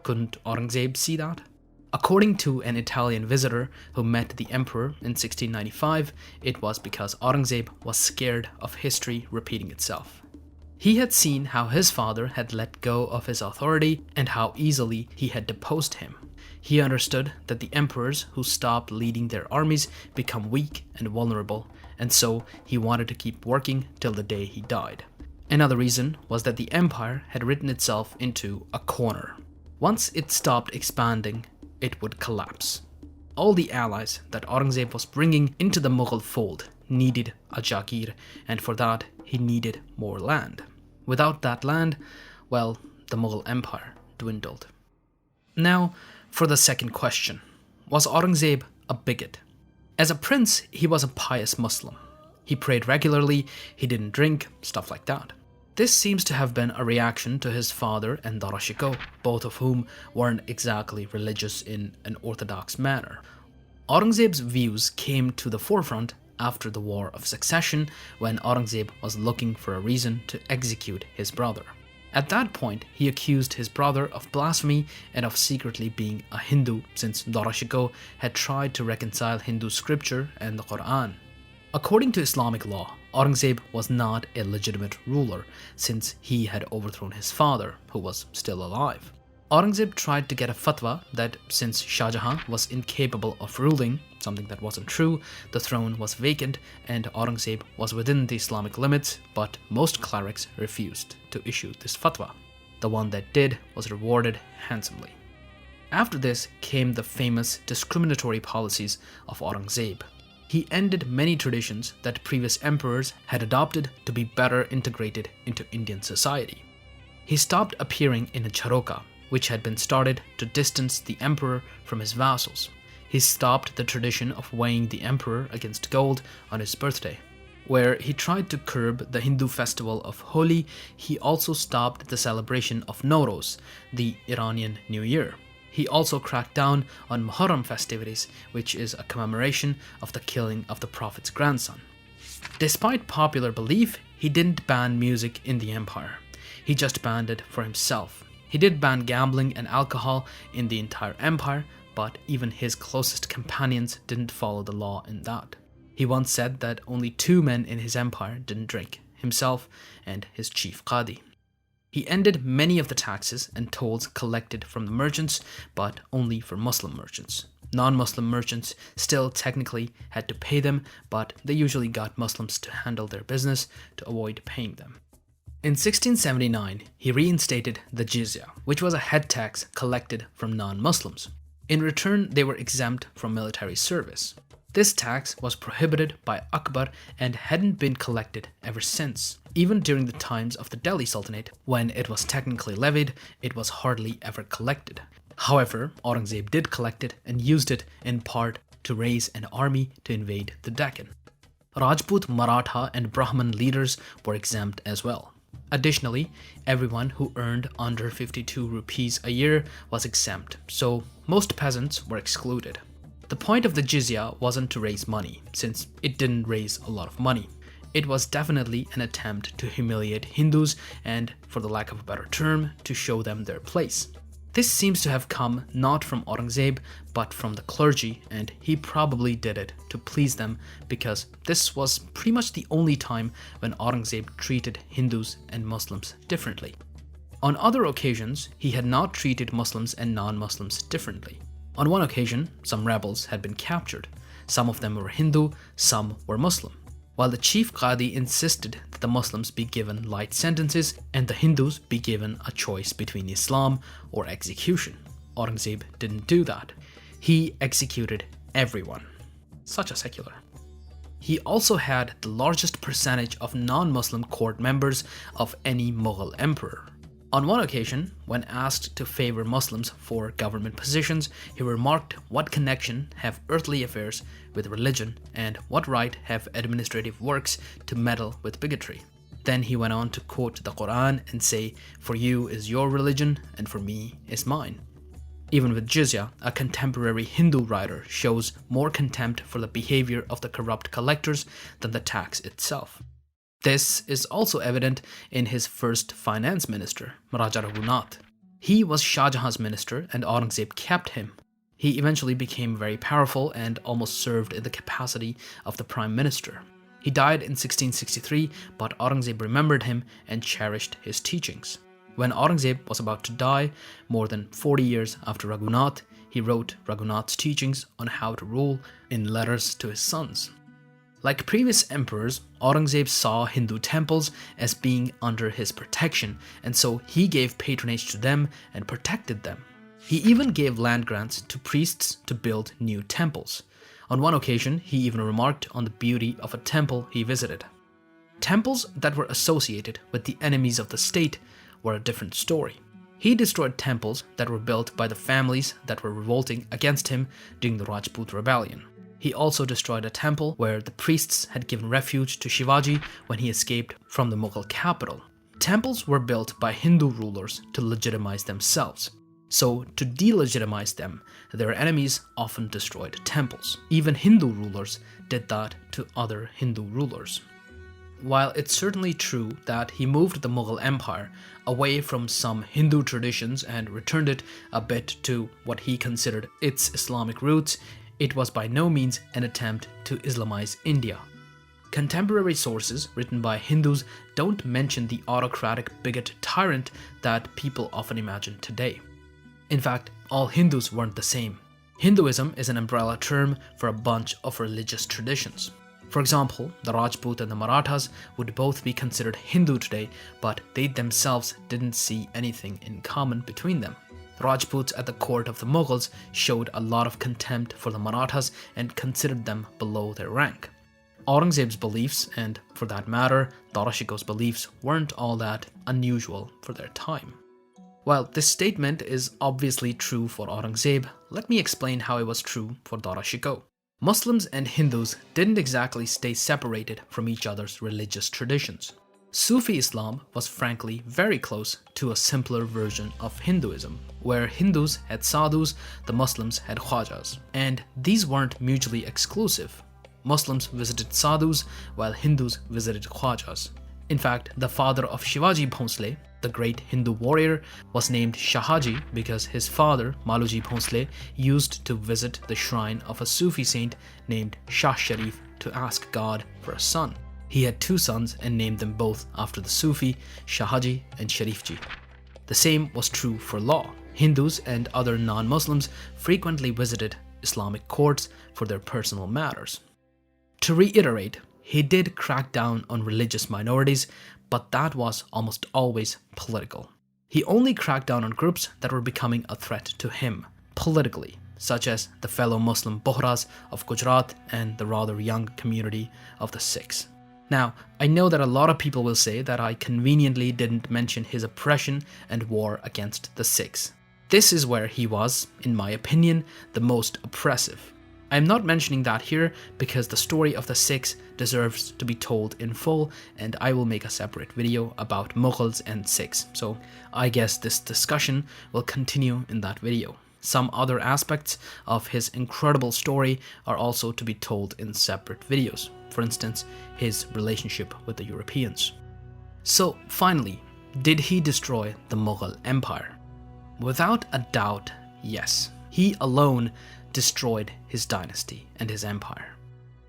[SPEAKER 3] Couldn't Aurangzeb see that? According to an Italian visitor who met the emperor in 1695, it was because Aurangzeb was scared of history repeating itself. He had seen how his father had let go of his authority and how easily he had deposed him. He understood that the emperors who stopped leading their armies become weak and vulnerable, and so he wanted to keep working till the day he died. Another reason was that the empire had written itself into a corner. Once it stopped expanding, it would collapse. All the allies that Aurangzeb was bringing into the Mughal fold needed a Jahangir, and for that he needed more land. Without that land, well, the Mughal Empire dwindled. Now, for the second question. Was Aurangzeb a bigot? As a prince, he was a pious Muslim. He prayed regularly, he didn't drink, stuff like that. This seems to have been a reaction to his father and Dara Shikoh, both of whom weren't exactly religious in an orthodox manner. Aurangzeb's views came to the forefront after the War of Succession, when Aurangzeb was looking for a reason to execute his brother. At that point, he accused his brother of blasphemy and of secretly being a Hindu, since Dara Shikoh had tried to reconcile Hindu scripture and the Quran. According to Islamic law, Aurangzeb was not a legitimate ruler, since he had overthrown his father, who was still alive. Aurangzeb tried to get a fatwa that since Shah Jahan was incapable of ruling, something that wasn't true, the throne was vacant and Aurangzeb was within the Islamic limits, but most clerics refused to issue this fatwa. The one that did was rewarded handsomely. After this came the famous discriminatory policies of Aurangzeb. He ended many traditions that previous emperors had adopted to be better integrated into Indian society. He stopped appearing in a charoka, which had been started to distance the emperor from his vassals. He stopped the tradition of weighing the emperor against gold on his birthday. Where he tried to curb the Hindu festival of Holi, he also stopped the celebration of Nowruz, the Iranian New Year. He also cracked down on Muharram festivities, which is a commemoration of the killing of the Prophet's grandson. Despite popular belief, he didn't ban music in the empire. He just banned it for himself. He did ban gambling and alcohol in the entire empire, but even his closest companions didn't follow the law in that. He once said that only 2 men in his empire didn't drink, himself and his chief Qadi. He ended many of the taxes and tolls collected from the merchants, but only for Muslim merchants. Non-Muslim merchants still technically had to pay them, but they usually got Muslims to handle their business to avoid paying them. In 1679, he reinstated the jizya, which was a head tax collected from non-Muslims. In return, they were exempt from military service. This tax was prohibited by Akbar and hadn't been collected ever since. Even during the times of the Delhi Sultanate, when it was technically levied, it was hardly ever collected. However, Aurangzeb did collect it and used it in part to raise an army to invade the Deccan. Rajput, Maratha, and Brahmin leaders were exempt as well. Additionally, everyone who earned under 52 rupees a year was exempt, so most peasants were excluded. The point of the jizya wasn't to raise money, since it didn't raise a lot of money. It was definitely an attempt to humiliate Hindus and, for the lack of a better term, to show them their place. This seems to have come not from Aurangzeb, but from the clergy, and he probably did it to please them because this was pretty much the only time when Aurangzeb treated Hindus and Muslims differently. On other occasions, he had not treated Muslims and non-Muslims differently. On one occasion, some rebels had been captured. Some of them were Hindu, some were Muslim. While the chief Qadi insisted that the Muslims be given light sentences and the Hindus be given a choice between Islam or execution. Aurangzeb didn't do that. He executed everyone. Such a secular. He also had the largest percentage of non-Muslim court members of any Mughal emperor. On one occasion, when asked to favor Muslims for government positions, he remarked, "What connection have earthly affairs with religion, and what right have administrative works to meddle with bigotry?" Then he went on to quote the Quran and say, "For you is your religion, and for me is mine." Even with jizya, a contemporary Hindu writer shows more contempt for the behavior of the corrupt collectors than the tax itself. This is also evident in his first finance minister, Raja Raghunath. He was Shah Jahan's minister and Aurangzeb kept him. He eventually became very powerful and almost served in the capacity of the prime minister. He died in 1663, but Aurangzeb remembered him and cherished his teachings. When Aurangzeb was about to die, more than 40 years after Raghunath, he wrote Raghunath's teachings on how to rule in letters to his sons. Like previous emperors, Aurangzeb saw Hindu temples as being under his protection, and so he gave patronage to them and protected them. He even gave land grants to priests to build new temples. On one occasion, he even remarked on the beauty of a temple he visited. Temples that were associated with the enemies of the state were a different story. He destroyed temples that were built by the families that were revolting against him during the Rajput rebellion. He also destroyed a temple where the priests had given refuge to Shivaji when he escaped from the Mughal capital. Temples were built by Hindu rulers to legitimize themselves. So, to delegitimize them, their enemies often destroyed temples. Even Hindu rulers did that to other Hindu rulers. While it's certainly true that he moved the Mughal Empire away from some Hindu traditions and returned it a bit to what he considered its Islamic roots, it was by no means an attempt to Islamize India. Contemporary sources written by Hindus don't mention the autocratic bigot tyrant that people often imagine today. In fact, all Hindus weren't the same. Hinduism is an umbrella term for a bunch of religious traditions. For example, the Rajput and the Marathas would both be considered Hindu today, but they themselves didn't see anything in common between them. The Rajputs at the court of the Mughals showed a lot of contempt for the Marathas and considered them below their rank. Aurangzeb's beliefs, and for that matter, Dara Shikoh's beliefs, weren't all that unusual for their time. While this statement is obviously true for Aurangzeb, let me explain how it was true for Dara Shikoh. Muslims and Hindus didn't exactly stay separated from each other's religious traditions. Sufi Islam was frankly very close to a simpler version of Hinduism, where Hindus had sadhus, the Muslims had khwajas, and these weren't mutually exclusive. Muslims visited sadhus while Hindus visited khwajas. In fact, the father of Shivaji Bhonsle, the great Hindu warrior, was named Shahaji because his father, Maluji Bhonsle, used to visit the shrine of a Sufi saint named Shah Sharif to ask God for a son. He had two sons and named them both after the Sufi, Shahaji and Sharifji. The same was true for law. Hindus and other non-Muslims frequently visited Islamic courts for their personal matters. To reiterate, he did crack down on religious minorities, but that was almost always political. He only cracked down on groups that were becoming a threat to him politically, such as the fellow Muslim Bohras of Gujarat and the rather young community of the Sikhs. Now, I know that a lot of people will say that I conveniently didn't mention his oppression and war against the Sikhs. This is where he was, in my opinion, the most oppressive. I'm not mentioning that here because the story of the Sikhs deserves to be told in full, and I will make a separate video about Mughals and Sikhs, so I guess this discussion will continue in that video. Some other aspects of his incredible story are also to be told in separate videos, for instance, his relationship with the Europeans. So finally, did he destroy the Mughal Empire? Without a doubt, yes. He alone destroyed his dynasty and his empire.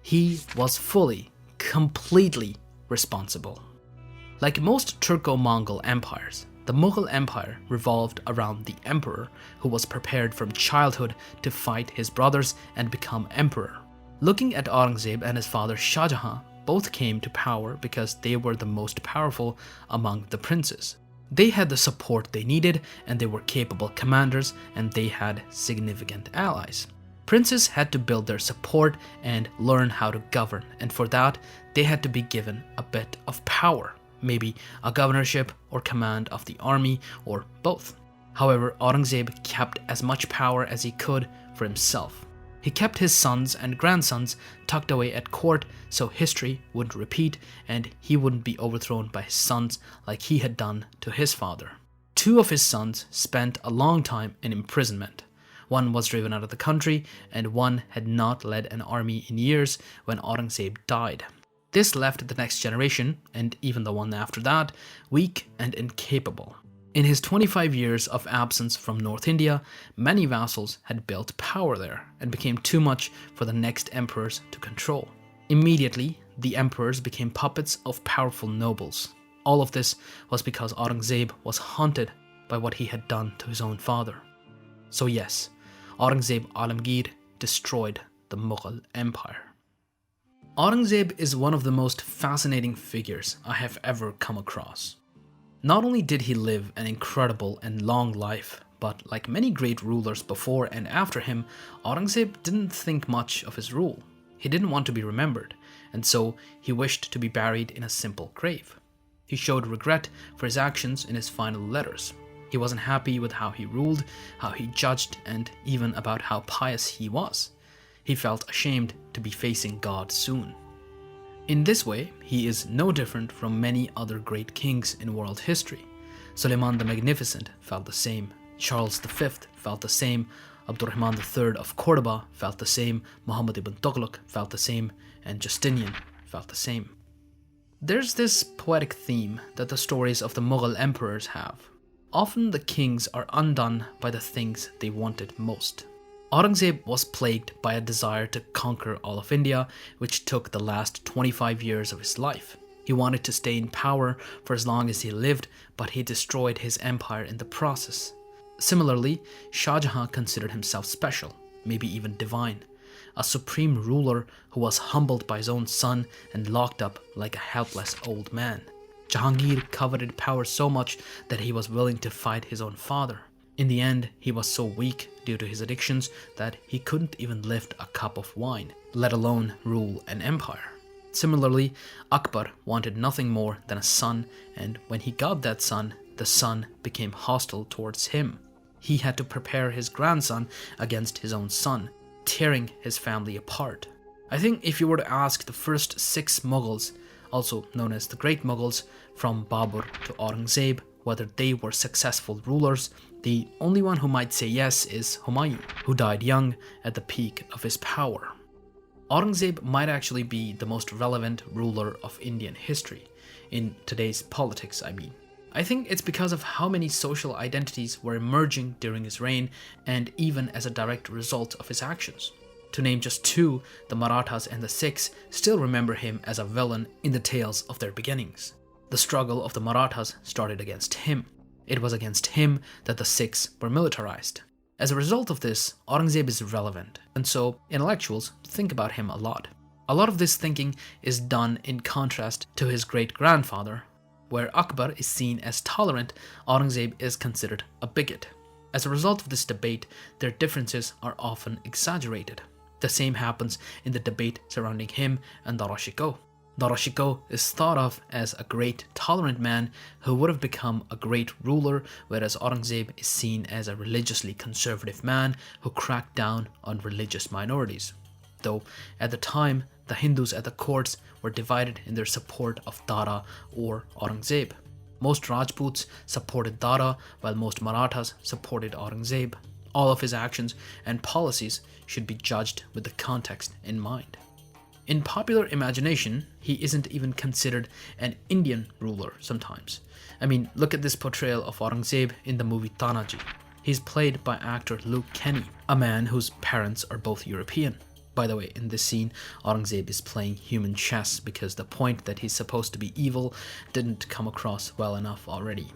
[SPEAKER 3] He was fully, completely responsible. Like most Turco-Mongol empires, the Mughal Empire revolved around the emperor who was prepared from childhood to fight his brothers and become emperor. Looking at Aurangzeb and his father Shah Jahan, both came to power because they were the most powerful among the princes. They had the support they needed, and they were capable commanders, and they had significant allies. Princes had to build their support and learn how to govern, and for that, they had to be given a bit of power, maybe a governorship or command of the army, or both. However, Aurangzeb kept as much power as he could for himself. He kept his sons and grandsons tucked away at court so history wouldn't repeat and he wouldn't be overthrown by his sons like he had done to his father. Two of his sons spent a long time in imprisonment. One was driven out of the country and one had not led an army in years when Aurangzeb died. This left the next generation, and even the one after that, weak and incapable. In his 25 years of absence from North India, many vassals had built power there and became too much for the next emperors to control. Immediately, the emperors became puppets of powerful nobles. All of this was because Aurangzeb was haunted by what he had done to his own father. So yes, Aurangzeb Alamgir destroyed the Mughal Empire. Aurangzeb is one of the most fascinating figures I have ever come across. Not only did he live an incredible and long life, but like many great rulers before and after him, Aurangzeb didn't think much of his rule. He didn't want to be remembered, and so he wished to be buried in a simple grave. He showed regret for his actions in his final letters. He wasn't happy with how he ruled, how he judged, and even about how pious he was. He felt ashamed to be facing God soon. In this way, he is no different from many other great kings in world history. Suleiman the Magnificent felt the same. Charles V felt the same. Abdurrahman III of Cordoba felt the same. Muhammad ibn Tughlaq felt the same. And Justinian felt the same. There's this poetic theme that the stories of the Mughal emperors have. Often the kings are undone by the things they wanted most. Aurangzeb was plagued by a desire to conquer all of India, which took the last 25 years of his life. He wanted to stay in power for as long as he lived, but he destroyed his empire in the process. Similarly, Shah Jahan considered himself special, maybe even divine, a supreme ruler who was humbled by his own son and locked up like a helpless old man. Jahangir coveted power so much that he was willing to fight his own father. In the end, he was so weak due to his addictions that he couldn't even lift a cup of wine, let alone rule an empire. Similarly, Akbar wanted nothing more than a son, and when he got that son, the son became hostile towards him. He had to prepare his grandson against his own son, tearing his family apart. I think if you were to ask the first 6 Mughals, also known as the Great Mughals, from Babur to Aurangzeb, whether they were successful rulers, the only one who might say yes is Humayun, who died young at the peak of his power. Aurangzeb might actually be the most relevant ruler of Indian history, in today's politics I mean. I think it's because of how many social identities were emerging during his reign, and even as a direct result of his actions. To name just 2, the Marathas and the Sikhs still remember him as a villain in the tales of their beginnings. The struggle of the Marathas started against him. It was against him that the Sikhs were militarized. As a result of this, Aurangzeb is relevant, and so intellectuals think about him a lot. A lot of this thinking is done in contrast to his great-grandfather. Where Akbar is seen as tolerant, Aurangzeb is considered a bigot. As a result of this debate, their differences are often exaggerated. The same happens in the debate surrounding him and Dara Shikoh. Dara Shikoh is thought of as a great, tolerant man who would have become a great ruler, whereas Aurangzeb is seen as a religiously conservative man who cracked down on religious minorities. Though, at the time, the Hindus at the courts were divided in their support of Dara or Aurangzeb. Most Rajputs supported Dara, while most Marathas supported Aurangzeb. All of his actions and policies should be judged with the context in mind. In popular imagination, he isn't even considered an Indian ruler sometimes. I mean, look at this portrayal of Aurangzeb in the movie Tanaji. He's played by actor Luke Kenny, a man whose parents are both European. By the way, in this scene, Aurangzeb is playing human chess because the point that he's supposed to be evil didn't come across well enough already.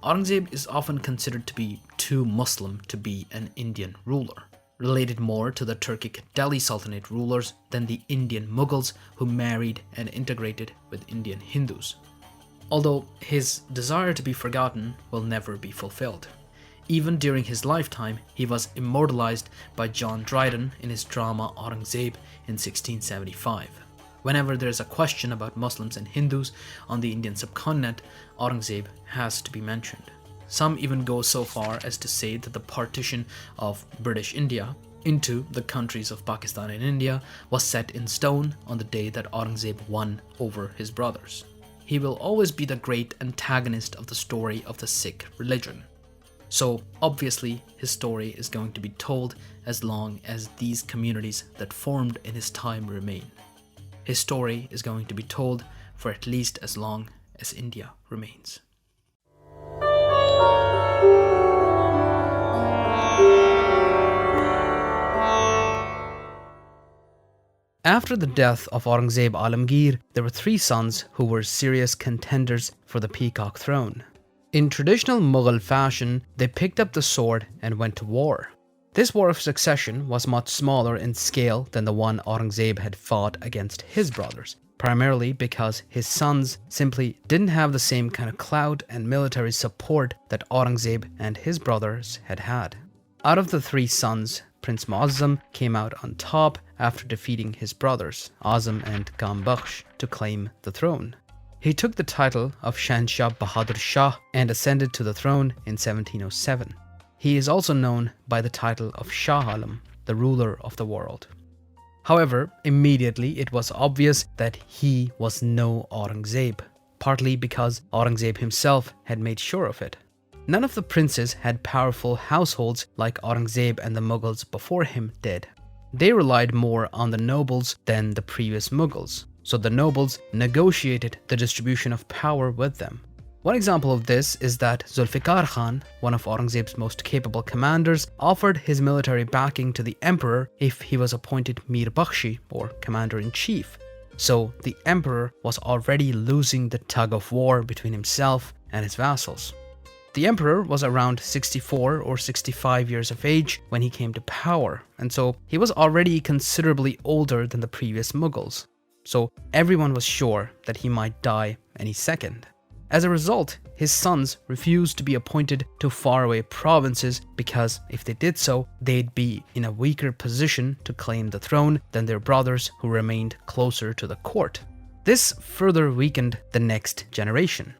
[SPEAKER 3] Aurangzeb is often considered to be too Muslim to be an Indian ruler, related more to the Turkic Delhi Sultanate rulers than the Indian Mughals who married and integrated with Indian Hindus. Although his desire to be forgotten will never be fulfilled. Even during his lifetime, he was immortalized by John Dryden in his drama Aurangzeb in 1675. Whenever there is a question about Muslims and Hindus on the Indian subcontinent, Aurangzeb has to be mentioned. Some even go so far as to say that the partition of British India into the countries of Pakistan and India was set in stone on the day that Aurangzeb won over his brothers. He will always be the great antagonist of the story of the Sikh religion. So obviously his story is going to be told as long as these communities that formed in his time remain. His story is going to be told for at least as long as India remains. After the death of Aurangzeb Alamgir, there were three sons who were serious contenders for the peacock throne. In traditional Mughal fashion, they picked up the sword and went to war. This war of succession was much smaller in scale than the one Aurangzeb had fought against his brothers, primarily because his sons simply didn't have the same kind of clout and military support that Aurangzeb and his brothers had had. Out of the three sons, Prince Muazzam came out on top after defeating his brothers, Azam and Gambakhsh, to claim the throne. He took the title of Shahanshah Bahadur Shah and ascended to the throne in 1707. He is also known by the title of Shah Alam, the ruler of the world. However, immediately it was obvious that he was no Aurangzeb, partly because Aurangzeb himself had made sure of it. None of the princes had powerful households like Aurangzeb and the Mughals before him did. They relied more on the nobles than the previous Mughals, so the nobles negotiated the distribution of power with them. One example of this is that Zulfikar Khan, one of Aurangzeb's most capable commanders, offered his military backing to the emperor if he was appointed Mir Bakhshi, or commander-in-chief. So the emperor was already losing the tug of war between himself and his vassals. The emperor was around 64 or 65 years of age when he came to power, and so he was already considerably older than the previous Mughals. So everyone was sure that he might die any second. As a result, his sons refused to be appointed to faraway provinces because if they did so, they'd be in a weaker position to claim the throne than their brothers who remained closer to the court. This further weakened the next generation.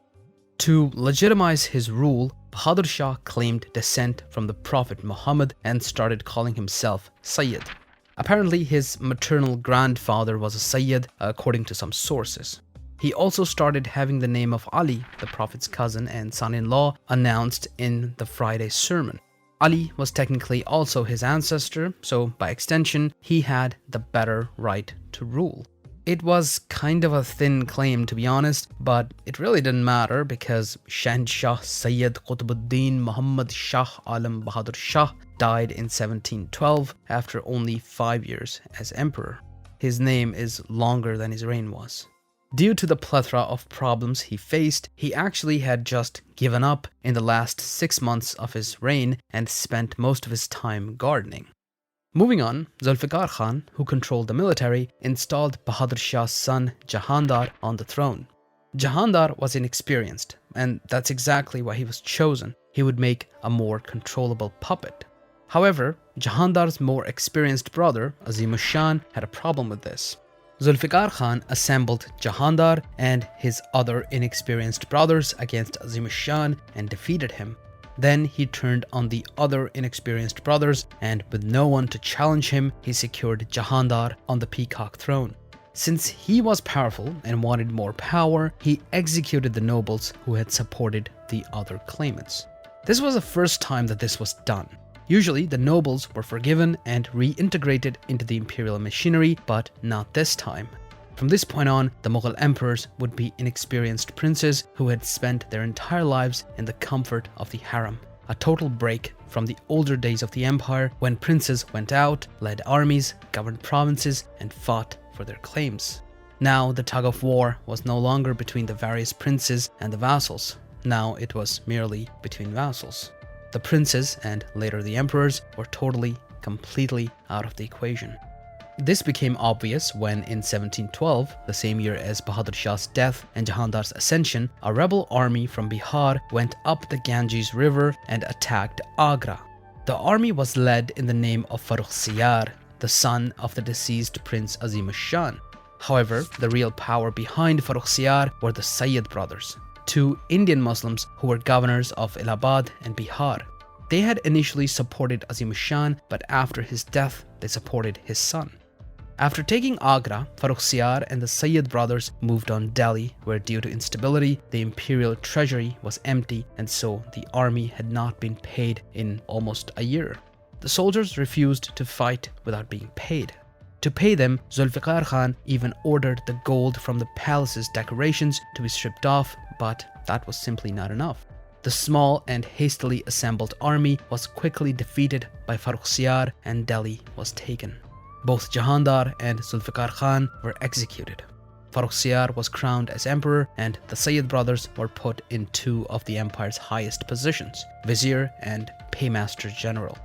[SPEAKER 3] To legitimize his rule, Bahadur Shah claimed descent from the Prophet Muhammad and started calling himself Sayyid. Apparently, his maternal grandfather was a Sayyid, according to some sources. He also started having the name of Ali, the Prophet's cousin and son-in-law, announced in the Friday sermon. Ali was technically also his ancestor, so by extension, he had the better right to rule. It was kind of a thin claim, to be honest, but it really didn't matter because Shahanshah Sayyid Qutbuddin Muhammad Shah Alam Bahadur Shah died in 1712 after only 5 years as emperor. His name is longer than his reign was. Due to the plethora of problems he faced, he actually had just given up in the last 6 months of his reign and spent most of his time gardening. Moving on, Zulfikar Khan, who controlled the military, installed Bahadur Shah's son Jahandar on the throne. Jahandar was inexperienced, and that's exactly why he was chosen. He would make a more controllable puppet. However, Jahandar's more experienced brother, Azim-ush-Shan, had a problem with this. Zulfikar Khan assembled Jahandar and his other inexperienced brothers against Azim-ush-Shan and defeated him. Then he turned on the other inexperienced brothers, and with no one to challenge him, he secured Jahandar on the peacock throne. Since he was powerful and wanted more power, he executed the nobles who had supported the other claimants. This was the first time that this was done. Usually, the nobles were forgiven and reintegrated into the imperial machinery, but not this time. From this point on, the Mughal emperors would be inexperienced princes who had spent their entire lives in the comfort of the harem. A total break from the older days of the empire when princes went out, led armies, governed provinces, and fought for their claims. Now the tug of war was no longer between the various princes and the vassals. Now it was merely between vassals. The princes, and later the emperors, were completely out of the equation. This became obvious when in 1712, the same year as Bahadur Shah's death and Jahandar's ascension, a rebel army from Bihar went up the Ganges River and attacked Agra. The army was led in the name of Farrukhsiyar, the son of the deceased Prince Azim-ush-Shan. However, the real power behind Farrukhsiyar were the Sayyid brothers, two Indian Muslims who were governors of Allahabad and Bihar. They had initially supported Azim-ush-Shan, but after his death, they supported his son. After taking Agra, Farrukhsiyar and the Sayyid brothers moved on Delhi, where due to instability, the imperial treasury was empty and so the army had not been paid in almost a year. The soldiers refused to fight without being paid. To pay them, Zulfikar Khan even ordered the gold from the palace's decorations to be stripped off, but that was simply not enough. The small and hastily assembled army was quickly defeated by Farrukhsiyar and Delhi was taken. Both Jahandar and Zulfikar Khan were executed. Farrukhsiyar was crowned as emperor, and the Sayyid brothers were put in two of the empire's highest positions, vizier and paymaster general.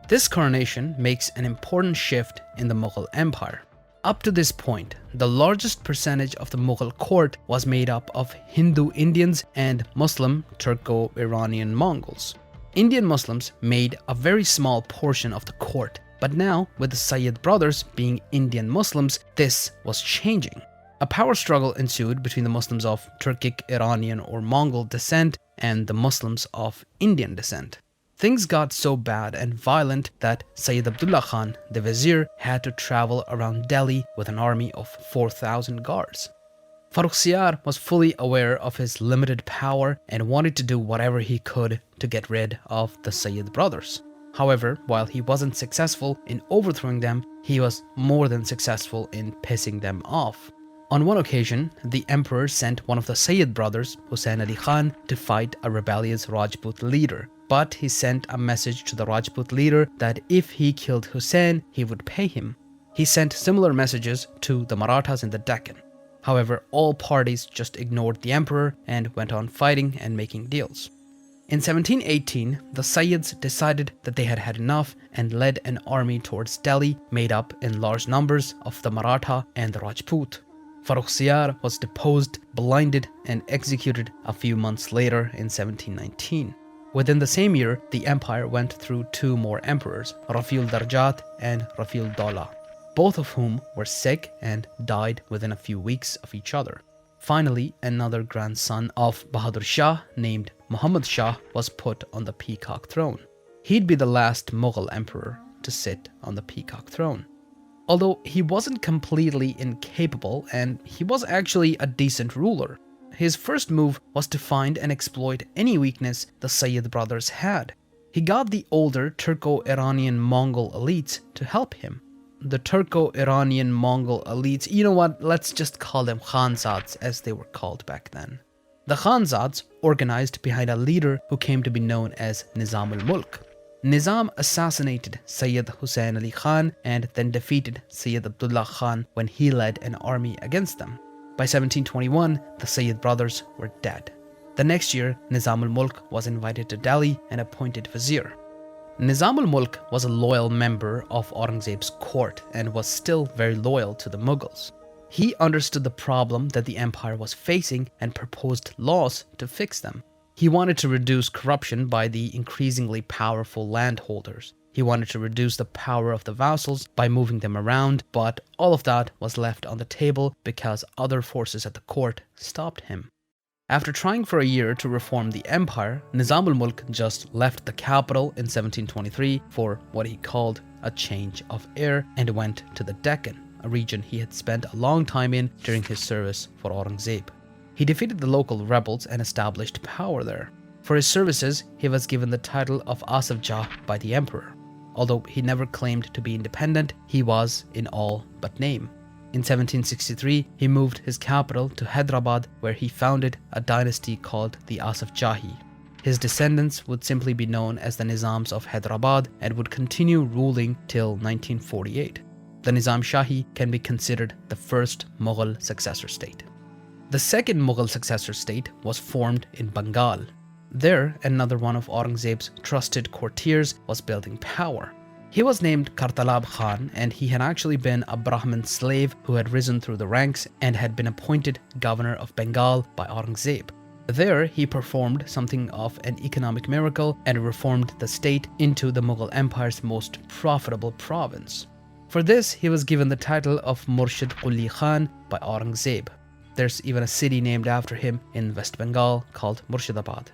[SPEAKER 3] This coronation makes an important shift in the Mughal Empire. Up to this point, the largest percentage of the Mughal court was made up of Hindu Indians and Muslim Turco-Iranian Mongols. Indian Muslims made a very small portion of the court, but now, with the Sayyid brothers being Indian Muslims, this was changing. A power struggle ensued between the Muslims of Turkic, Iranian or Mongol descent and the Muslims of Indian descent. Things got so bad and violent that Sayyid Abdullah Khan, the vizier, had to travel around Delhi with an army of 4,000 guards. Farrukhsiyar was fully aware of his limited power and wanted to do whatever he could to get rid of the Sayyid brothers. However, while he wasn't successful in overthrowing them, he was more than successful in pissing them off. On one occasion, the emperor sent one of the Sayyid brothers, Hussain Ali Khan, to fight a rebellious Rajput leader. But he sent a message to the Rajput leader that if he killed Hussain, he would pay him. He sent similar messages to the Marathas in the Deccan. However, all parties just ignored the emperor and went on fighting and making deals. In 1718, the Sayyids decided that they had had enough and led an army towards Delhi made up in large numbers of the Maratha and the Rajput. Farrukhsiyar was deposed, blinded, and executed a few months later in 1719. Within the same year, the empire went through two more emperors, Rafiul Darjat and Rafiul Dawla, both of whom were sick and died within a few weeks of each other. Finally, another grandson of Bahadur Shah named Muhammad Shah was put on the peacock throne. He'd be the last Mughal emperor to sit on the peacock throne. Although he wasn't completely incapable, and he was actually a decent ruler, his first move was to find and exploit any weakness the Sayyid brothers had. He got the older Turco-Iranian Mongol elites to help him. The Turco-Iranian Mongol elites, you know what, let's just call them Khanzads as they were called back then. The Khanzads organized behind a leader who came to be known as Nizam al-Mulk. Nizam assassinated Sayyid Hussain Ali Khan and then defeated Sayyid Abdullah Khan when he led an army against them. By 1721, the Sayyid brothers were dead. The next year, Nizam al-Mulk was invited to Delhi and appointed vizier. Nizam al-Mulk was a loyal member of Aurangzeb's court and was still very loyal to the Mughals. He understood the problem that the empire was facing and proposed laws to fix them. He wanted to reduce corruption by the increasingly powerful landholders. He wanted to reduce the power of the vassals by moving them around, but all of that was left on the table because other forces at the court stopped him. After trying for a year to reform the empire, Nizam al-Mulk just left the capital in 1723 for what he called a change of air and went to the Deccan, a region he had spent a long time in during his service for Aurangzeb. He defeated the local rebels and established power there. For his services, he was given the title of Asaf Jah by the emperor. Although he never claimed to be independent, he was in all but name. In 1763, he moved his capital to Hyderabad, where he founded a dynasty called the Asaf Jahi. His descendants would simply be known as the Nizams of Hyderabad and would continue ruling till 1948. The Nizam Shahi can be considered the first Mughal successor state. The second Mughal successor state was formed in Bengal. There, another one of Aurangzeb's trusted courtiers was building power. He was named Kartalab Khan, and he had actually been a Brahmin slave who had risen through the ranks and had been appointed governor of Bengal by Aurangzeb. There, he performed something of an economic miracle and reformed the state into the Mughal Empire's most profitable province. For this, he was given the title of Murshid Quli Khan by Aurangzeb. There's even a city named after him in West Bengal called Murshidabad.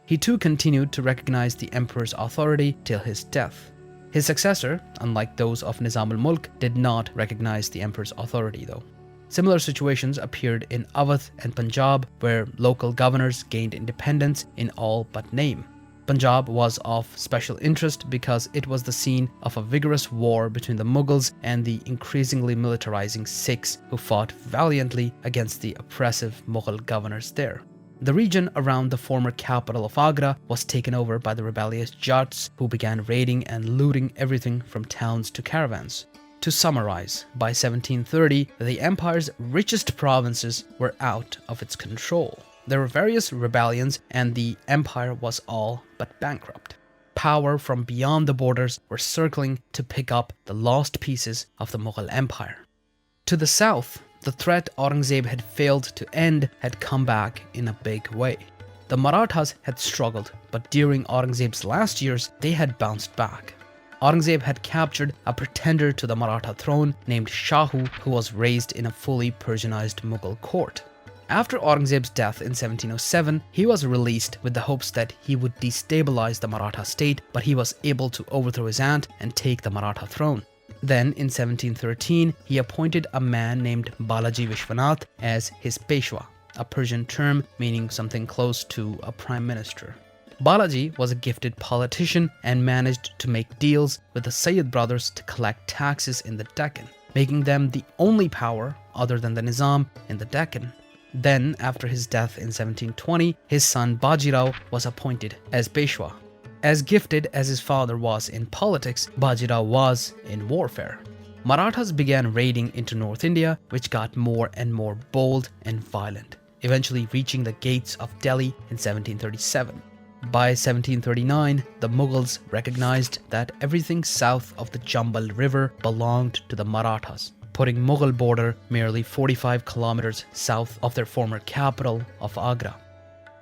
[SPEAKER 3] He too continued to recognize the emperor's authority till his death. His successor, unlike those of Nizam al-Mulk, did not recognize the emperor's authority though. Similar situations appeared in Awadh and Punjab, where local governors gained independence in all but name. Punjab was of special interest because it was the scene of a vigorous war between the Mughals and the increasingly militarizing Sikhs who fought valiantly against the oppressive Mughal governors there. The region around the former capital of Agra was taken over by the rebellious Jats, who began raiding and looting everything from towns to caravans. To summarize, by 1730, the empire's richest provinces were out of its control. There were various rebellions and the empire was all but bankrupt. Power from beyond the borders were circling to pick up the lost pieces of the Mughal Empire. To the south, the threat Aurangzeb had failed to end had come back in a big way. The Marathas had struggled, but during Aurangzeb's last years, they had bounced back. Aurangzeb had captured a pretender to the Maratha throne named Shah, who was raised in a fully Persianized Mughal court. After Aurangzeb's death in 1707, he was released with the hopes that he would destabilize the Maratha state, but he was able to overthrow his aunt and take the Maratha throne. Then, in 1713, he appointed a man named Balaji Vishwanath as his Peshwa, a Persian term meaning something close to a prime minister. Balaji was a gifted politician and managed to make deals with the Sayyid brothers to collect taxes in the Deccan, making them the only power, other than the Nizam, in the Deccan. Then, after his death in 1720, his son Bajirao was appointed as Peshwa. As gifted as his father was in politics, Bajirao was in warfare. Marathas began raiding into North India, which got more and more bold and violent, eventually reaching the gates of Delhi in 1737. By 1739, the Mughals recognized that everything south of the Jambal River belonged to the Marathas, putting Mughal border merely 45 kilometers south of their former capital of Agra.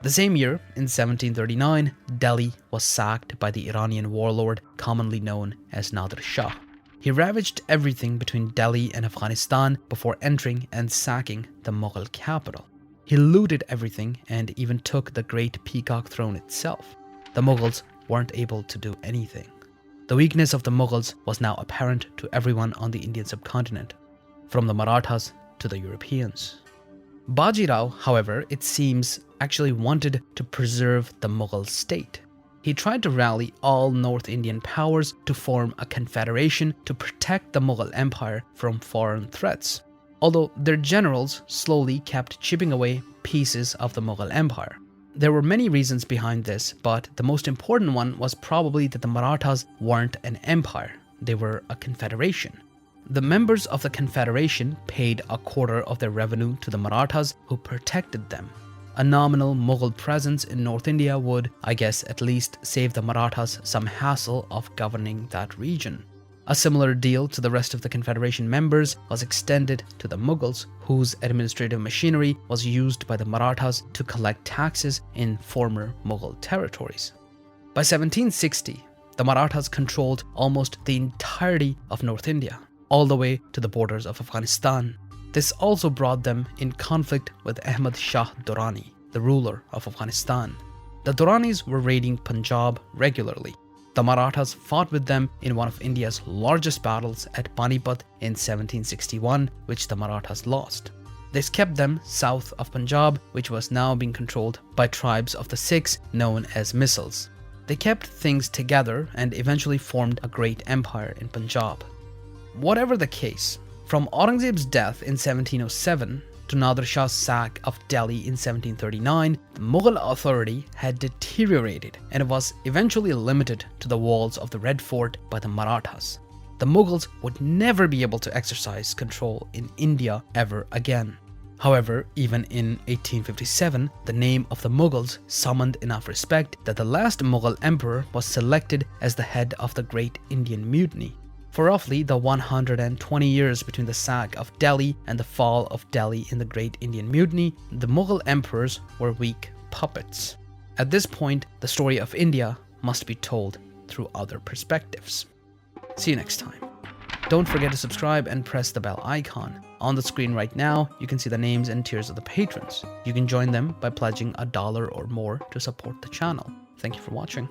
[SPEAKER 3] The same year, in 1739, Delhi was sacked by the Iranian warlord commonly known as Nadir Shah. He ravaged everything between Delhi and Afghanistan before entering and sacking the Mughal capital. He looted everything and even took the Great Peacock Throne itself. The Mughals weren't able to do anything. The weakness of the Mughals was now apparent to everyone on the Indian subcontinent, from the Marathas to the Europeans. Bajirao, however, it seems, actually wanted to preserve the Mughal state. He tried to rally all North Indian powers to form a confederation to protect the Mughal Empire from foreign threats, although their generals slowly kept chipping away pieces of the Mughal Empire. There were many reasons behind this, but the most important one was probably that the Marathas weren't an empire, they were a confederation. The members of the confederation paid a quarter of their revenue to the Marathas, who protected them. A nominal Mughal presence in North India would, I guess, at least save the Marathas some hassle of governing that region. A similar deal to the rest of the confederation members was extended to the Mughals, whose administrative machinery was used by the Marathas to collect taxes in former Mughal territories. By 1760, the Marathas controlled almost the entirety of North India, all the way to the borders of Afghanistan. This also brought them in conflict with Ahmad Shah Durrani, the ruler of Afghanistan. The Durranis were raiding Punjab regularly. The Marathas fought with them in one of India's largest battles at Panipat in 1761, which the Marathas lost. This kept them south of Punjab, which was now being controlled by tribes of the Sikhs known as Missals. They kept things together and eventually formed a great empire in Punjab. Whatever the case, from Aurangzeb's death in 1707 to Nadir Shah's sack of Delhi in 1739, the Mughal authority had deteriorated and was eventually limited to the walls of the Red Fort by the Marathas. The Mughals would never be able to exercise control in India ever again. However, even in 1857, the name of the Mughals summoned enough respect that the last Mughal emperor was selected as the head of the Great Indian Mutiny. For roughly the 120 years between the sack of Delhi and the fall of Delhi in the Great Indian Mutiny, the Mughal emperors were weak puppets. At this point, the story of India must be told through other perspectives. See you next time. Don't forget to subscribe and press the bell icon. On the screen right now, you can see the names and tiers of the patrons. You can join them by pledging $1 or more to support the channel. Thank you for watching.